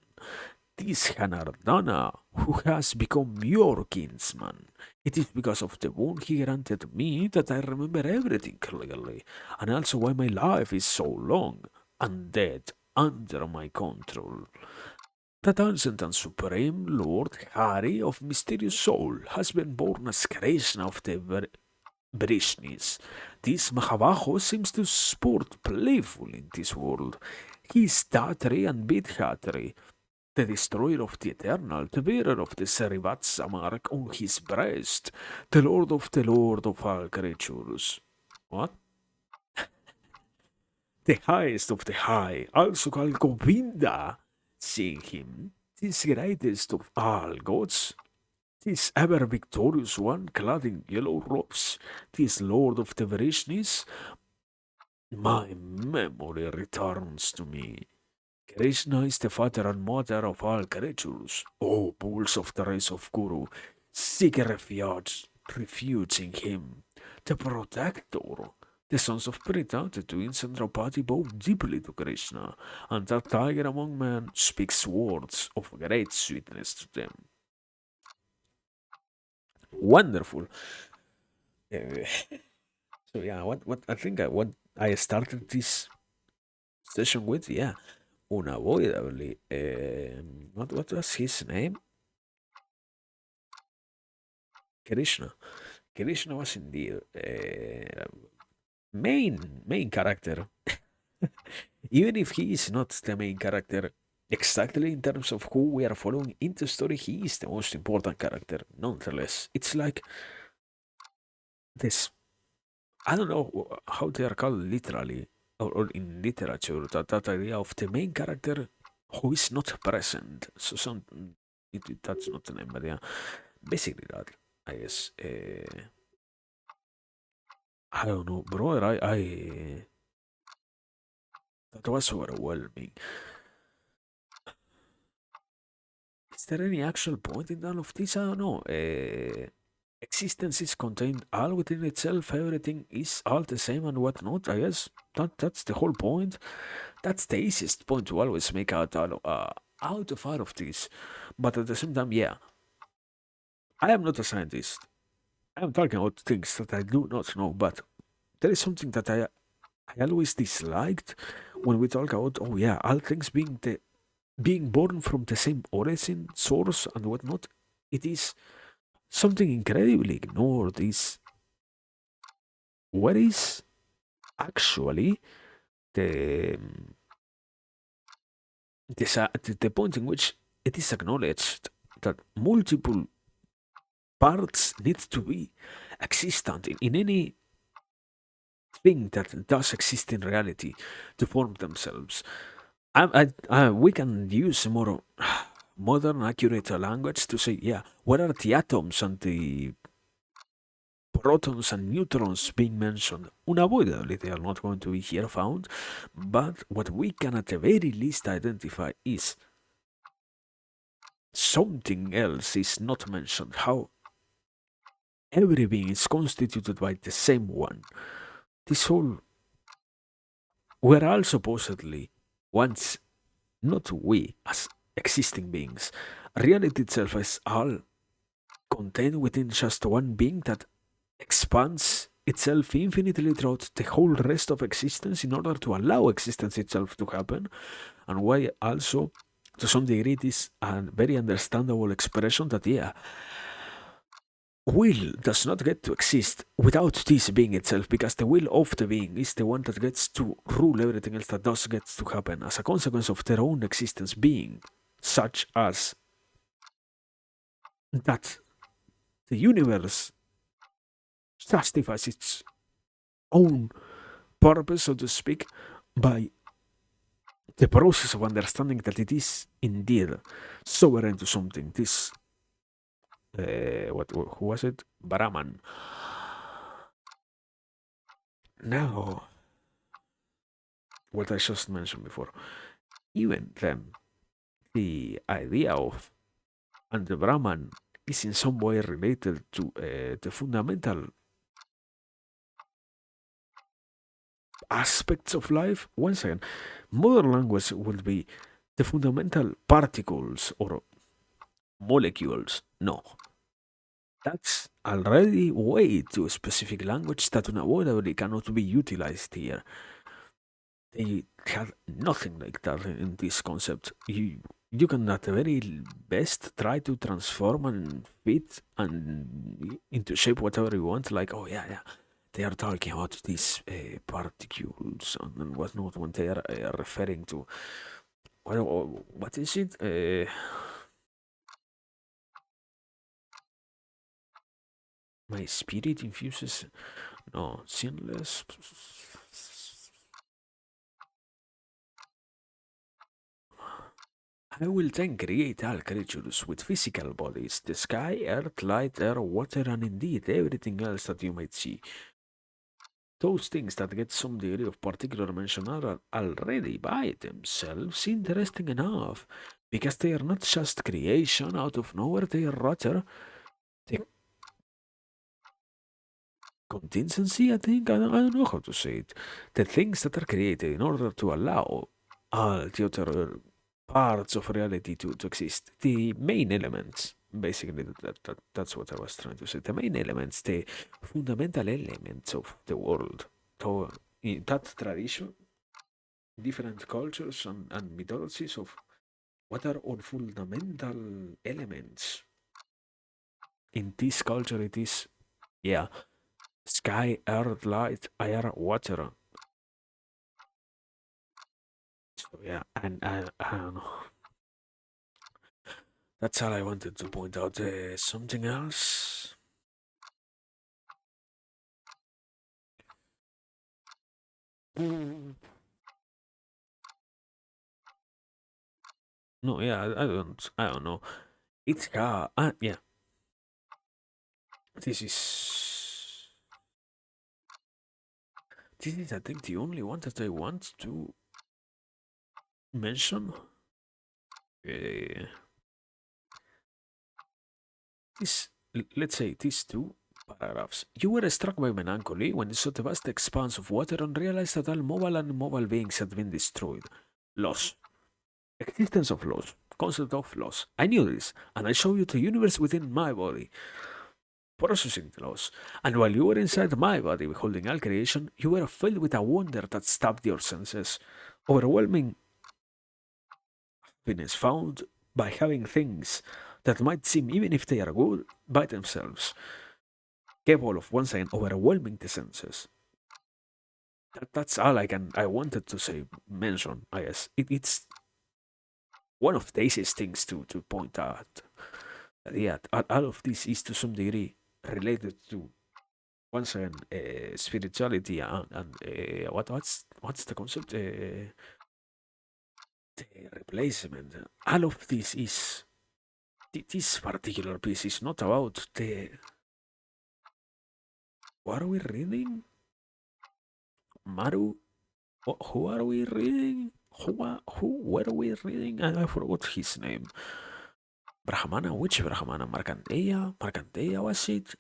Speaker 1: this Hanardana, who has become your kinsman. It is because of the wound he granted me that I remember everything clearly, and also why my life is so long and dead under my control. The ancient and supreme Lord Hari of mysterious soul has been born as Krishna of the Brishnis. This Mahavaho seems to sport playful in this world. He is Datri and Bidhatri, the destroyer of the eternal, the bearer of the Sarivatsa mark on his breast, the Lord of all creatures. What? The highest of the high, also called Govinda, seeing him, this greatest of all gods, this ever victorious one clad in yellow robes, this Lord of the Varishnis, my memory returns to me. Krishna is the father and mother of all creatures. O bulls of the race of Guru, seek refuge in him. The protector. The sons of Prita, the twins and Draupadi bow deeply to Krishna, and that tiger among men speaks words of great sweetness to them. Wonderful. Uh, so yeah, what I think what I started this session with, yeah, unavoidably. What was his name? Krishna. Krishna was indeed main character, even if he is not the main character exactly in terms of who we are following in the story. He is the most important character, nonetheless. It's like this. I don't know how they are called literally or in literature. That idea of the main character who is not present. So that's not the name, but yeah, basically that. I guess. I don't know, brother. I that was overwhelming. Is there any actual point in all of this? I don't know. Existence is contained all within itself. Everything is all the same and whatnot. I guess that's the whole point. That's the easiest point to always make out of all of this. But at the same time, yeah, I am not a scientist. I am talking about things that I do not know. But there is something that I always disliked when we talk about, oh yeah, all things being born from the same origin, source, and whatnot. It is something incredibly ignored. Is what is actually the the point in which it is acknowledged that multiple parts need to be existent in any thing that does exist in reality to form themselves. We can use more modern, accurate language to say, yeah, what are the atoms and the protons and neutrons being mentioned? Unavoidably, they are not going to be here found, but what we can at the very least identify is something else is not mentioned. How every being is constituted by the same one. This whole, we're all supposedly once, not we as existing beings. Reality itself is all contained within just one being that expands itself infinitely throughout the whole rest of existence in order to allow existence itself to happen, and why also, to some degree, it is a very understandable expression that, yeah, will does not get to exist without this being itself, because the will of the being is the one that gets to rule everything else that does get to happen as a consequence of their own existence being such as that the universe justifies its own purpose, so to speak, by the process of understanding that it is indeed sovereign to something. This, who was it? Brahman. Now, what I just mentioned before, even then, the idea of and the Brahman is in some way related to the fundamental aspects of life. Once again, modern language would be the fundamental particles or molecules. No, that's already way too specific language that unavoidably cannot be utilized here. They have nothing like that in this concept. You can at the very best try to transform and fit and into shape whatever you want. Like, oh yeah, yeah, they are talking about these particles and whatnot when they are referring to what is it? My spirit infuses no sinless. I will then create all creatures with physical bodies, the sky, earth, light, air, water, and indeed everything else that you might see. Those things that get some degree of particular mention are already by themselves interesting enough, because they are not just creation out of nowhere, they are rather the contingency, I think. I don't know how to say it. The things that are created in order to allow all the other parts of reality to exist. The main elements, basically, that's what I was trying to say. The main elements, the fundamental elements of the world. So, in that tradition, different cultures and mythologies of what are all fundamental elements. In this culture, it is, yeah, sky, earth, light, air, water. So, yeah, and I don't know. That's all I wanted to point out. Something else? Mm. No, yeah, I don't know. It's yeah. This is, this is, I think, the only one that I want to mention. Uh, this, let's say, these two paragraphs. You were struck by melancholy when you saw the vast expanse of water and realized that all mobile and immobile beings had been destroyed. Loss. Existence of loss. Concept of loss. I knew this, and I showed you the universe within my body, processing the loss. And while you were inside my body, beholding all creation, you were filled with a wonder that stabbed your senses. Overwhelming happiness found by having things that might seem, even if they are good, by themselves, capable of once again overwhelming the senses. That's all I wanted to say, mention, I guess. It's one of the easiest things to point out. Yeah, all of this is to some degree related to once again spirituality and what's the concept? The replacement. All of this is this particular piece is not about the what are we reading? Maru? Who are we reading? Who were we reading? I forgot his name. Brahmana? Which Brahmana? Markandeya? Markandeya was it?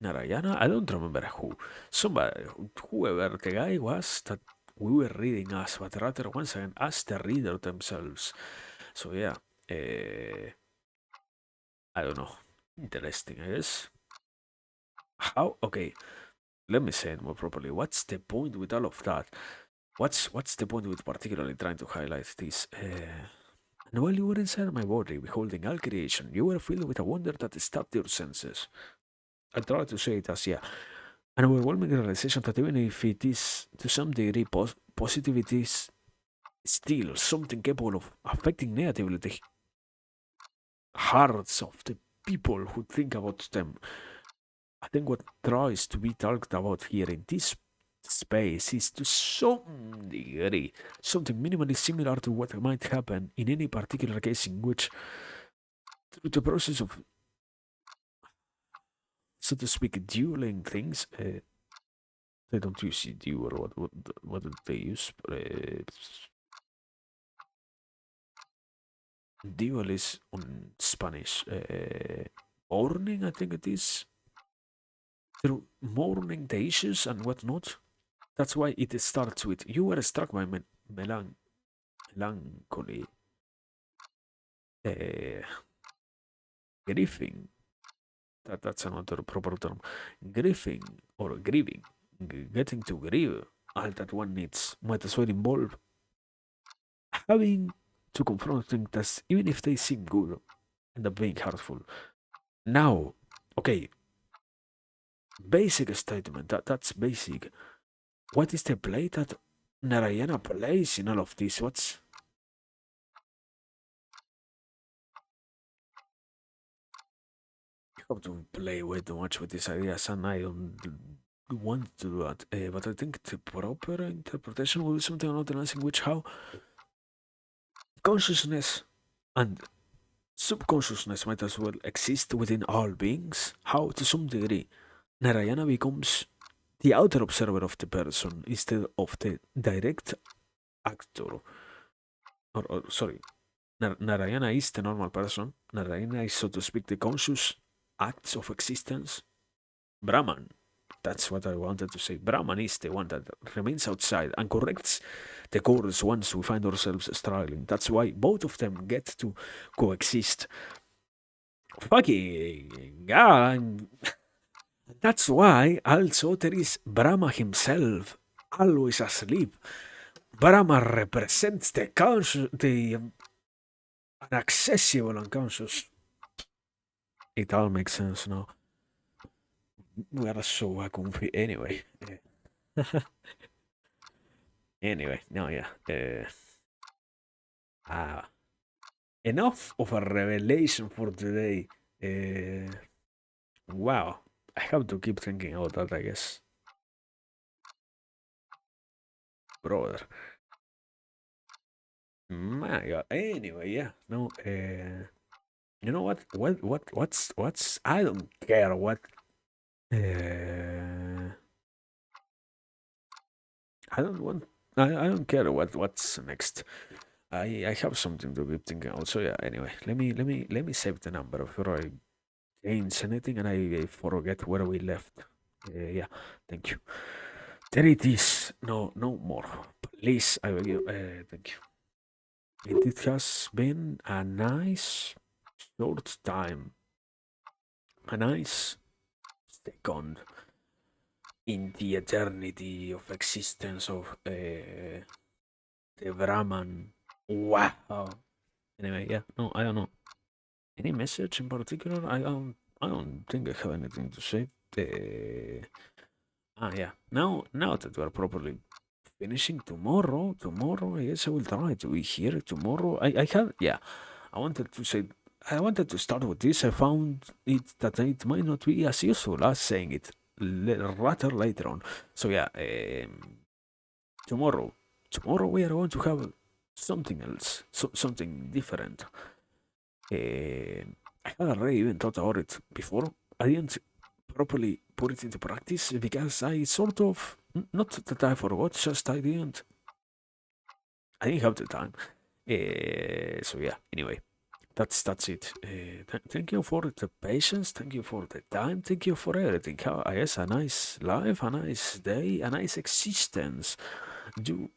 Speaker 1: Narayana? I don't remember who. Somebody, whoever the guy was that we were reading as, but rather once again as the reader themselves. So yeah, I don't know. Interesting, I guess. How? Okay, let me say it more properly. What's the point with all of that? What's the point with particularly trying to highlight this? And while you were inside my body, beholding all creation, you were filled with a wonder that stopped your senses. I try to say it as, yeah, an overwhelming realization that even if it is to some degree positive, it is still something capable of affecting negatively the hearts of the people who think about them. I think what tries to be talked about here in this space is to some degree something minimally similar to what might happen in any particular case in which, through the process of, so to speak, dueling things, they don't use duel, or what did they use? Duel is on Spanish. Mourning, I think it is. Through mourning the issues and whatnot. That's why it starts with, you were struck by melancholy, uh, grieving. That's another proper term. Grieving or grieving, getting to grieve all that one needs might as well involve having to confront things that, even if they seem good, end up being hurtful. Now, okay, basic statement. That's basic. What is the play that Narayana plays in all of this? What's have to play way too much with these ideas, and I don't want to do that. But I think the proper interpretation will be something along the lines in which how consciousness and subconsciousness might as well exist within all beings. How, to some degree, Narayana becomes the outer observer of the person instead of the direct actor. Or sorry, Narayana is the normal person. Narayana is, so to speak, the conscious acts of existence. Brahman, that's what I wanted to say. Brahman is the one that remains outside and corrects the course once we find ourselves struggling. That's why both of them get to coexist. Fucking God, that's why also there is Brahma himself always asleep. Brahma represents the conscious, the inaccessible unconscious. It all makes sense now. We are so comfy. Anyway. Anyway, no, yeah. Uh, enough of a revelation for today. Uh, wow. I have to keep thinking about that, I guess. Brother. My God. Anyway, yeah. No, you know what? What's? I don't care what. Uh, I don't want. I don't care what's next. I have something to keep thinking. Also, yeah. Anyway, let me save the number before I change anything and I forget where we left. Yeah. Thank you. There it is. No, no more. Please, I beg you. Thank you. It has been a nice short time. A nice second in the eternity of existence of the Brahman. Wow. Anyway, yeah. No, I don't know. Any message in particular? I don't think I have anything to say. Yeah. Now that we're properly finishing tomorrow, I guess I will try to be here tomorrow. I had, yeah. I wanted to say, I wanted to start with this. I found it that it might not be as useful as saying it rather later on. So yeah, tomorrow, we are going to have something else, something different. I had already even thought about it before. I didn't properly put it into practice because I sort of, not that I forgot, just I didn't have the time. So yeah, anyway, that's it. Thank you for the patience. Thank you for the time. Thank you for everything. I guess a nice life, a nice day, a nice existence. Do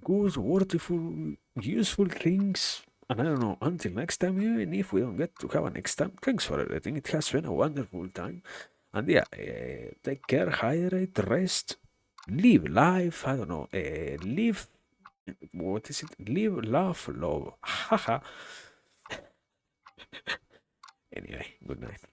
Speaker 1: good, wonderful, useful things, And I don't know, until next time, even if we don't get to have a next time, thanks for everything. It has been a wonderful time. And yeah, take care, hydrate, rest, live life. I don't know, live, what is it? Live, laugh, love. Haha. Anyway, good night.